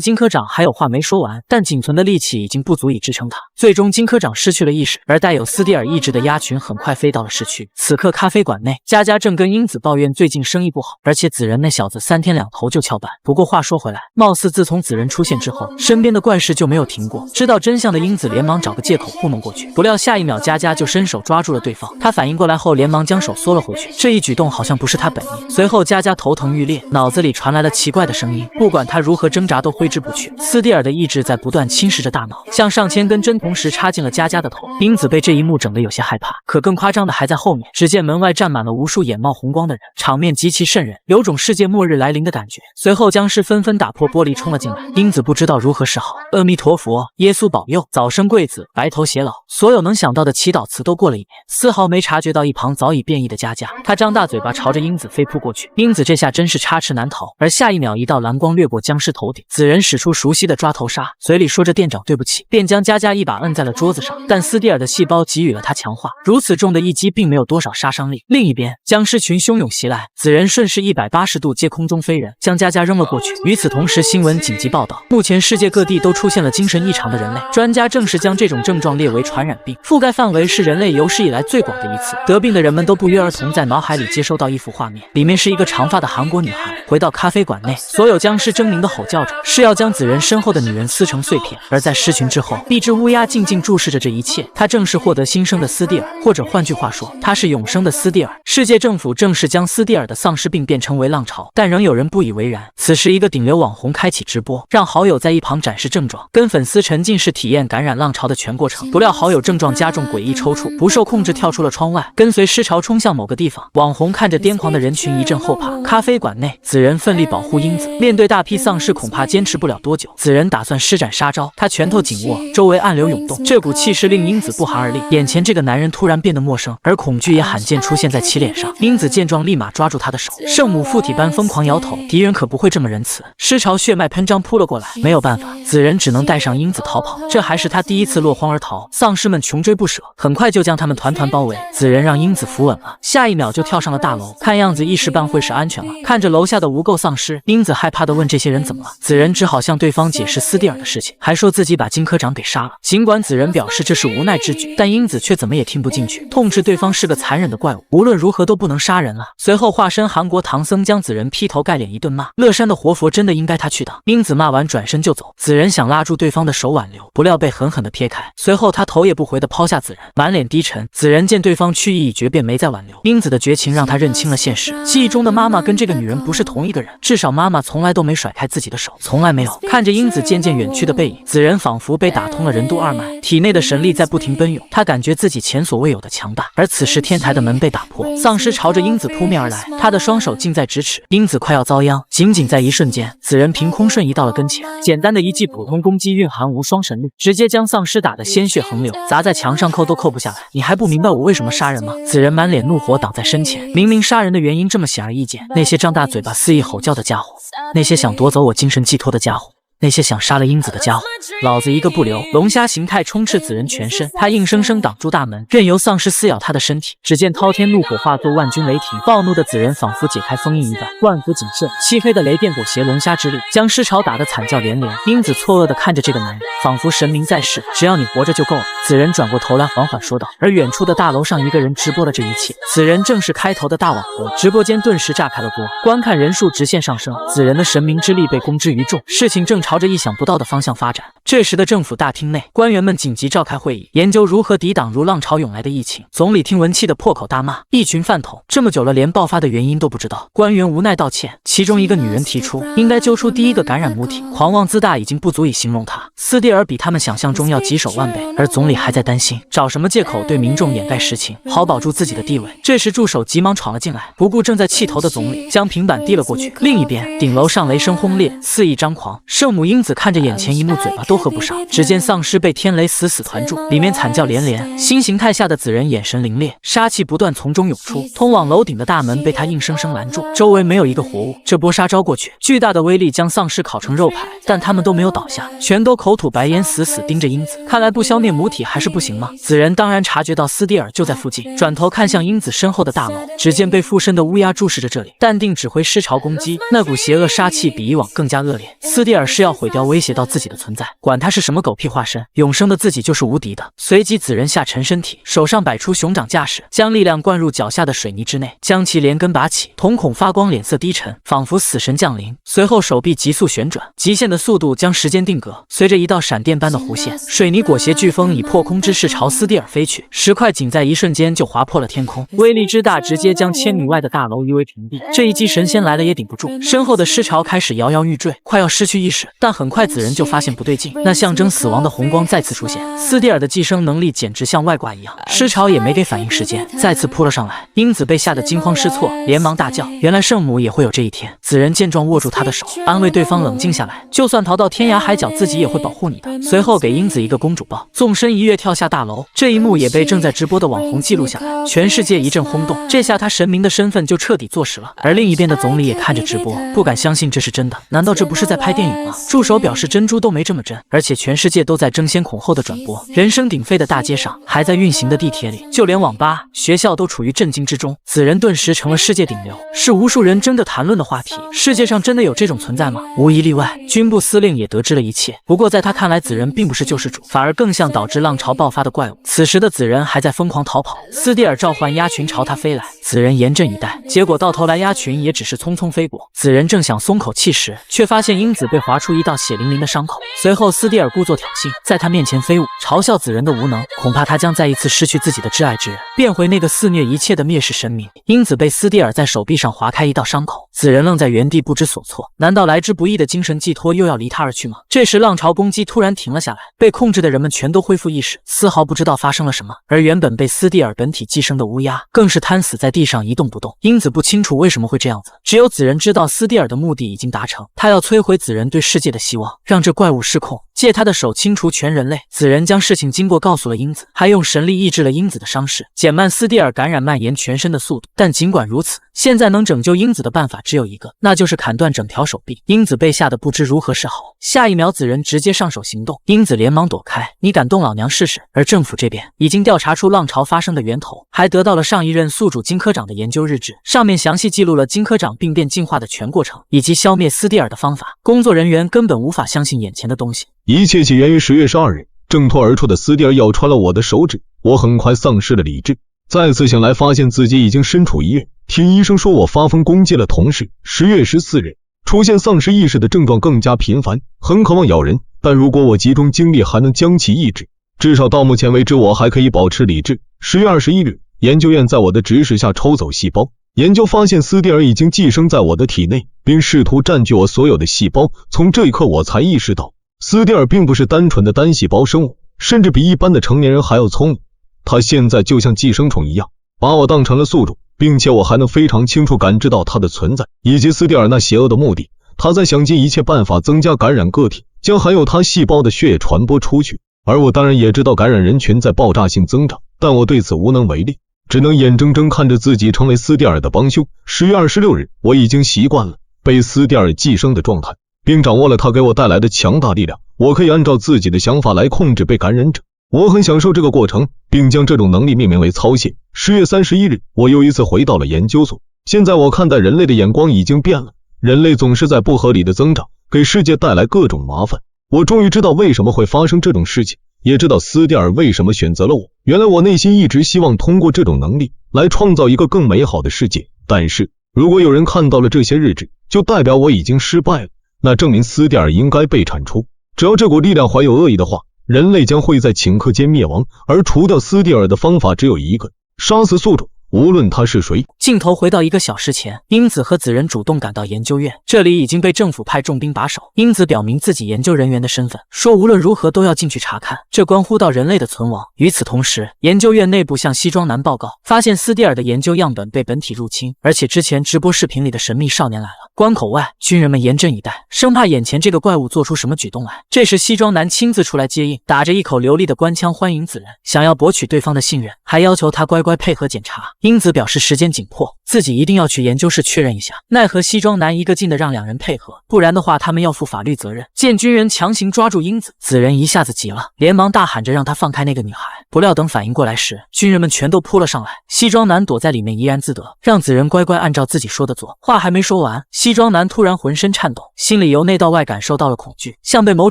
Speaker 1: 金科长还有话没说完，但仅存的力气已经不足以支撑他。最终金科长失去了意识，而带有斯蒂尔意志的鸭群很快飞到了市区。此刻咖啡馆内，佳佳正跟英子抱怨最近生意不好，而且紫人那小子3天2头就翘班。不过话说回来，貌似自从紫人出现之后，身边的怪事就没有停过。知道真相的英子连忙找个借口糊弄过去，不料下一秒佳佳就伸手抓住了对方。他反应过来后，连忙将手缩了回去，这一举动好像不是他本意。随后佳佳头疼欲裂，脑子里传来了奇怪的声音，不管他如何挣扎都挥之不去。斯蒂尔的意志在不断侵蚀着大脑，像上千根针同时插进了佳佳的头。英子被这一幕整得有些害怕，可更夸张的还在后面。只见门外站满了无数眼冒红光的人，场面极其瘆人，有种世界末日来临的感觉。随后僵尸纷纷打破玻璃冲了进来，英子不知道如何是好。阿弥陀佛，耶稣保佑，早生贵子，白头偕老，所有能想到的祈祷词都过了一遍，丝毫没察觉到一旁早已变异的佳佳。他张大嘴巴朝着英子飞扑过去，英子这下真是插翅难逃。而下一秒，一道蓝光掠过僵尸头顶，紫人使出熟悉的抓头杀，嘴里说着店长对不起，便将佳佳一把摁在了桌子上。但斯蒂尔的细胞给予了他强化，如此重的一击并没有多少杀伤力。另一边，僵尸群汹涌袭来，紫人顺势180度借空中飞人，将佳佳扔了过去。与此同时，新闻紧急报道，目前世界各地都出现了精神异常的人类，专家证实将这种症状列为传染病，覆盖范围是人类有史以来最广的一次。得病的人们都不约而同在脑海里接收到一幅画面，里面是一个长发的韩国女孩回到咖啡馆内，所有僵尸狰狞地吼叫着，是要将紫人身后的女人撕成碎片。而在尸群之后，一只乌鸦静静注视着这一切，它正是获得新生的斯蒂尔，或者换句话说，它是永生的斯蒂尔。世界政府正式将斯蒂尔的丧尸病变称为浪潮，但仍有人不以为然。此时，一个顶流网红开启直播，让好友在一旁展示症状，跟粉丝沉浸式体验感染浪潮的全过程。不料好友症状加重，诡异抽搐，不受控制跳出了窗外，跟随尸潮冲向某个地方。网红看着癫狂的人群一阵后怕。咖啡馆内，紫人奋力保护英子，面对大批丧尸恐怕坚持不了多久。紫人打算施展杀招，他拳头紧握，周围暗流涌动，这股气势令英子不寒而栗。眼前这个男人突然变得陌生，而恐惧也罕见出现在其脸上。英子见状立马抓住他的手，圣母附体般疯狂摇头，敌人可不会这么仁慈。尸潮血脉喷张扑了过来，没有办法，紫人只能带上英子逃跑。这还是他第一次落荒而逃，丧尸们穷追不舍，很快就将他们团团包围。紫人让英子扶稳了，下一秒就跳上了大楼，看样子一时半会是安全了。看着楼下的无垢丧尸，英子害怕地问这些人怎么了。紫人只好向对方解释斯蒂尔的事情，还说自己把金科长给杀了。尽管紫人表示这是无奈之举，但英子却怎么也听不进去，痛斥对方是个残忍的怪物，无论如何都不能杀人了。随后化身韩国唐僧将紫人劈头盖脸一顿骂，乐山的活佛真的应该他去当。英子骂完转身就走，紫人想拉住对方的手挽留，不料被狠狠地撇开。随后他头也不回地抛下紫人，满脸低沉。紫人见对方去意已决，便没再挽留。英子的绝情让他认清了现实，记忆中的妈妈跟这个女人不是同一个人，至少妈妈从来都没甩开自己的手，从来没有。看着英子渐渐远去的背影，紫人仿佛被打通了任督二脉，体内的神力在不停奔涌，他感觉自己前所未有的强大。而此时天台的门被打破，丧尸朝着英子扑面而来，他的双手近在咫尺，英子快要遭殃。仅仅在一瞬间，紫人凭空瞬移到了跟前，简单的一记普通攻击蕴含无双神力，直接将丧尸打得鲜血横流，砸在墙上扣都扣不下来。你还不明白我为什么杀人吗？紫人满脸怒火挡在身前，明明杀人的原因这么显而易见，那些张大嘴巴肆意吼叫的家伙，那些想夺走我精神寄托的家伙，那些想杀了英子的家伙，老子一个不留！龙虾形态充斥紫人全身，他硬生生挡住大门，任由丧尸撕咬他的身体。只见滔天怒火化作万军雷霆，暴怒的紫人仿佛解开封印一般，万伏谨慎，漆黑的雷电裹挟龙虾之力，将尸潮打得惨叫连连。英子错愕地看着这个男人，仿佛神明在世，只要你活着就够了。紫人转过头来缓缓说道。而远处的大楼上，一个人直播了这一切，此人正是开头的大网红。直播间顿时炸开了锅，观看人数直线上升，紫人的神明之力被公之于众。事情正朝朝着意想不到的方向发展。这时的政府大厅内，官员们紧急召开会议，研究如何抵挡如浪潮涌来的疫情。总理听闻气得破口大骂：一群饭桶，这么久了连爆发的原因都不知道。官员无奈道歉，其中一个女人提出，应该揪出第一个感染母体。狂妄自大已经不足以形容他，斯蒂尔比他们想象中要棘手万倍。而总理还在担心找什么借口对民众掩盖实情，好保住自己的地位。这时助手急忙闯了进来，不顾正在气头的总理，将平板递了过去。另一边，顶楼上雷声轰烈，肆意张狂。圣母英子看着眼前一幕，嘴巴都合不上。只见丧尸被天雷死死团住，里面惨叫连连。新形态下的紫人眼神凌冽，杀气不断从中涌出。通往楼顶的大门被他硬生生拦住，周围没有一个活物。这波杀招过去，巨大的威力将丧尸烤成肉排，但他们都没有倒下，全都口吐白烟，死死盯着英子。看来不消灭母体还是不行吗？紫人当然察觉到斯蒂尔就在附近，转头看向英子身后的大楼，只见被附身的乌鸦注视着这里，淡定指挥尸潮攻击。那股邪恶杀气比以往更加恶劣。斯蒂尔是要毁掉威胁到自己的存在，管他是什么狗屁化身，永生的自己就是无敌的。随即紫人下沉身体，手上摆出熊掌架势，将力量灌入脚下的水泥之内，将其连根拔起。瞳孔发光，脸色低沉，仿佛死神降临。随后手臂急速旋转，极限的速度将时间定格。随着一道闪电般的弧线，水泥裹挟飓风以破空之势朝斯蒂尔飞去，石块仅在一瞬间就划破了天空，威力之大，直接将千米外的大楼夷为平地。这一击神仙来了也顶不住，身后的尸潮开始摇摇欲坠，快要失去意识。但很快紫人就发现不对劲，那象征死亡的红光再次出现。斯蒂尔的寄生能力简直像外挂一样，尸潮也没给反应时间，再次扑了上来。英子被吓得惊慌失措，连忙大叫：原来圣母也会有这一天。紫人见状握住她的手，安慰对方冷静下来，就算逃到天涯海角，自己也会保护你的。随后给英子一个公主抱，纵身一跃跳下大楼。这一幕也被正在直播的网红记录下来，全世界一阵轰动。这下他神明的身份就彻底坐实了。而另一边的总理也看着直播，不敢相信这是真的，难道这不是在拍电影吗？助手表示珍珠都没这么真，而且全世界都在争先恐后的转播。人声鼎沸的大街上，还在运行的地铁里，就连网吧、学校都处于震惊之中。紫人顿时成了世界顶流，是无数人争着谈论的话题。世界上真的有这种存在吗？无一例外，军部司令也得知了一切。不过在他看来，紫人并不是救世主，反而更像导致浪潮爆发的怪物。此时的紫人还在疯狂逃跑，斯蒂尔召唤鸭群朝他飞来，紫人严阵以待，结果到头来鸭群也只是匆匆飞过。紫人正想松口气时，却发现英子被划出一道血淋淋的伤口。随后斯蒂尔故作挑衅，在他面前飞舞，嘲笑紫人的无能，恐怕他将再一次失去自己的挚爱之人，变回那个肆虐一切的蔑视神明。英子被斯蒂尔在手臂上划开一道伤口，紫人愣在原地不知所措，难道来之不易的精神寄托又要离他而去吗？这时浪潮攻击突然停了下来，被控制的人们全都恢复意识，丝毫不知道发生了什么。而原本被斯蒂尔本体寄生的乌鸦更是瘫死在地上一动不动。英子不清楚为什么会这样子，只有紫人知道斯蒂尔的目的已经达成，他要摧毁紫人对世界的希望，让这怪物失控，借他的手清除全人类。紫人将事情经过告诉了英子，还用神力抑制了英子的伤势，减慢斯蒂尔感染蔓延全身的速度。但尽管如此，现在能拯救英子的办法只有一个，那就是砍断整条手臂。英子被吓得不知如何是好，下一秒紫人直接上手行动，英子连忙躲开，你敢动老娘试试？而政府这边已经调查出浪潮发生的源头，还得到了上一任宿主金科长的研究日志，上面详细记录了金科长病变进化的全过程，以及消灭斯蒂尔的方法。工作人员根本无法相信眼前的东西。
Speaker 2: 一切起源于10月12日，挣脱而出的斯蒂尔咬穿了我的手指，我很快丧失了理智，再次醒来发现自己已经身处医院，听医生说我发疯攻击了同事。10月14日，出现丧失意识的症状更加频繁，很渴望咬人，但如果我集中精力还能将其抑制，至少到目前为止我还可以保持理智。10月21日，研究院在我的指使下抽走细胞，研究发现斯蒂尔已经寄生在我的体内，并试图占据我所有的细胞。从这一刻我才意识到，斯蒂尔并不是单纯的单细胞生物，甚至比一般的成年人还要聪明。他现在就像寄生虫一样，把我当成了宿主，并且我还能非常清楚感知到他的存在，以及斯蒂尔那邪恶的目的。他在想尽一切办法增加感染个体，将含有他细胞的血液传播出去。而我当然也知道感染人群在爆炸性增长，但我对此无能为力，只能眼睁睁看着自己成为斯蒂尔的帮凶。10月26日，我已经习惯了被斯蒂尔寄生的状态，并掌握了他给我带来的强大力量。我可以按照自己的想法来控制被感染者，我很享受这个过程，并将这种能力命名为操线。10月31日，我又一次回到了研究所。现在我看待人类的眼光已经变了，人类总是在不合理的增长，给世界带来各种麻烦。我终于知道为什么会发生这种事情，也知道斯蒂尔为什么选择了我。原来我内心一直希望通过这种能力来创造一个更美好的世界，但是如果有人看到了这些日志，就代表我已经失败了。那证明斯蒂尔应该被铲除。只要这股力量怀有恶意的话，人类将会在顷刻间灭亡，而除掉斯蒂尔的方法只有一个，杀死宿主，无论他是谁。
Speaker 1: 镜头回到1个小时前，英子和子仁主动赶到研究院，这里已经被政府派重兵把守。英子表明自己研究人员的身份，说无论如何都要进去查看，这关乎到人类的存亡。与此同时，研究院内部向西装男报告，发现斯蒂尔的研究样本被本体入侵，而且之前直播视频里的神秘少年来了。关口外，军人们严阵以待，生怕眼前这个怪物做出什么举动来。这时，西装男亲自出来接应，打着一口流利的官腔欢迎子仁，想要博取对方的信任，还要求他乖乖配合检查。英子表示时间紧迫，自己一定要去研究室确认一下。奈何西装男一个劲的让两人配合，不然的话他们要负法律责任。见军人强行抓住英子，子仁一下子急了，连忙大喊着让他放开那个女孩。不料等反应过来时，军人们全都扑了上来。西装男躲在里面怡然自得，让子仁乖乖按照自己说的做。话还没说完，西装男突然浑身颤抖，心里由内到外感受到了恐惧，像被某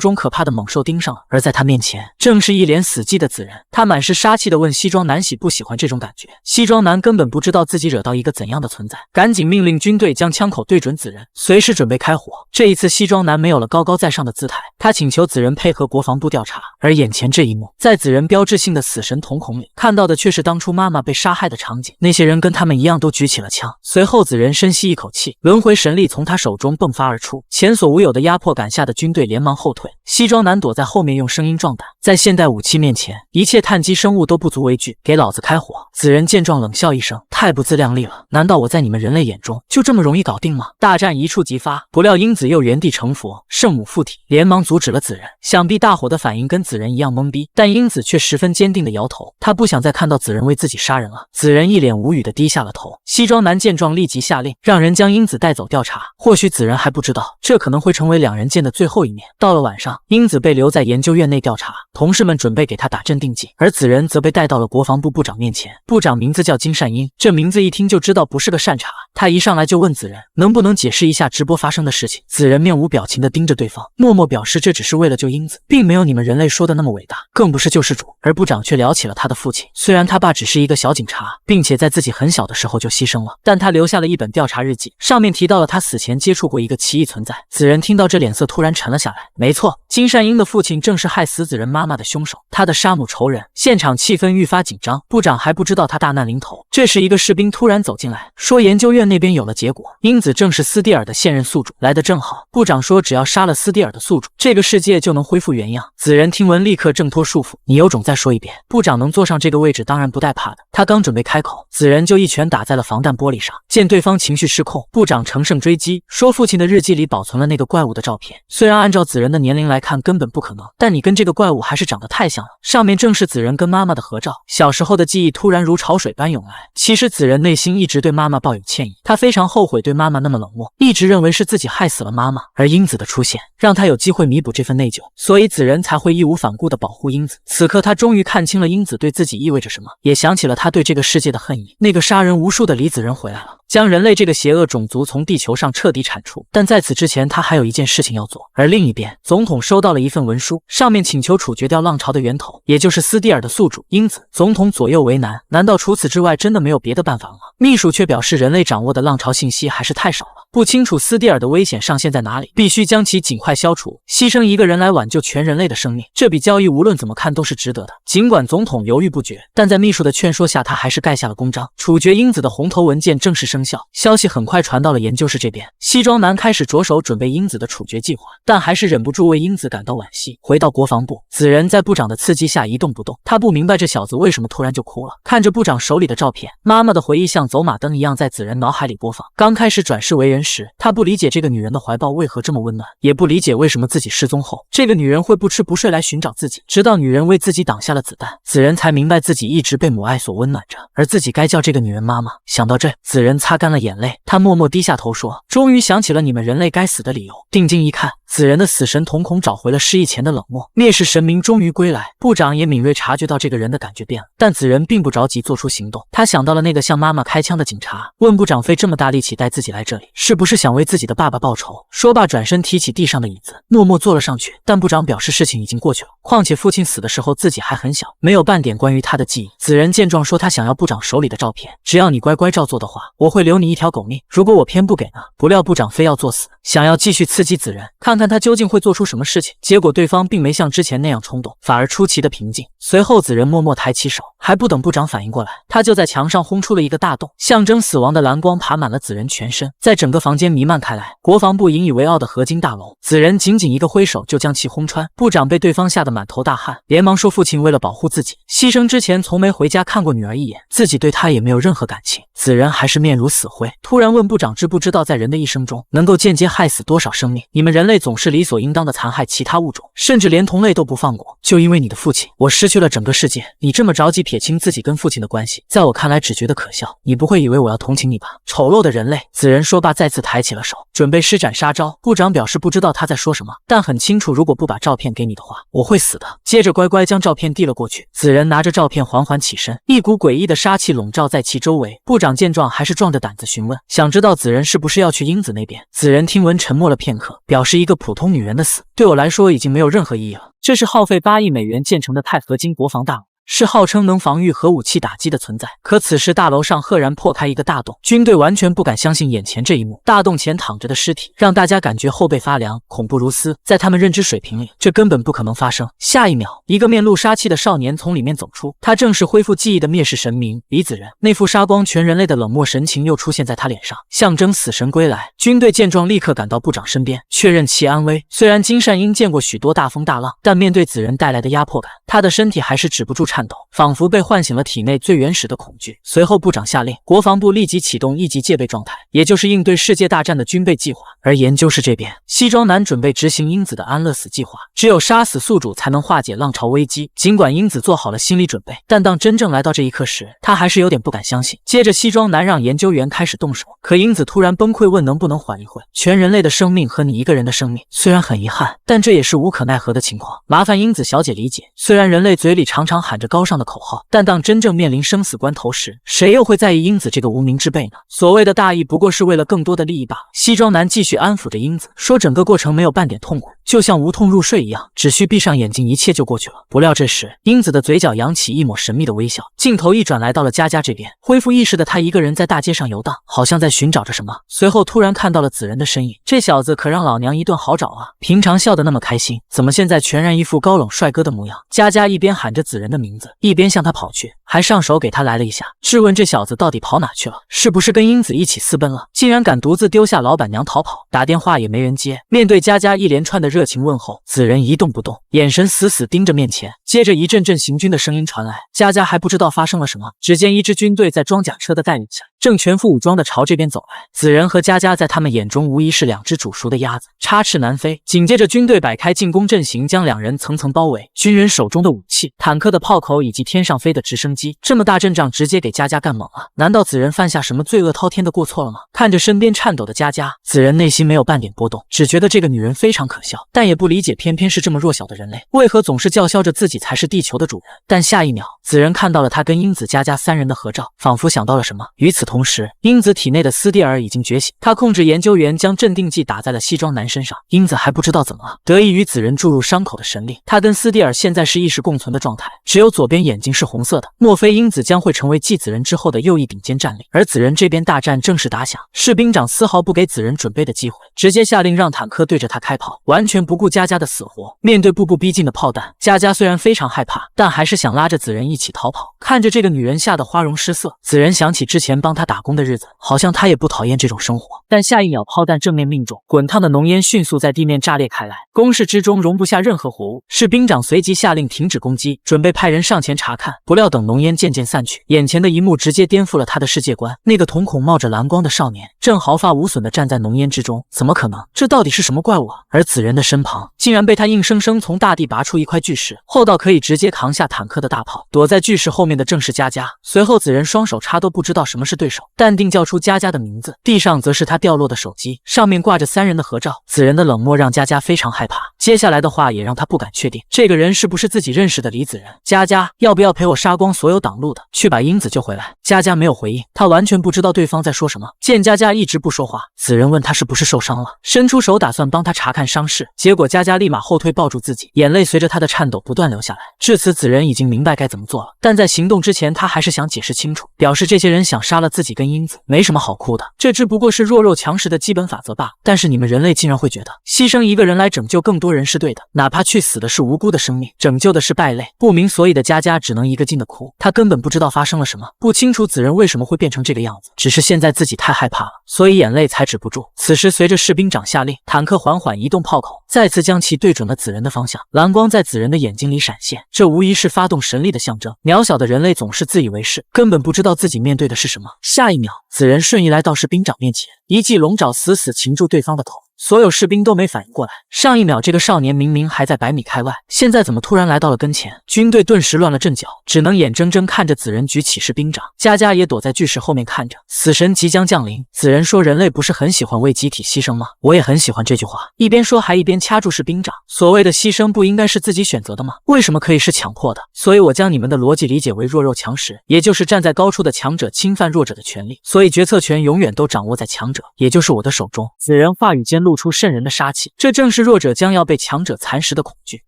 Speaker 1: 种可怕的猛兽盯上了。而在他面前，正是一脸死寂的子仁。他满是杀气地问西装男喜不喜欢这种感觉。西装男根本不知道自己惹到一个怎样的存在，赶紧命令军队将枪口对准子仁，随时准备开火。这一次西装男没有了高高在上的姿态，他请求子仁配合国防部调查。而眼前这一幕，在子仁标志性的死神瞳孔里看到的却是当初妈妈被杀害的场景。那些人跟他们一样都举起了枪。随后子仁深吸一口气，轮回神力从他手中迸发而出，前所未有的压迫感下的军队连忙后退。西装男躲在后面用声音壮胆，在现代武器面前，一切碳基生物都不足为惧，给老子开火！子仁见状冷笑一声，太不自量力了，难道我在你们人类眼中就这么容易搞定吗？大战一触即发，不料英子又原地成佛，圣母附体，连忙阻止了子仁。想必大伙的反应跟子仁一样懵逼，但英子却十分坚定地摇头，她不想再看到子仁为自己杀人了。子仁一脸无语地低下了头。西装男见状立即下令，让人将英子带走调查。或许子仁还不知道，这可能会成为两人见的最后一面。到了晚上，英子被留在研究院内调查，同事们准备给她打镇定剂，而子仁则被带到了国防部部长面前。部长名字叫金善英，这名字一听就知道不是个善茬。他一上来就问子仁能不能解释一下直播发生的事情。子仁面无表情地盯着对方，默默表示这只是为了救英子，并没有你们人类说的那么伟大，更不是救世主。而部长却聊起了他的父亲，虽然他爸只是一个小警察，并且在自己很小的时候就牺牲了，但他留下了一本调查日记，上面提到了他死前接触过一个奇异存在。子仁听到这脸色突然沉了下来。没错，金善英的父亲正是害死子仁妈妈的凶手，他的杀母仇人。现场气氛愈发紧张，部长还不知道他大难临头。这时一个士兵突然走进来，说研究院那边有了结果，英子正是斯蒂尔的现任宿主，来得正好。部长说只要杀了斯蒂尔的宿主，这个世界就能恢复原样。子仁听闻立刻挣脱束缚，你有种再说一遍。部长能坐上这个位置当然不带怕的。他刚准备开口，子仁就一拳打在了防弹玻璃上。见对方情绪失控，部长乘胜追击，说父亲的日记里保存了那个怪物的照片，虽然按照子仁的年龄来看根本不可能，但你跟这个怪物还是长得太像了。上面正是子仁跟妈妈的合照。小时候的记忆突然如潮水般涌来。其实子仁内心一直对妈妈抱有歉意，他非常后悔对妈妈那么冷漠，一直认为是自己害死了妈妈。而英子的出现让他有机会弥补这份内疚，所以子仁才会义无反顾地保护英子。此刻他终于看清了英子对自己意味着什么，也想起了他对这个世界的恨意。那个杀人无数的李子仁回来了，将人类这个邪恶种族从地球上彻底铲除。但在此之前，他还有一件事情要做。而另一边，总统收到了一份文书，上面请求处决掉浪潮的源头，也就是斯蒂尔的宿主英子。总统左右为难，难道除此之外真的没有别的办法了吗？秘书却表示人类掌握的浪潮信息还是太少了，不清楚斯蒂尔的危险上限在哪里，必须将其尽快消除，牺牲一个人来挽救全人类的生命，这笔交易无论怎么看都是值得的。尽管总统犹豫不决，但在秘书的劝说下，他还是盖下了公章。处决英子的红头文件正式生效，消息很快传到了研究室这边。西装男开始着手准备英子的处决计划，但还是忍不住为英子感到惋惜。回到国防部，子仁在部长的刺激下一动不动，他不明白这小子为什么突然就哭了。看着部长手里的照片，妈妈的回忆像走马灯一样在子仁脑海里播放。刚开始转世为人时，他不理解这个女人的怀抱为何这么温暖，也不理解为什么自己失踪后，这个女人会不吃不睡来寻找自己。直到女人为自己挡下了子弹，子仁才明白自己一直被母爱所温暖着，而自己该叫这个女人妈妈。想到这，子仁擦干了眼泪，他默默低下头说：“终于想起了你们人类该死的理由。”定睛一看，子仁的死神瞳孔找回了失忆前的冷漠，烈士神明终于归来。部长也敏锐察觉到这个人的感觉变了，但子仁并不着急做出行动。他想到了那个向妈妈开枪的警察，问部长费这么大力气带自己来这里，是不是想为自己的爸爸报仇？说罢，转身提起地上的椅子，默默坐了上去。但部长表示事情已经过去了，况且父亲死的时候自己还很小，没有半点关于他的记忆。子仁见状说他想要部长手里的照片，只要你乖乖照做的话，我会留你一条狗命。如果我偏不给呢？不料部长非要作死，想要继续刺激子仁，看看他究竟会做出什么事情。结果对方并没像之前那样冲动，反而出奇的平静。随后子仁默默抬起手，还不等部长反应过来，他就在墙上轰出了一个大洞，象征死亡的蓝光爬满了子仁全身，在整个房间弥漫开来。国防部引以为傲的合金大楼，子仁仅仅一个挥手就将其轰穿。部长被对方吓得满头大汗，连忙说父亲为了保护自己，牺牲之前从没回家看过女儿一眼，自己对她也没有任何感情。子仁还是面如死灰，突然问部长知不知道在人的一生中能够间接害死多少生命？你们人类总是理所应当的残害其他物种，甚至连同类都不放过。就因为你的父亲，我失去了整个世界。你这么着急撇清自己跟父亲的关系，在我看来只觉得可笑。你不会以为我要同情你吧？丑陋的人类！子仁说罢，再次抬起了手，准备施展杀招。部长表示不知道他在说什么，但很清楚，如果不把照片给你的话，我会死的。接着乖乖将照片递了过去。子仁拿着照片缓缓起身，一股诡异的杀气笼罩在其周围。部长见状，还是壮着胆子询问，想知道子仁是不是要去英子那边。子仁听闻沉默了片刻，表示一个普通女人的死，对我来说已经没有任何意义了。这是耗费8亿美元建成的钛合金国防大楼，是号称能防御核武器打击的存在。可此时大楼上赫然破开一个大洞，军队完全不敢相信眼前这一幕。大洞前躺着的尸体让大家感觉后背发凉，恐怖如斯。在他们认知水平里，这根本不可能发生。下一秒，一个面露杀气的少年从里面走出，他正是恢复记忆的灭世神明李子仁。那副杀光全人类的冷漠神情又出现在他脸上，象征死神归来。军队见状立刻赶到部长身边，确认其安危。虽然金善英见过许多大风大浪，但面对子仁带来的压迫感，他的身体还是止不住颤抖，仿佛被唤醒了体内最原始的恐惧。随后部长下令，国防部立即启动1级戒备状态，也就是应对世界大战的军备计划。而研究室这边，西装男准备执行英子的安乐死计划，只有杀死宿主才能化解浪潮危机。尽管英子做好了心理准备，但当真正来到这一刻时，他还是有点不敢相信。接着西装男让研究员开始动手，可英子突然崩溃问能不能缓一会，全人类的生命和你一个人的生命，虽然很遗憾，但这也是无可奈何的情况，麻烦英子小姐理解。虽然人类嘴里常常喊着高尚的口号，但当真正面临生死关头时，谁又会在意英子这个无名之辈呢？所谓的大义不过是为了更多的利益罢了。西装男继续安抚着英子，说整个过程没有半点痛苦，就像无痛入睡一样，只需闭上眼睛，一切就过去了。不料这时，英子的嘴角扬起一抹神秘的微笑，镜头一转来到了佳佳这边，恢复意识的她一个人在大街上游荡，好像在寻找着什么。随后突然看到了子仁的身影，这小子可让老娘一顿好找啊！平常笑得那么开心，怎么现在全然一副高冷帅哥的模样？佳佳一边喊着子仁的名字，一边向他跑去，还上手给他来了一下，质问这小子到底跑哪去了？是不是跟英子一起私奔了？竟然敢独自丢下老板娘逃跑，打电话也没人接。面对佳佳一连串的热情问候，子仁一动不动，眼神死死盯着面前。接着一阵阵行军的声音传来，佳佳还不知道发生了什么，只见一支军队在装甲车的带领下，正全副武装的朝这边走来。子仁和佳佳在他们眼中无疑是两只煮熟的鸭子，插翅难飞。紧接着军队摆开进攻阵型，将两人层层包围。军人手中的武器、坦克的炮口以及天上飞的直升机，这么大阵仗直接给佳佳干懵了。难道子仁犯下什么罪恶滔天的过错了吗？看着身边颤抖的佳佳，子仁内心没有半点波动，只觉得这个女人非常可笑，但也不理解偏偏是这么弱小的人类，为何总是叫嚣着自己才是地球的主人。但下一秒，子仁看到了他跟英子、佳佳三人的合照，仿佛想到了什么。与此同时，英子体内的斯蒂尔已经觉醒，他控制研究员将镇定剂打在了西装男身上。英子还不知道怎么了，得益于子仁注入伤口的神力，他跟斯蒂尔现在是意识共存的状态，只有左边眼睛是红色的。莫非英子将会成为继子仁之后的又一顶尖战力？而子仁这边大战正式打响，士兵长丝毫不给子仁准备的机会，直接下令让坦克对着他开炮，完全不顾佳佳的死活。面对步步逼近的炮弹，佳佳虽然非常害怕，但还是想拉着子仁一起逃跑。看着这个女人吓得花容失色，子仁想起之前帮他打工的日子，好像他也不讨厌这种生活。但下一秒，炮弹正面命中，滚烫的浓烟迅速在地面炸裂开来，工事之中容不下任何活物。士兵长随即下令停止攻击，准备派人上前查看。不料等浓烟渐渐散去，眼前的一幕直接颠覆了他的世界观。那个瞳孔冒着蓝光的少年正毫发无损地站在浓烟之中，怎么可能？这到底是什么怪物啊？而子仁的身旁竟然被他硬生生从大地拔出一块巨石，厚到可以直接扛下坦克的大炮。躲在巨石后面的正是佳佳。随后子仁双手插都不知道什么是对手，淡定叫出佳佳的名字，地上则是他掉落的手机，上面挂着三人的合照。子仁的冷漠让佳佳非常害怕，接下来的话也让他不敢确定这个人是不是自己认识的李子仁。佳佳，要不要陪我杀光所有挡路的，去把英子救回来？佳佳没有回应，他完全不知道对方在说什么。见佳佳一直不说话，子仁问他是不是受伤了，伸出手打算帮他查看伤势，结果佳佳立马后退抱住自己，眼泪随着他的颤抖不断流下来。至此子仁已经明白该怎么做了，但在行动之前他还是想解释清楚，表示这些人想杀了自己跟英子没什么好哭的，这只不过是弱肉强食的基本法则罢了。但是你们人类竟然会觉得牺牲一个人来拯救更多人是对的，哪怕去死的是无辜的生命，拯救的是败类。不明所以的佳佳只能一个劲的哭，她根本不知道发生了什么，不清楚子仁为什么会变成这个样子，只是现在自己太害怕了，所以眼泪才止不住。此时随着士兵长下令，坦克缓缓移动炮口，再次将其对准了子仁的方向，蓝光在子仁的眼睛里闪现，这无疑是发动神力的象征。渺小的人类总是自以为是，根本不知道自己面对的是什么。下一秒，子仁瞬移来到士兵长面前，一记龙爪死死擒住对方的头。所有士兵都没反应过来，上一秒这个少年明明还在100米开外，现在怎么突然来到了跟前？军队顿时乱了阵脚，只能眼睁睁看着子仁举起士兵长。佳佳也躲在巨石后面看着，死神即将降临。子仁说：“人类不是很喜欢为集体牺牲吗？我也很喜欢这句话。”一边说还一边掐住士兵长。所谓的牺牲不应该是自己选择的吗？为什么可以是强迫的？所以我将你们的逻辑理解为弱肉强食，也就是站在高处的强者侵犯弱者的权利，所以决策权永远都掌握在强者，也就是我的手中。子仁话语间露出渗人的杀气，这正是弱者将要被强者蚕食的恐惧。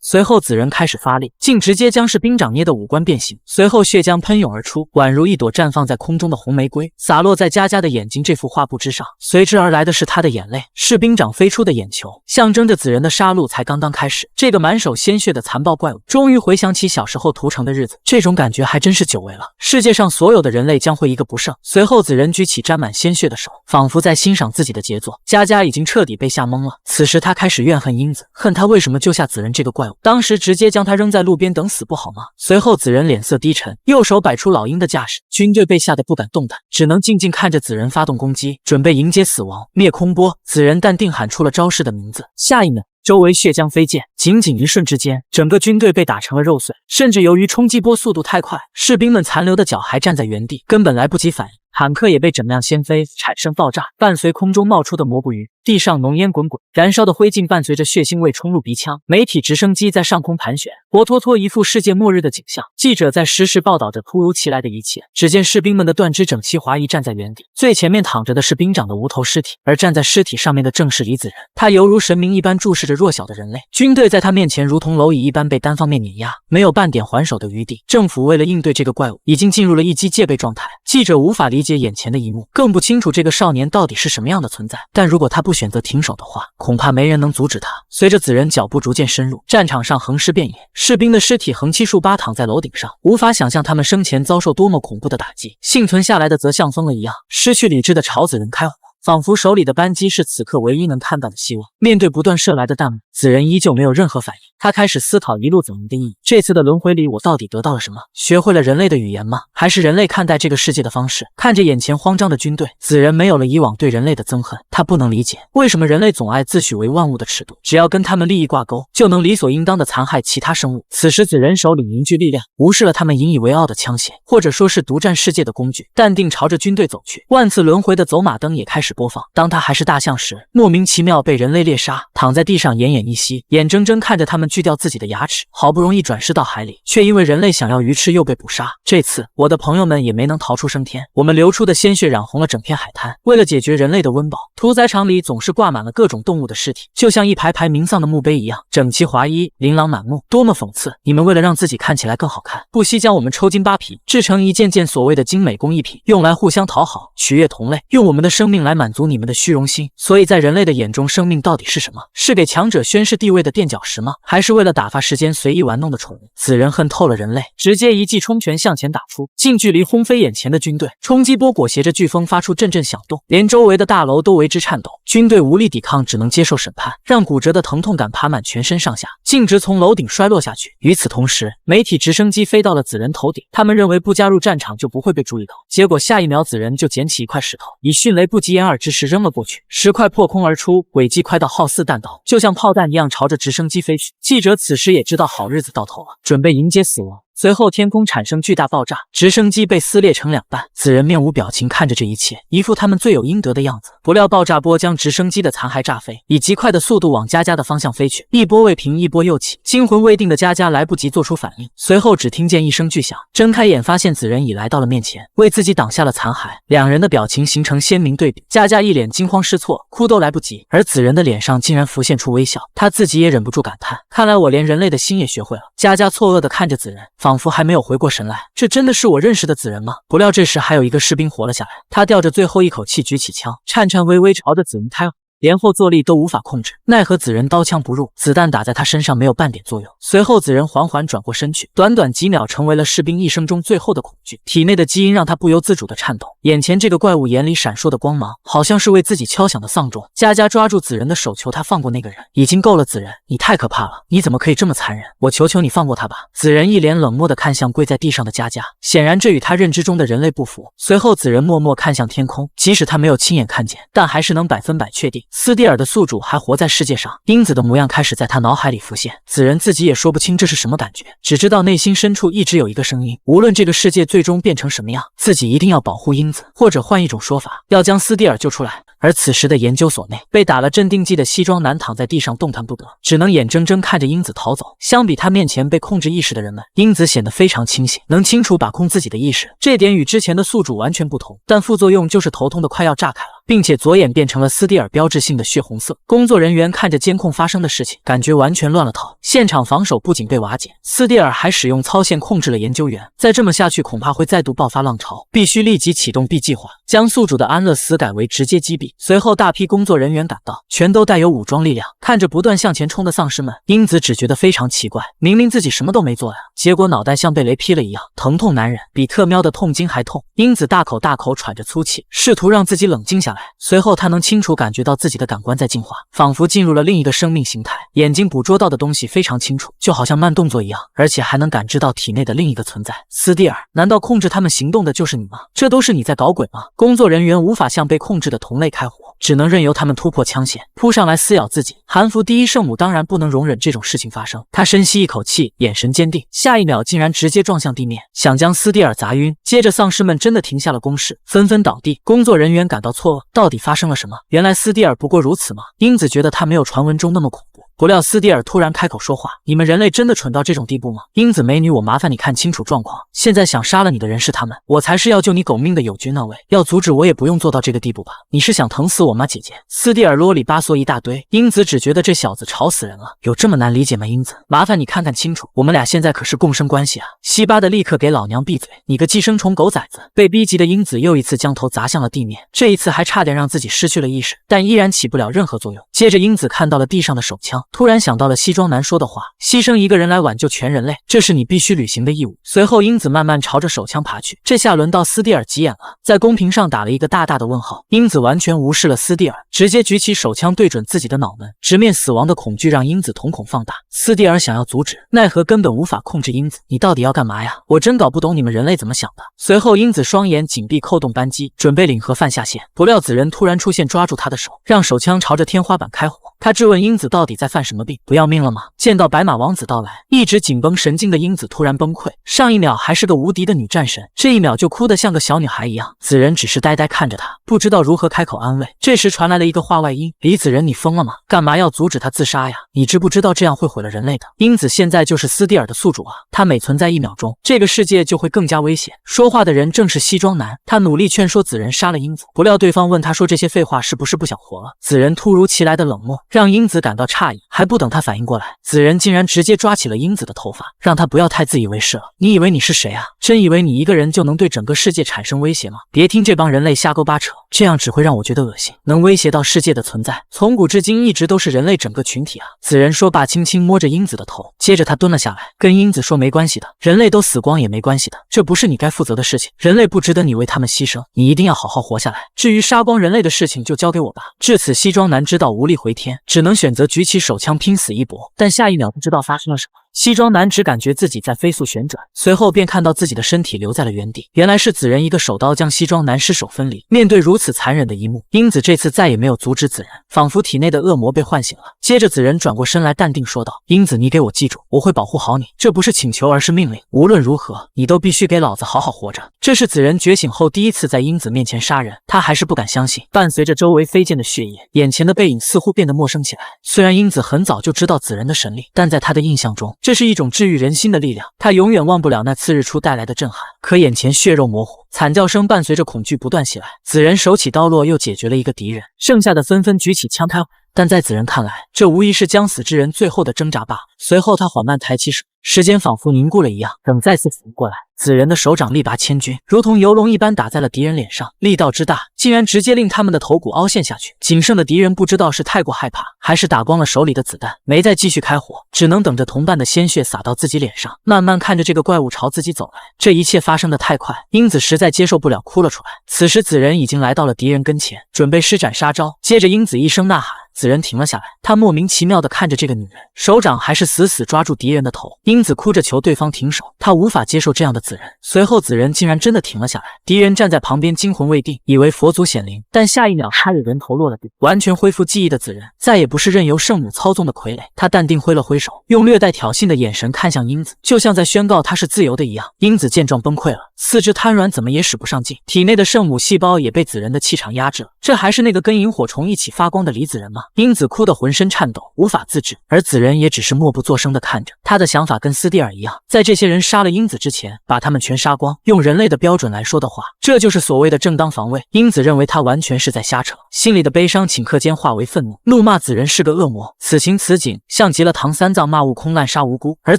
Speaker 1: 随后子仁开始发力，竟直接将士兵长捏得五官变形，随后血浆喷涌而出，宛如一朵绽放在空中的红玫瑰，洒落在佳佳的眼睛这幅画布之上，随之而来的是他的眼泪。士兵长飞出的眼球象征着子仁的杀戮才刚刚开始。这个满手鲜血的残暴怪物终于回想起小时候屠城的日子，这种感觉还真是久违了。世界上所有的人类将会一个不剩。随后子仁举起沾满鲜血的手，仿佛在欣赏自己的杰作。佳佳已经彻底被吓懵了，此时他开始怨恨英子，恨他为什么救下子仁这个怪物，当时直接将他扔在路边等死不好吗？随后子仁脸色低沉，右手摆出老鹰的架势，军队被吓得不敢动弹，只能静静看着子仁发动攻击，准备迎接死亡。灭空波，子仁淡定喊出了招式的名字，下一秒周围血浆飞溅，仅仅一瞬之间，整个军队被打成了肉碎。甚至由于冲击波速度太快，士兵们残留的脚还站在原地，根本来不及反应。坦克也被整辆掀飞，产生爆炸，伴随空中冒出的蘑菇云，地上浓烟滚滚，燃烧的灰烬伴随着血腥味冲入鼻腔。媒体直升机在上空盘旋，活脱脱一副世界末日的景象。记者在实时报道着突如其来的一切。只见士兵们的断肢整齐划一站在原地，最前面躺着的是兵长的无头尸体，而站在尸体上面的正是李子仁。他犹如神明一般注视着弱小的人类，军队在他面前如同蝼蚁一般被单方面碾压，没有半点还手的余地。政府为了应对这个怪物，已经进入了一击戒备状态。记者无法理解眼前的一幕，更不清楚这个少年到底是什么样的存在。但如果他不选择停手的话，恐怕没人能阻止他。随着子仁脚步逐渐深入，战场上横尸遍野，士兵的尸体横七竖八躺在楼顶上，无法想象他们生前遭受多么恐怖的打击。幸存下来的则像疯了一样，失去理智的朝子仁开火，仿佛手里的扳机是此刻唯一能看到的希望。面对不断射来的弹幕，子仁依旧没有任何反应。他开始思考一路走来的意义。这次的轮回里，我到底得到了什么？学会了人类的语言吗？还是人类看待这个世界的方式？看着眼前慌张的军队，子仁没有了以往对人类的憎恨。他不能理解为什么人类总爱自诩为万物的尺度，只要跟他们利益挂钩，就能理所应当的残害其他生物。此时子仁手里凝聚力量，无视了他们引以为傲的枪械，或者说是独占世界的工具，淡定朝着军队走去。万次轮回的走马灯也开始播放。当他还是大象时，莫名其妙被人类猎杀，躺在地上奄奄一息，眼睁睁看着他们锯掉自己的牙齿，好不容易转世到海里，却因为人类想要鱼吃又被捕杀。这次我的朋友们也没能逃出升天，我们流出的鲜血染红了整片海滩。为了解决人类的温饱，屠宰场里总是挂满了各种动物的尸体，就像一排排冥丧的墓碑一样，整齐划一，琳琅满目，多么讽刺！你们为了让自己看起来更好看，不惜将我们抽筋扒皮，制成一件件所谓的精美工艺品，用来互相讨好，取悦同类，用我们的生命来满足你们的虚荣心。所以在人类的眼中，生命到底是什么？是给强者宣示地位的垫脚石吗？还是为了打发时间随意玩弄的宠物？此人恨透了人类，直接一记冲拳向前打出，近距离轰飞眼前的军队。冲击波裹挟着飓风发出阵阵响动，连周围的大楼都为之颤抖。军队无力抵抗，只能接受审判，让骨折的疼痛感爬满全身上下，径直从楼顶摔落下去。与此同时，媒体直升机飞到了子仁头顶，他们认为不加入战场就不会被注意到，结果下一秒子仁就捡起一块石头，以迅雷不及掩耳之势扔了过去，石块破空而出，轨迹快到好似弹道，就像炮弹一样朝着直升机飞去。记者此时也知道好日子到头了，准备迎接死亡。随后天空产生巨大爆炸，直升机被撕裂成2半。紫人面无表情看着这一切，一副他们罪有应得的样子。不料爆炸波将直升机的残骸炸飞，以极快的速度往佳佳的方向飞去，一波未平一波又起。惊魂未定的佳佳来不及做出反应，随后只听见一声巨响，睁开眼发现紫人已来到了面前，为自己挡下了残骸。两人的表情形成鲜明对比，佳佳一脸惊慌失措，哭都来不及，而紫人的脸上竟然浮现出微笑，他自己也忍不住感叹：看来我连人类的心也学会了。佳佳错愕地看着紫人，仿佛还没有回过神来，这真的是我认识的紫人吗？不料这时还有一个士兵活了下来，他吊着最后一口气举起枪，颤颤巍巍朝着紫人开。连后坐力都无法控制，奈何紫人刀枪不入，子弹打在他身上没有半点作用。随后紫人缓缓转过身去，短短几秒成为了士兵一生中最后的恐惧，体内的基因让他不由自主的颤抖。眼前这个怪物眼里闪烁的光芒，好像是为自己敲响的丧钟。佳佳抓住紫人的手，求他放过那个人，已经够了，紫人，你太可怕了，你怎么可以这么残忍？我求求你放过他吧。紫人一脸冷漠的看向跪在地上的佳佳，显然这与他认知中的人类不符。随后紫人默默看向天空，即使他没有亲眼看见，但还是能100%确定斯蒂尔的宿主还活在世界上。英子的模样开始在他脑海里浮现，紫人自己也说不清这是什么感觉，只知道内心深处一直有一个声音，无论这个世界最终变成什么样，自己一定要保护英子，或者换一种说法，要将斯蒂尔救出来。而此时的研究所内，被打了镇定剂的西装男躺在地上动弹不得，只能眼睁睁看着英子逃走。相比他面前被控制意识的人们，英子显得非常清醒，能清楚把控自己的意识，这点与之前的宿主完全不同，但副作用就是头痛的快要炸开了，并且左眼变成了斯蒂尔标志性的血红色。工作人员看着监控发生的事情，感觉完全乱了套，现场防守不仅被瓦解，斯蒂尔还使用操线控制了研究员。再这么下去，恐怕会再度爆发浪潮，必须立即启动 B 计划，将宿主的安乐死改为直接击毙。随后大批工作人员赶到，全都带有武装力量，看着不断向前冲的丧尸们，英子只觉得非常奇怪，明明自己什么都没做呀，结果脑袋像被雷劈了一样，疼痛难忍，比特喵的痛经还痛。英子大口大口喘着粗气，试图让自己冷静下来。随后她能清楚感觉到自己的感官在进化，仿佛进入了另一个生命形态，眼睛捕捉到的东西非常清楚，就好像慢动作一样，而且还能感知到体内的另一个存在。斯蒂尔，难道控制他们行动的就是你吗？这都是你在搞鬼吗？工作人员无法向被控制的同类开火，只能任由他们突破枪线，扑上来撕咬自己。韩服第一圣母当然不能容忍这种事情发生，他深吸一口气，眼神坚定，下一秒竟然直接撞向地面，想将斯蒂尔砸晕。接着丧尸们真的停下了攻势，纷纷倒地。工作人员感到错愕，到底发生了什么？原来斯蒂尔不过如此吗？英子觉得他没有传闻中那么恐怖。不料斯蒂尔突然开口说话，你们人类真的蠢到这种地步吗？英子美女，我麻烦你看清楚状况，现在想杀了你的人是他们，我才是要救你狗命的友军那位，要阻止我也不用做到这个地步吧？你是想疼死我吗，姐姐？斯蒂尔啰里吧嗦一大堆，英子只觉得这小子吵死人了，有这么难理解吗？英子，麻烦你看看清楚，我们俩现在可是共生关系啊！西巴的立刻给老娘闭嘴，你个寄生虫狗崽子！被逼急的英子又一次将头砸向了地面，这一次还差点让自己失去了意识，但依然起不了任何作用。接着英子看到了地上的手枪，突然想到了西装男说的话，牺牲一个人来挽救全人类，这是你必须履行的义务。随后英子慢慢朝着手枪爬去，这下轮到斯蒂尔急眼了，在公屏上打了一个大大的问号。英子完全无视了斯蒂尔，直接举起手枪对准自己的脑门，直面死亡的恐惧让英子瞳孔放大。斯蒂尔想要阻止，奈何根本无法控制英子，你到底要干嘛呀？我真搞不懂你们人类怎么想的。随后英子双眼紧闭，扣动扳机，准备领盒饭下线。不料紫人突然出现，抓住他的手，让手枪朝着天花板开火。他质问英子到底在犯什么病，不要命了吗？见到白马王子到来，一直紧绷神经的英子突然崩溃，上一秒还是个无敌的女战神，这一秒就哭得像个小女孩一样。紫人只是呆呆看着他，不知道如何开口安慰。这时传来了一个话外音，李子人，你疯了吗？干嘛要阻止他自杀呀？你知不知道这样会毁了人类的？英子现在就是斯蒂尔的宿主啊，他每存在1秒钟，这个世界就会更加危险。说话的人正是西装男，他努力劝说紫人杀了英子，不料对方问他说这些废话是不是不想活了？紫人突如其来的冷漠让英子感到诧异，还不等他反应过来，紫人竟然直接抓起了英子的头发，让他不要太自以为是了。你以为你是谁啊？真以为你一个人就能对整个世界产生威胁吗？别听这帮人类瞎勾八扯，这样只会让我觉得恶心。能威胁到世界的存在，从古至今一直都是人类整个群体啊。紫人说罢，轻轻摸着英子的头，接着他蹲了下来，跟英子说没关系的，人类都死光也没关系的，这不是你该负责的事情，人类不值得你为他们牺牲，你一定要好好活下来。至于杀光人类的事情就交给我吧。至此西装男知道无力回天，只能选择举起手枪拼死一搏，但下一秒不知道发生了什么，西装男只感觉自己在飞速旋转，随后便看到自己的身体留在了原地。原来是子仁一个手刀将西装男尸首分离。面对如此残忍的一幕，英子这次再也没有阻止子仁，仿佛体内的恶魔被唤醒了。接着子仁转过身来，淡定说道：“英子，你给我记住，我会保护好你，这不是请求，而是命令。无论如何，你都必须给老子好好活着。”这是子仁觉醒后第一次在英子面前杀人，他还是不敢相信。伴随着周围飞溅的血液，眼前的背影似乎变得陌生起来。虽然英子很早就知道子仁的神力，但在他的印象中，这是一种治愈人心的力量。他永远忘不了那次日出带来的震撼。可眼前血肉模糊，惨叫声伴随着恐惧不断袭来。子仁手起刀落，又解决了一个敌人，剩下的纷纷举起枪开火。但在子仁看来，这无疑是将死之人最后的挣扎罢了。随后他缓慢抬起手，时间仿佛凝固了一样。等再次醒过来，子仁的手掌力拔千钧，如同游龙一般打在了敌人脸上，力道之大，竟然直接令他们的头骨凹陷下去。仅剩的敌人不知道是太过害怕，还是打光了手里的子弹，没再继续开火，只能等着同伴的鲜血洒到自己脸上，慢慢看着这个怪物朝自己走来。这一切发生的太快，英子实在接受不了，哭了出来。此时子仁已经来到了敌人跟前，准备施展杀招。接着英子一声呐喊，子仁停了下来，他莫名其妙地看着这个女人，手掌还是死死抓住敌人的头。英子哭着求对方停手，他无法接受这样的子仁。随后子仁竟然真的停了下来，敌人站在旁边惊魂未定，以为佛祖显灵，但下一秒他的人头落了地。完全恢复记忆的子仁再也不是任由圣母操纵的傀儡，他淡定挥了挥手，用略带挑衅的眼神看向英子，就像在宣告他是自由的一样。英子见状崩溃了，四肢瘫软，怎么也使不上劲，体内的圣母细胞也被子仁的气场压制了。这还是那个跟萤火虫一起发光的李子仁吗？英子哭得浑身颤抖，无法自制，而子仁也只是默不作声地看着。他的想法跟斯蒂尔一样，在这些人杀了英子之前，把他们全杀光。用人类的标准来说的话，这就是所谓的正当防卫。英子认为他完全是在瞎扯，心里的悲伤顷刻间化为愤怒，怒骂子仁是个恶魔。此情此景，像极了唐三藏骂悟空滥杀无辜。而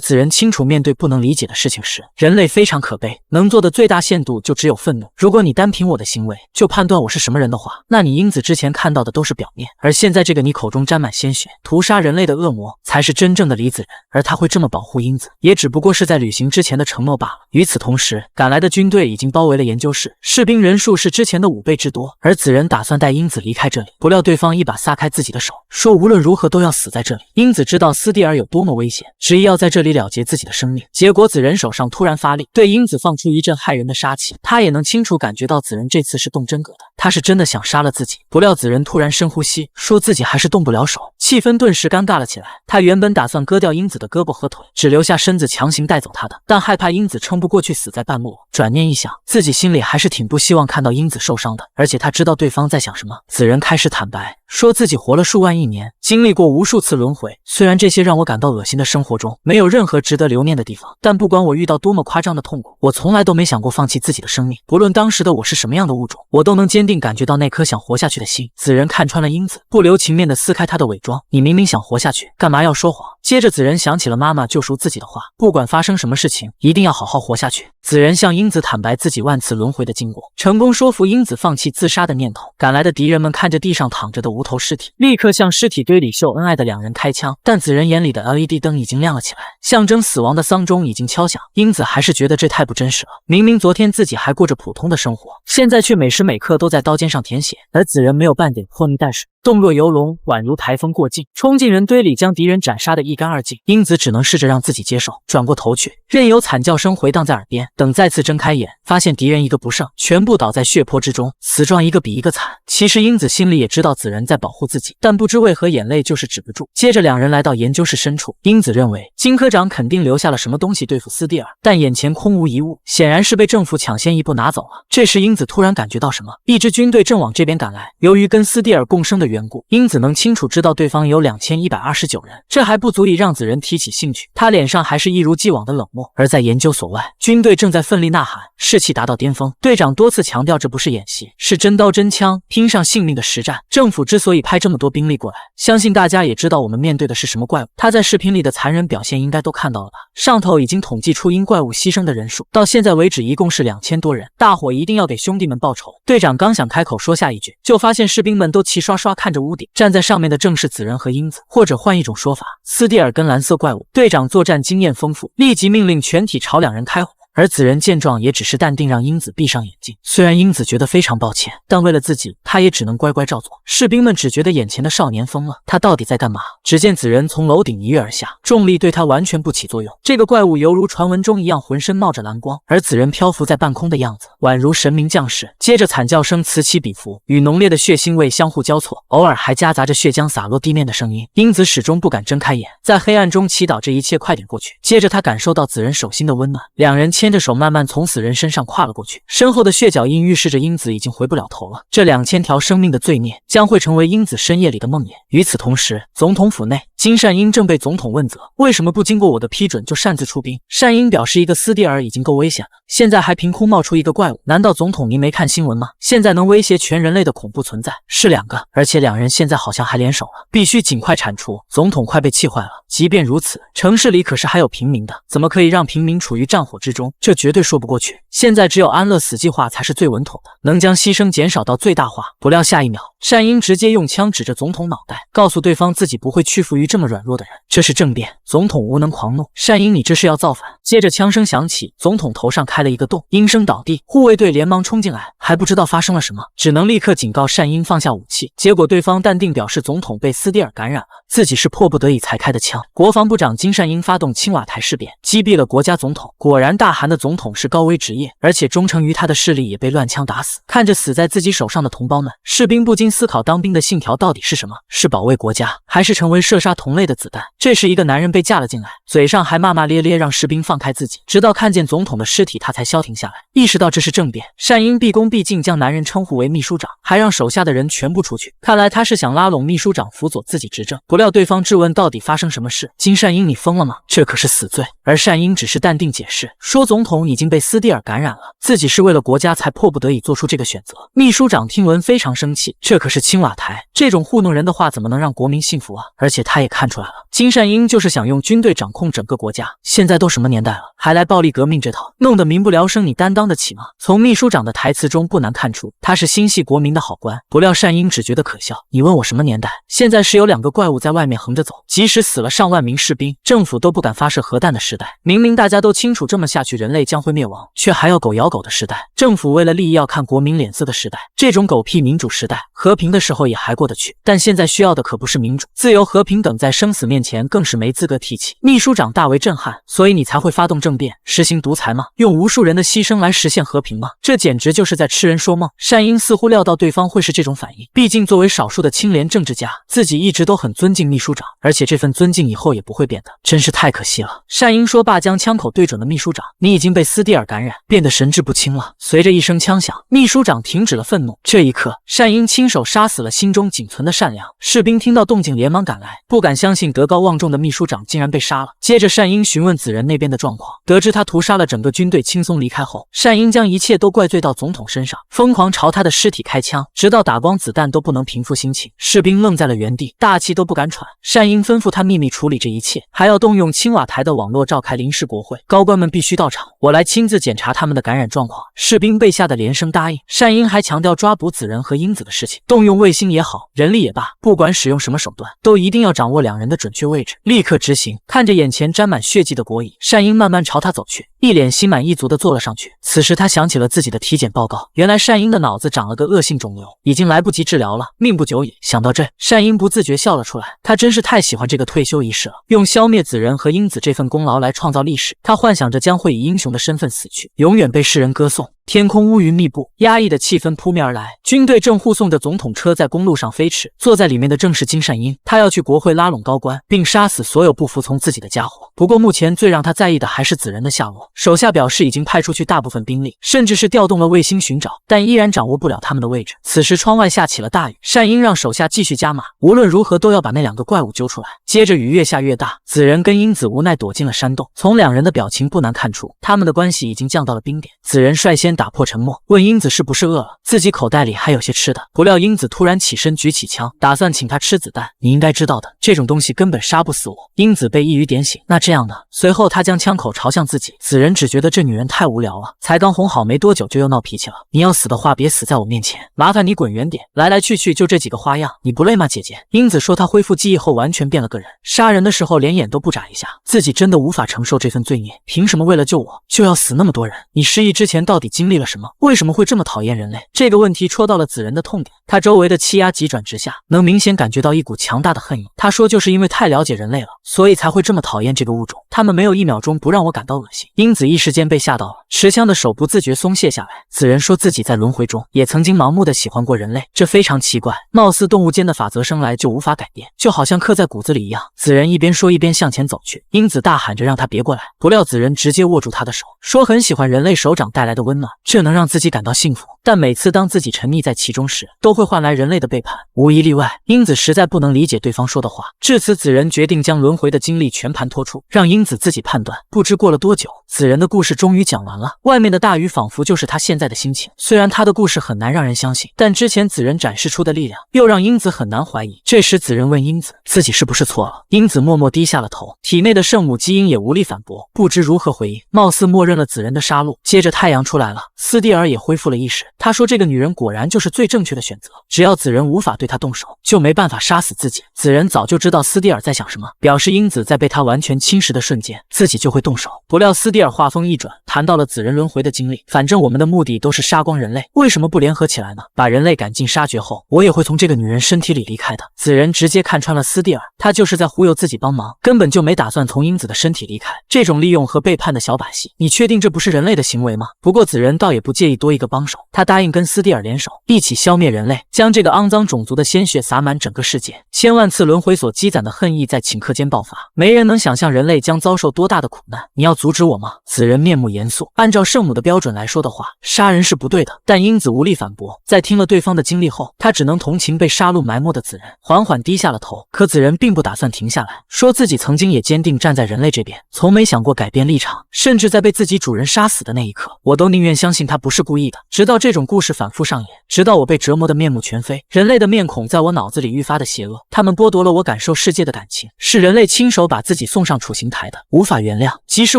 Speaker 1: 子仁清楚，面对不能理解的事情时，人类非常可悲，能做的最大限度就只有愤怒。如果你单凭我的行为就判断我是什么人的话，那你英子之前看到的都是表面，而现在这个你口中沾满鲜血、屠杀人类的恶魔，才是真正的李子仁。而他会这么保护英子，也只不过是在履行之前的承诺罢了。与此同时，赶来的军队已经包围了研究室，士兵人数是之前的5倍之多。而子仁打算带英子离开这里，不料对方一把撒开自己的手，说无论如何都要死在这里。英子知道斯蒂尔有多么危险，执意要在这里了结自己的生命。结果子仁手上突然发力，对英子放出一阵骇人的杀气。他也能清楚感觉到子仁这次是动真格的，他是真的想杀了自己。不料子仁突然深呼吸，说自己还是动不了手，气氛顿时尴尬了起来。他原本打算割掉英子的胳膊和腿，只留下身子强行带走她的，但害怕英子撑不过去死在半路。转念一想，自己心里还是挺不希望看到英子受伤的，而且他知道对方在想什么。子仁开始坦白，说自己活了数万亿年，经历过无数次轮回，虽然这些让我感到恶心的生活中没有任何值得留念的地方，但不管我遇到多么夸张的痛苦，我从来都没想过放弃自己的生命。不论当时的我是什么样的物种，我都能坚定感觉到那颗想活下去的心。子仁看穿了英子，不留情面地撕开她的伪装，你明明想活下去，干嘛要说谎？接着子仁想起了妈妈救赎自己的话，不管发生什么事情，一定要好好活下去。子仁向英子坦白自己万次轮回的经过，成功说服英子放弃自杀的念头。赶来的敌人们看着地上躺着的无头尸体，立刻向尸体堆里秀恩爱的2人开枪。但子仁眼里的 LED 灯已经亮了起来，象征死亡的丧钟已经敲响。英子还是觉得这太不真实了，明明昨天自己还过着普通的生活，现在却每时每刻都在刀尖上舔血。而子仁没有半点拖泥带水，动若游龙，宛如台风过境，冲进人堆里将敌人斩杀得一干二净。英子只能试着让自己接受，转过头去，任由惨叫声回荡在耳边。等再次睁开眼，发现敌人一个不剩，全部倒在血泊之中，死状一个比一个惨。其实英子心里也知道子仁在保护自己，但不知为何眼泪就是止不住。接着2人来到研究室深处，英子认为金科长肯定留下了什么东西对付斯蒂尔，但眼前空无一物，显然是被政府抢先一步拿走了。这时英子突然感觉到什么，一支军队正往这边赶来。由于跟斯蒂尔共生的缘故，英子能清楚知道对方有2129人，这还不足以让子仁提起兴趣。他脸上还是一如既往的冷漠。而在研究所外，军队正在奋力呐喊，士气达到巅峰。队长多次强调这不是演习，是真刀真枪拼上性命的实战。政府之所以派这么多兵力过来，相信大家也知道我们面对的是什么怪物。他在视频里的残忍表现应该都看到了吧？上头已经统计出因怪物牺牲的人数，到现在为止一共是2000多人。大伙一定要给兄弟们报仇。队长刚想开口说下一句，就发现士兵们都齐刷刷看着屋顶，站在上面的正是子仁和英子，或者换一种说法，斯蒂尔跟蓝色怪物。队长作战经验丰富，立即命令全体朝2人开火。而子仁见状也只是淡定让英子闭上眼睛。虽然英子觉得非常抱歉，但为了自己，她也只能乖乖照做。士兵们只觉得眼前的少年疯了，他到底在干嘛？只见子仁从楼顶一跃而下，重力对他完全不起作用。这个怪物犹如传闻中一样，浑身冒着蓝光，而子仁漂浮在半空的样子，宛如神明降世。接着惨叫声此起彼伏，与浓烈的血腥味相互交错，偶尔还夹杂着血浆洒落地面的声音。英子始终不敢睁开眼，在黑暗中祈祷这一切快点过去。接着他感受到子仁手心的温暖，两人牵着手慢慢从死人身上跨了过去。身后的血脚印预示着英子已经回不了头了，这2000条生命的罪孽将会成为英子深夜里的梦魇。与此同时，总统府内，金善英正被总统问责，为什么不经过我的批准就擅自出兵？善英表示，一个斯蒂尔已经够危险了，现在还凭空冒出一个怪物，难道总统您没看新闻吗？现在能威胁全人类的恐怖存在是2个，而且2人现在好像还联手了，必须尽快铲除。总统快被气坏了。即便如此，城市里可是还有平民的，怎么可以让平民处于战火之中？这绝对说不过去。现在只有安乐死计划才是最稳妥的，能将牺牲减少到最大化。不料下一秒，善英直接用枪指着总统脑袋，告诉对方自己不会屈服于这么软弱的人。这是政变。总统无能狂怒，善英你这是要造反。接着枪声响起，总统头上开了一个洞，应声倒地。护卫队连忙冲进来，还不知道发生了什么，只能立刻警告善英放下武器。结果对方淡定表示总统被斯蒂尔感染了，自己是迫不得已才开的枪。国防部长金善英发动青瓦台事变，击毙了国家总统。果然大韩的总统是高危职业，而且忠诚于他的势力也被乱枪打死。看着死在自己手上的同胞们，士兵不禁思考当兵的信条到底是什么？是保卫国家，还是成为射杀同类的子弹？这时一个男人被架了进来，嘴上还骂骂咧咧让士兵放开自己，直到看见总统的尸体他才消停下来，意识到这是政变。善英毕恭毕敬将男人称呼为秘书长，还让手下的人全部出去，看来他是想拉拢秘书长辅佐自己执政。不料对方质问到底发生什么事，金善英你疯了吗？这可是死罪。而善英只是淡定解释说总统已经被斯蒂尔感染了，自己是为了国家才迫不得已做出这个选择。秘书长听闻非常生气，这可是青瓦台，这种糊弄人的话怎么能让国民信服啊？而且他也看出来了，金善英就是想用军队掌控整个国家。现在都什么年代了，还来暴力革命这套，弄得民不聊生，你担当得起吗？从秘书长的台词中不难看出，他是心系国民的好官。不料善英只觉得可笑，你问我什么年代？现在是有2个怪物在外面横着走，即使死了上万名士兵，政府都不敢发射核弹的时代。明明大家都清楚这么下去人类将会灭亡，却还要狗咬狗的时代。政府为了利益要看国民脸色的时代，这种狗屁民主时代，和平的时候也还过得去，但现在需要的可不是民主，自由和平等在生死面前更是没资格提起。秘书长大为震撼，所以你才会发动政变，实行独裁吗？用无数人的牺牲来实现和平吗？这简直就是在痴人说梦。善英似乎料到对方会是这种反应，毕竟作为少数的清廉政治家，自己一直都很尊敬秘书长，而且这份尊敬以后也不会变的，真是太可惜了。善英说罢，将枪口对准了秘书长，你已经被斯蒂尔感染，变得神志不清了。随着一声枪响，秘书长停止了愤怒。这一刻，善英亲手杀死了心中仅存的善良。士兵听到动静连忙赶来，不敢相信德高望重的秘书长竟然被杀了。接着善英询问子仁那边的状况，得知他屠杀了整个军队，轻松离开后，善英将一切都怪罪到总统身上，疯狂朝他的尸体开枪，直到打光子弹都不能平复心情。士兵愣在了原地，大气都不敢喘。善英吩咐他秘密处理这一切，还要动用青瓦台的网络召开临时国会，高官们必须到场，我来亲自检查他们的感染状况。士兵被吓得连声答应。善英还强调抓捕子仁和英子的事情，动用卫星也好，人力也罢，不管使用什么手段，都一定要掌握2人的准确位置，立刻执行。看着眼前沾满血迹的国乙，善英慢慢朝他走去，一脸心满意足地坐了上去。此时他想起了自己的体检报告，原来善英的脑子长了个恶性肿瘤，已经来不及治疗了，命不久矣。想到这，善英不自觉笑了出来。他真是太喜欢这个退休仪式了，用消灭子仁和英子这份功劳来创造历史。他幻想着将会以英雄的身份死去，永远被世人歌颂。天空乌云密布，压抑的气氛扑面而来。军队正护送着总统车在公路上飞驰，坐在里面的正是金善英。他要去国会拉拢高官，并杀死所有不服从自己的家伙。不过目前最让他在意的还是子仁的下落。手下表示已经派出去大部分兵力，甚至是调动了卫星寻找，但依然掌握不了他们的位置。此时窗外下起了大雨，善英让手下继续加码，无论如何都要把那2个怪物揪出来。接着雨越下越大，子仁跟英子无奈躲进了山洞。从2人的表情不难看出，他们的关系已经降到了冰点。子仁率先打破沉默，问英子是不是饿了，自己口袋里还有些吃的。不料英子突然起身举起枪，打算请他吃子弹。你应该知道的，这种东西根本杀不死我。英子被一语点醒，那这样呢？随后他将枪口朝向自己。子仁只觉得这女人太无聊了，才刚哄好没多久就又闹脾气了。你要死的话，别死在我面前，麻烦你滚远点。来来去去就这几个花样，你不累吗，姐姐？英子说她恢复记忆后完全变了个人，杀人的时候连眼都不眨一下，自己真的无法承受这份罪孽。凭什么为了救我就要死那么多人？你失忆之前到底经历了什么？为什么会这么讨厌人类？这个问题戳到了子仁的痛点，他周围的气压急转直下，能明显感觉到一股强大的恨意。他说就是因为太了解人类了，所以才会这么讨厌这个物种，他们没有1秒钟不让我感到恶心。英子一时间被吓到了，持枪的手不自觉松懈下来。子仁说自己在轮回中也曾经盲目的喜欢过人类，这非常奇怪，貌似动物间的法则生来就无法改变，就好像刻在骨子里一样。子仁一边说一边向前走去，英子大喊着让他别过来，不料子仁直接握住他的手，说很喜欢人类手掌带来的温暖，这能让自己感到幸福，但每次当自己沉溺在其中时，都会换来人类的背叛，无一例外。英子实在不能理解对方说的话，至此子仁决定将轮回的经历全盘托出，让英子自己判断。不知过了多久，子仁的故事终于讲完了，外面的大雨仿佛就是他现在的心情。虽然他的故事很难让人相信，但之前子仁展示出的力量又让英子很难怀疑。这时子仁问英子自己是不是错了，英子默默低下了头，体内的圣母基因也无力反驳，不知如何回应，貌似默认了子仁的杀戮。接着太阳出来了，斯蒂尔也恢复了意识，他说这个女人果然就是最正确的选择，只要子仁无法对她动手，就没办法杀死自己。子仁早就知道斯蒂尔在想什么，表示英子在被他完全侵蚀的瞬间，自己就会动手。不料斯蒂尔话锋一转，谈到了子仁轮回的经历，反正我们的目的都是杀光人类，为什么不联合起来呢？把人类赶尽杀绝后，我也会从这个女人身体里离开的。子仁直接看穿了斯蒂尔，他就是在忽悠自己帮忙，根本就没打算从英子的身体离开。这种利用和背叛的小把戏，你确定这不是人类的行为吗？不过子仁倒也不介意多一个帮手，他答应跟斯蒂尔联手，一起消灭人类，将这个肮脏种族的鲜血洒满整个世界。千万次轮回所积攒的恨意在顷刻间爆发，没人能想象人类将遭受多大的苦难。你要阻止我吗？子仁面目严肃，按照圣母的标准来说的话，杀人是不对的，但英子无力反驳。在听了对方的经历后，他只能同情被杀戮埋没的子仁，缓缓低下了头。可子仁并不打算停下来，说自己曾经也坚定站在人类这边，从没想过改变立场，甚至在被自己主人杀死的那一刻，我都宁愿相信他不是故意的。直到这种故事反复上演，直到我被折磨得面目全非，人类的面孔在我脑子里愈发的邪恶，他们剥夺了我感受世界的感情，是人类亲手把自己送上处刑台的，无法原谅。即使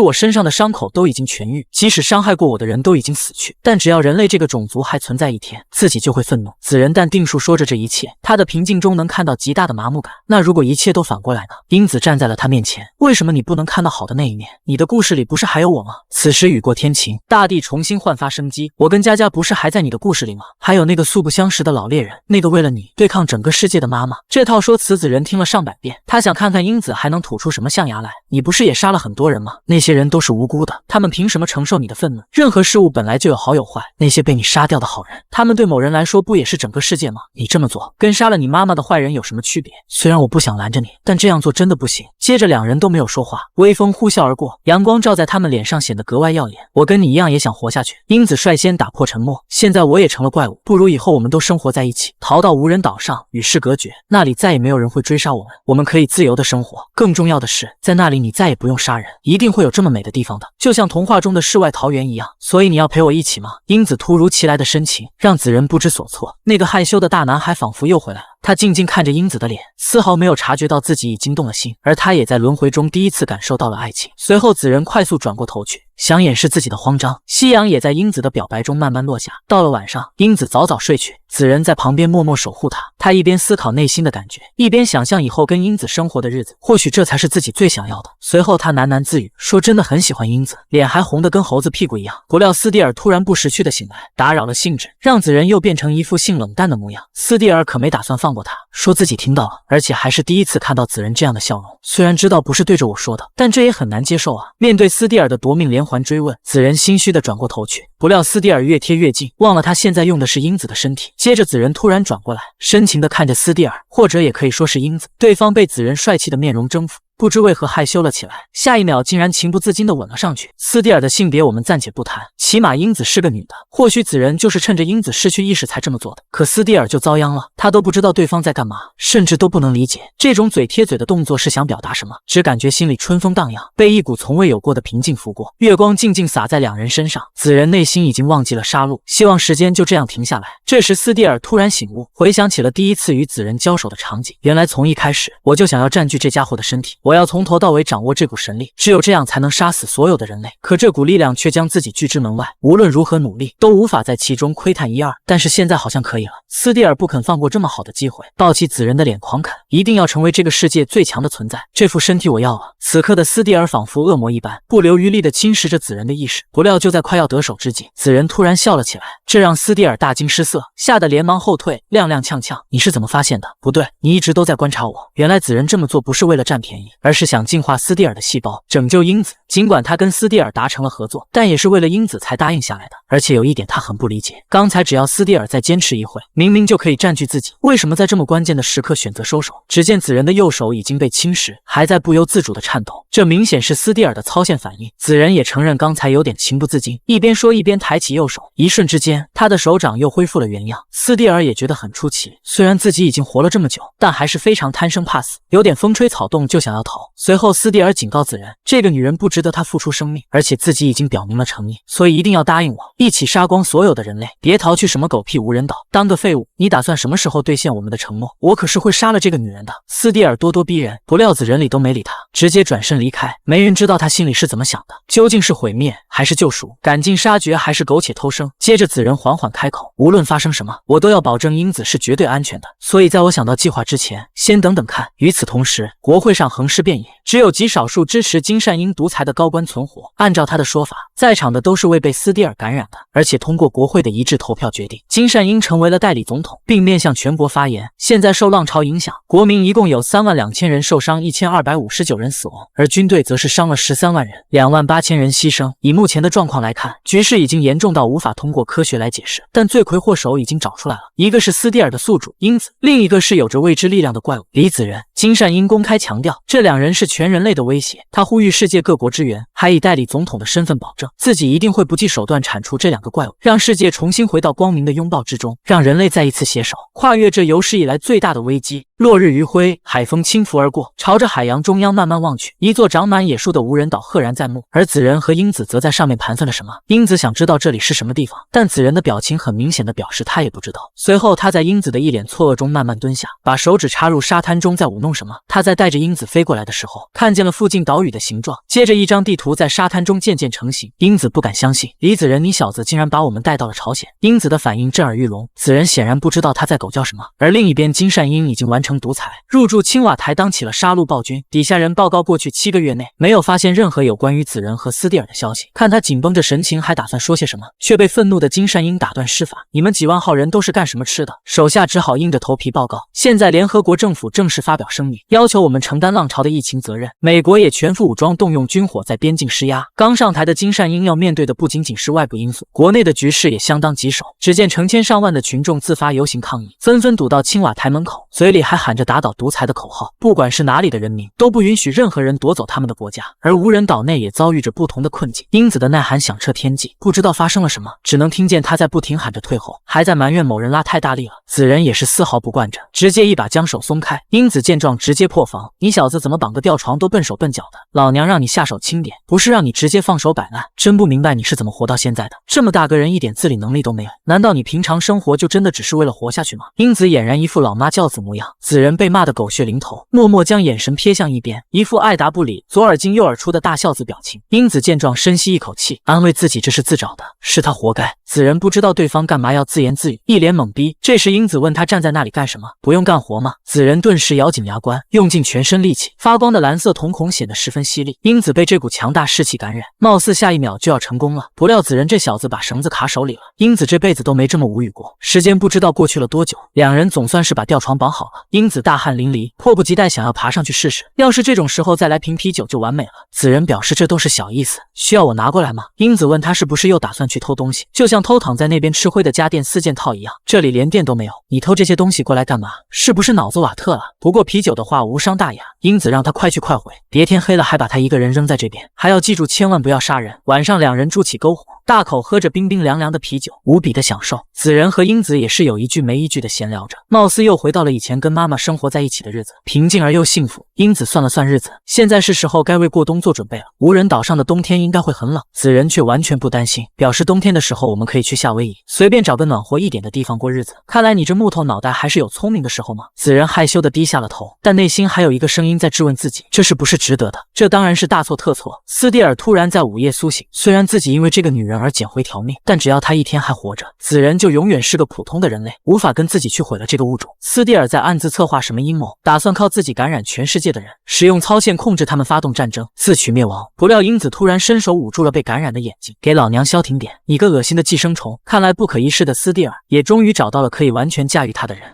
Speaker 1: 我身上的伤口都已经痊愈，即使伤害过我的人都已经死去，但只要人类这个种族还存在一天，自己就会愤怒。子仁淡定述说着这一切，他的平静中能看到极大的麻木感。那如果一切都反过来呢？英子站在了他面前，为什么你不能看到好的那一面？你的故事里不是还有我吗？此时雨过天晴，大地重新焕发生机，我跟佳佳不是还在你的故事里吗？还有那个素不相识的老猎人，那个为了你对抗整个世界的妈妈。这套说辞子仁听了上百遍，他想看看英子还能吐出什么象牙来。你不是也杀了很多人吗？那些人都是无辜的，他们凭什么承受你的愤怒？任何事物本来就有好有坏，那些被你杀掉的好人，他们对某人来说不也是整个世界吗？你这么做跟杀了你妈妈的坏人有什么区别？虽然我不想拦着你，但这样做真的不行。接着两人都没有说话，微风呼啸而过，阳光照在他们脸上显得格外耀眼。我跟你一样也想活下去。英子率先打破沉默，现在我也成了怪物，不如以后我们都生活在一起，逃到无人岛上与世隔绝，那里再也没有人会追杀我们，我们可以自由的生活。更重要的是，在那里你再也不用杀人，一定会有这么美的地方的，就像童话中的世外桃源一样。所以你要陪我一起吗？英子突如其来的深情让子仁不知所措，那个害羞的大男孩仿佛又回来了。他静静看着英子的脸，丝毫没有察觉到自己已经动了心，而他也在轮回中第一次感受到了爱情。随后子仁快速转过头去，想掩饰自己的慌张。夕阳也在英子的表白中慢慢落下。到了晚上，英子早早睡去，子仁在旁边默默守护她。他一边思考内心的感觉，一边想象以后跟英子生活的日子，或许这才是自己最想要的。随后他喃喃自语，说真的很喜欢英子，脸还红得跟猴子屁股一样。不料斯蒂尔突然不识趣的醒来，打扰了兴致，让子仁又变成一副性冷淡的模样。斯蒂尔可没打算放过他，说自己听到了，而且还是第一次看到子仁这样的笑容。虽然知道不是对着我说的，但这也很难接受啊。面对斯蒂尔的夺命连环追问，子仁心虚的转过头去，不料斯蒂尔越贴越近，忘了他现在用的是英子的身体。接着子仁突然转过来，深情的看着斯蒂尔，或者也可以说是英子。对方被子仁帅气的面容征服，不知为何害羞了起来，下一秒竟然情不自禁地吻了上去。斯蒂尔的性别我们暂且不谈，起码英子是个女的，或许子仁就是趁着英子失去意识才这么做的。可斯蒂尔就遭殃了，他都不知道对方在干嘛，甚至都不能理解这种嘴贴嘴的动作是想表达什么，只感觉心里春风荡漾，被一股从未有过的平静拂过。月光静静洒在两人身上，子仁内心已经忘记了杀戮，希望时间就这样停下来。这时斯蒂尔突然醒悟，回想起了第一次与子仁交手的场景，原来从一开始我就想要占据这家伙的身体，我要从头到尾掌握这股神力，只有这样才能杀死所有的人类。可这股力量却将自己拒之门外，无论如何努力都无法在其中窥探一二。但是现在好像可以了，斯蒂尔不肯放过这么好的机会，抱起子仁的脸狂啃，一定要成为这个世界最强的存在，这副身体我要啊！此刻的斯蒂尔仿佛恶魔一般，不留余力地侵蚀着子仁的意识。不料就在快要得手之际，子仁突然笑了起来，这让斯蒂尔大惊失色，吓得连忙后退，踉踉跄跄。你是怎么发现的？不对，你一直都在观察我。原来子仁这么做不是为了占便宜，而是想净化斯蒂尔的细胞，拯救英子。尽管他跟斯蒂尔达成了合作，但也是为了英子才答应下来的。而且有一点他很不理解，刚才只要斯蒂尔再坚持一会，明明就可以占据自己，为什么在这么关键的时刻选择收手？只见子仁的右手已经被侵蚀，还在不由自主的颤抖，这明显是斯蒂尔的操线反应。子仁也承认刚才有点情不自禁，一边说一边抬起右手，一瞬之间他的手掌又恢复了原样。斯蒂尔也觉得很出奇，虽然自己已经活了这么久，但还是非常贪生怕死，有点风吹草动就想要逃。随后斯蒂尔警告子仁，这个女人不值得他付出生命，而且自己已经表明了诚意，所以一定要答应我，一起杀光所有的人类，别逃去什么狗屁无人岛当个废物。你打算什么时候兑现我们的承诺？我可是会杀了这个女人的。斯蒂尔咄咄逼人，不料子仁理都没理他，直接转身离开。没人知道他心里是怎么想的，究竟是毁灭还是救赎，赶尽杀绝还是苟且偷生。接着子仁缓缓开口，无论发生什么，我都要保证英子是绝对安全的，所以在我想到计划之前，先等等看。与此同时，国会上横尸遍野，只有极少数支持金善英独裁的高官存活。按照他的说法，在场的都是未被斯蒂尔感染的，而且通过国会的一致投票决定，金善英成为了代理总统，并面向全国发言。现在受浪潮影响，国民一共有32000人受伤，1259人死亡，而军队则是伤了13万人，28000人牺牲。以目前的状况来看，局势已经严重到无法通过科学来解释。但罪魁祸首已经找出来了，一个是斯蒂尔的宿主英子，另一个是有着未知力量的怪物李子仁。金善英公开强调，这两人是全人类的威胁。他呼吁世界各国支援，还以代理总统的身份保证自己一定会不计手段铲除这两个怪物，让世界重新回到光明的拥抱之中，让人类再一次携手跨越这有史以来最大的危机。落日余晖，海风轻拂而过，朝着海洋中央慢慢望去，一座长满野树的无人岛赫然在目，而子仁和英子则在上面盘算着什么。英子想知道这里是什么地方，但子仁的表情很明显的表示他也不知道。随后他在英子的一脸错愕中慢慢蹲下，把手指插入沙滩中在舞弄什么。他在带着英子飞过来的时候，看见了附近岛屿的形状，接着一张地图在沙滩中渐渐成型。英子不敢相信，李子仁，你小子竟然把我们带到了朝鲜。英子的反应震耳欲聋，子仁显然不知道他在狗叫什么。而另一边，金善英已经完成独裁，入驻青瓦台，当起了杀戮暴君。底下人报告，过去7个月内没有发现任何有关于子仁和斯蒂尔的消息。看他紧绷着神情，还打算说些什么，却被愤怒的金善英打断施法：你们几万号人都是干什么吃的？手下只好硬着头皮报告。现在联合国政府正式发表声明，要求我们承担浪潮的疫情责任。美国也全副武装动用军火在边境施压。刚上台的金善英要面对的不仅仅是外部因素，国内的局势也相当棘手。只见成千上万的群众自发游行抗议，纷纷堵到青瓦台门口，嘴里还喊着打倒独裁的口号。不管是哪里的人民，都不允许任何人夺走他们的国家。而无人岛内也遭遇着不同的困境。英子的呐喊响彻天际，不知道发生了什么，只能听见他在不停喊着退后，还在埋怨某人拉太大力了。子仁也是丝毫不惯着，直接一把将手松开。英子见状直接破防：你小子怎么绑个吊床都笨手笨脚的？老娘让你下手轻点，不是让你直接放手摆烂。真不明白你是怎么活到现在的，这么大个人一点自理能力都没有，难道你平常生活就真的只是为了活下去吗？英子俨然一副老妈教子模样。子仁被骂得狗血淋头，默默将眼神瞥向一边，一副爱答不理，左耳进右耳出的大孝子表情。英子见状深吸一口气，安慰自己这是自找的，是他活该。子仁不知道对方干嘛要自言自语，一脸懵逼。这时英子问他站在那里干什么，不用干活吗？子仁顿时咬紧牙关，用尽全身力气，发光的蓝色瞳孔显得十分犀利。英子被这股强大士气感染，貌似下一秒就要成功了。不料子仁这小子把绳子卡手里了，英子这辈子都没这么无语过。时间不知道过去了多久，两人总算是把吊床绑好了。英子大汗淋漓，迫不及待想要爬上去试试，要是这种时候再来瓶啤酒就完美了。子仁表示这都是小意思，需要我拿过来吗？英子问他是不是又打算去偷东西，就像偷躺在那边吃灰的家电4件套一样，这里连电都没有，你偷这些东西过来干嘛？是不是脑子瓦特了？不过啤酒的话无伤大雅，英子让他快去快回，别天黑了还把他一个人扔在这边，还要记住千万不要杀人。晚上两人筑起篝火，大口喝着冰冰凉凉的啤酒，无比的享受。子仁和英子也是有一句没一句的闲聊着，貌似又回到了以前跟妈妈生活在一起的日子，平静而又幸福。英子算了算日子，现在是时候该为过冬做准备了。无人岛上的冬天应该会很冷，子仁却完全不担心，表示冬天的时候我们可以去夏威夷，随便找个暖和一点的地方过日子。看来你这木头脑袋还是有聪明的时候吗？子仁害羞的低下了头，但内心还有一个声音在质问自己，这是不是值得的？这当然是大错特错。斯蒂尔突然在午夜苏醒，虽然自己因为这个女人而捡回条命，但只要她一天还活着，子仁就永远是个普通的人类，无法跟自己去毁了这个物种。斯蒂尔在暗自策划什么阴谋，打算靠自己感染全世界的人，使用操线控制他们发动战争，自取灭亡。不料英子突然伸手捂住了被感染的眼睛，给老娘消停点！你个恶心的寄生虫！看来不可一世的斯蒂尔也终于找到了可以完全驾驭他的人。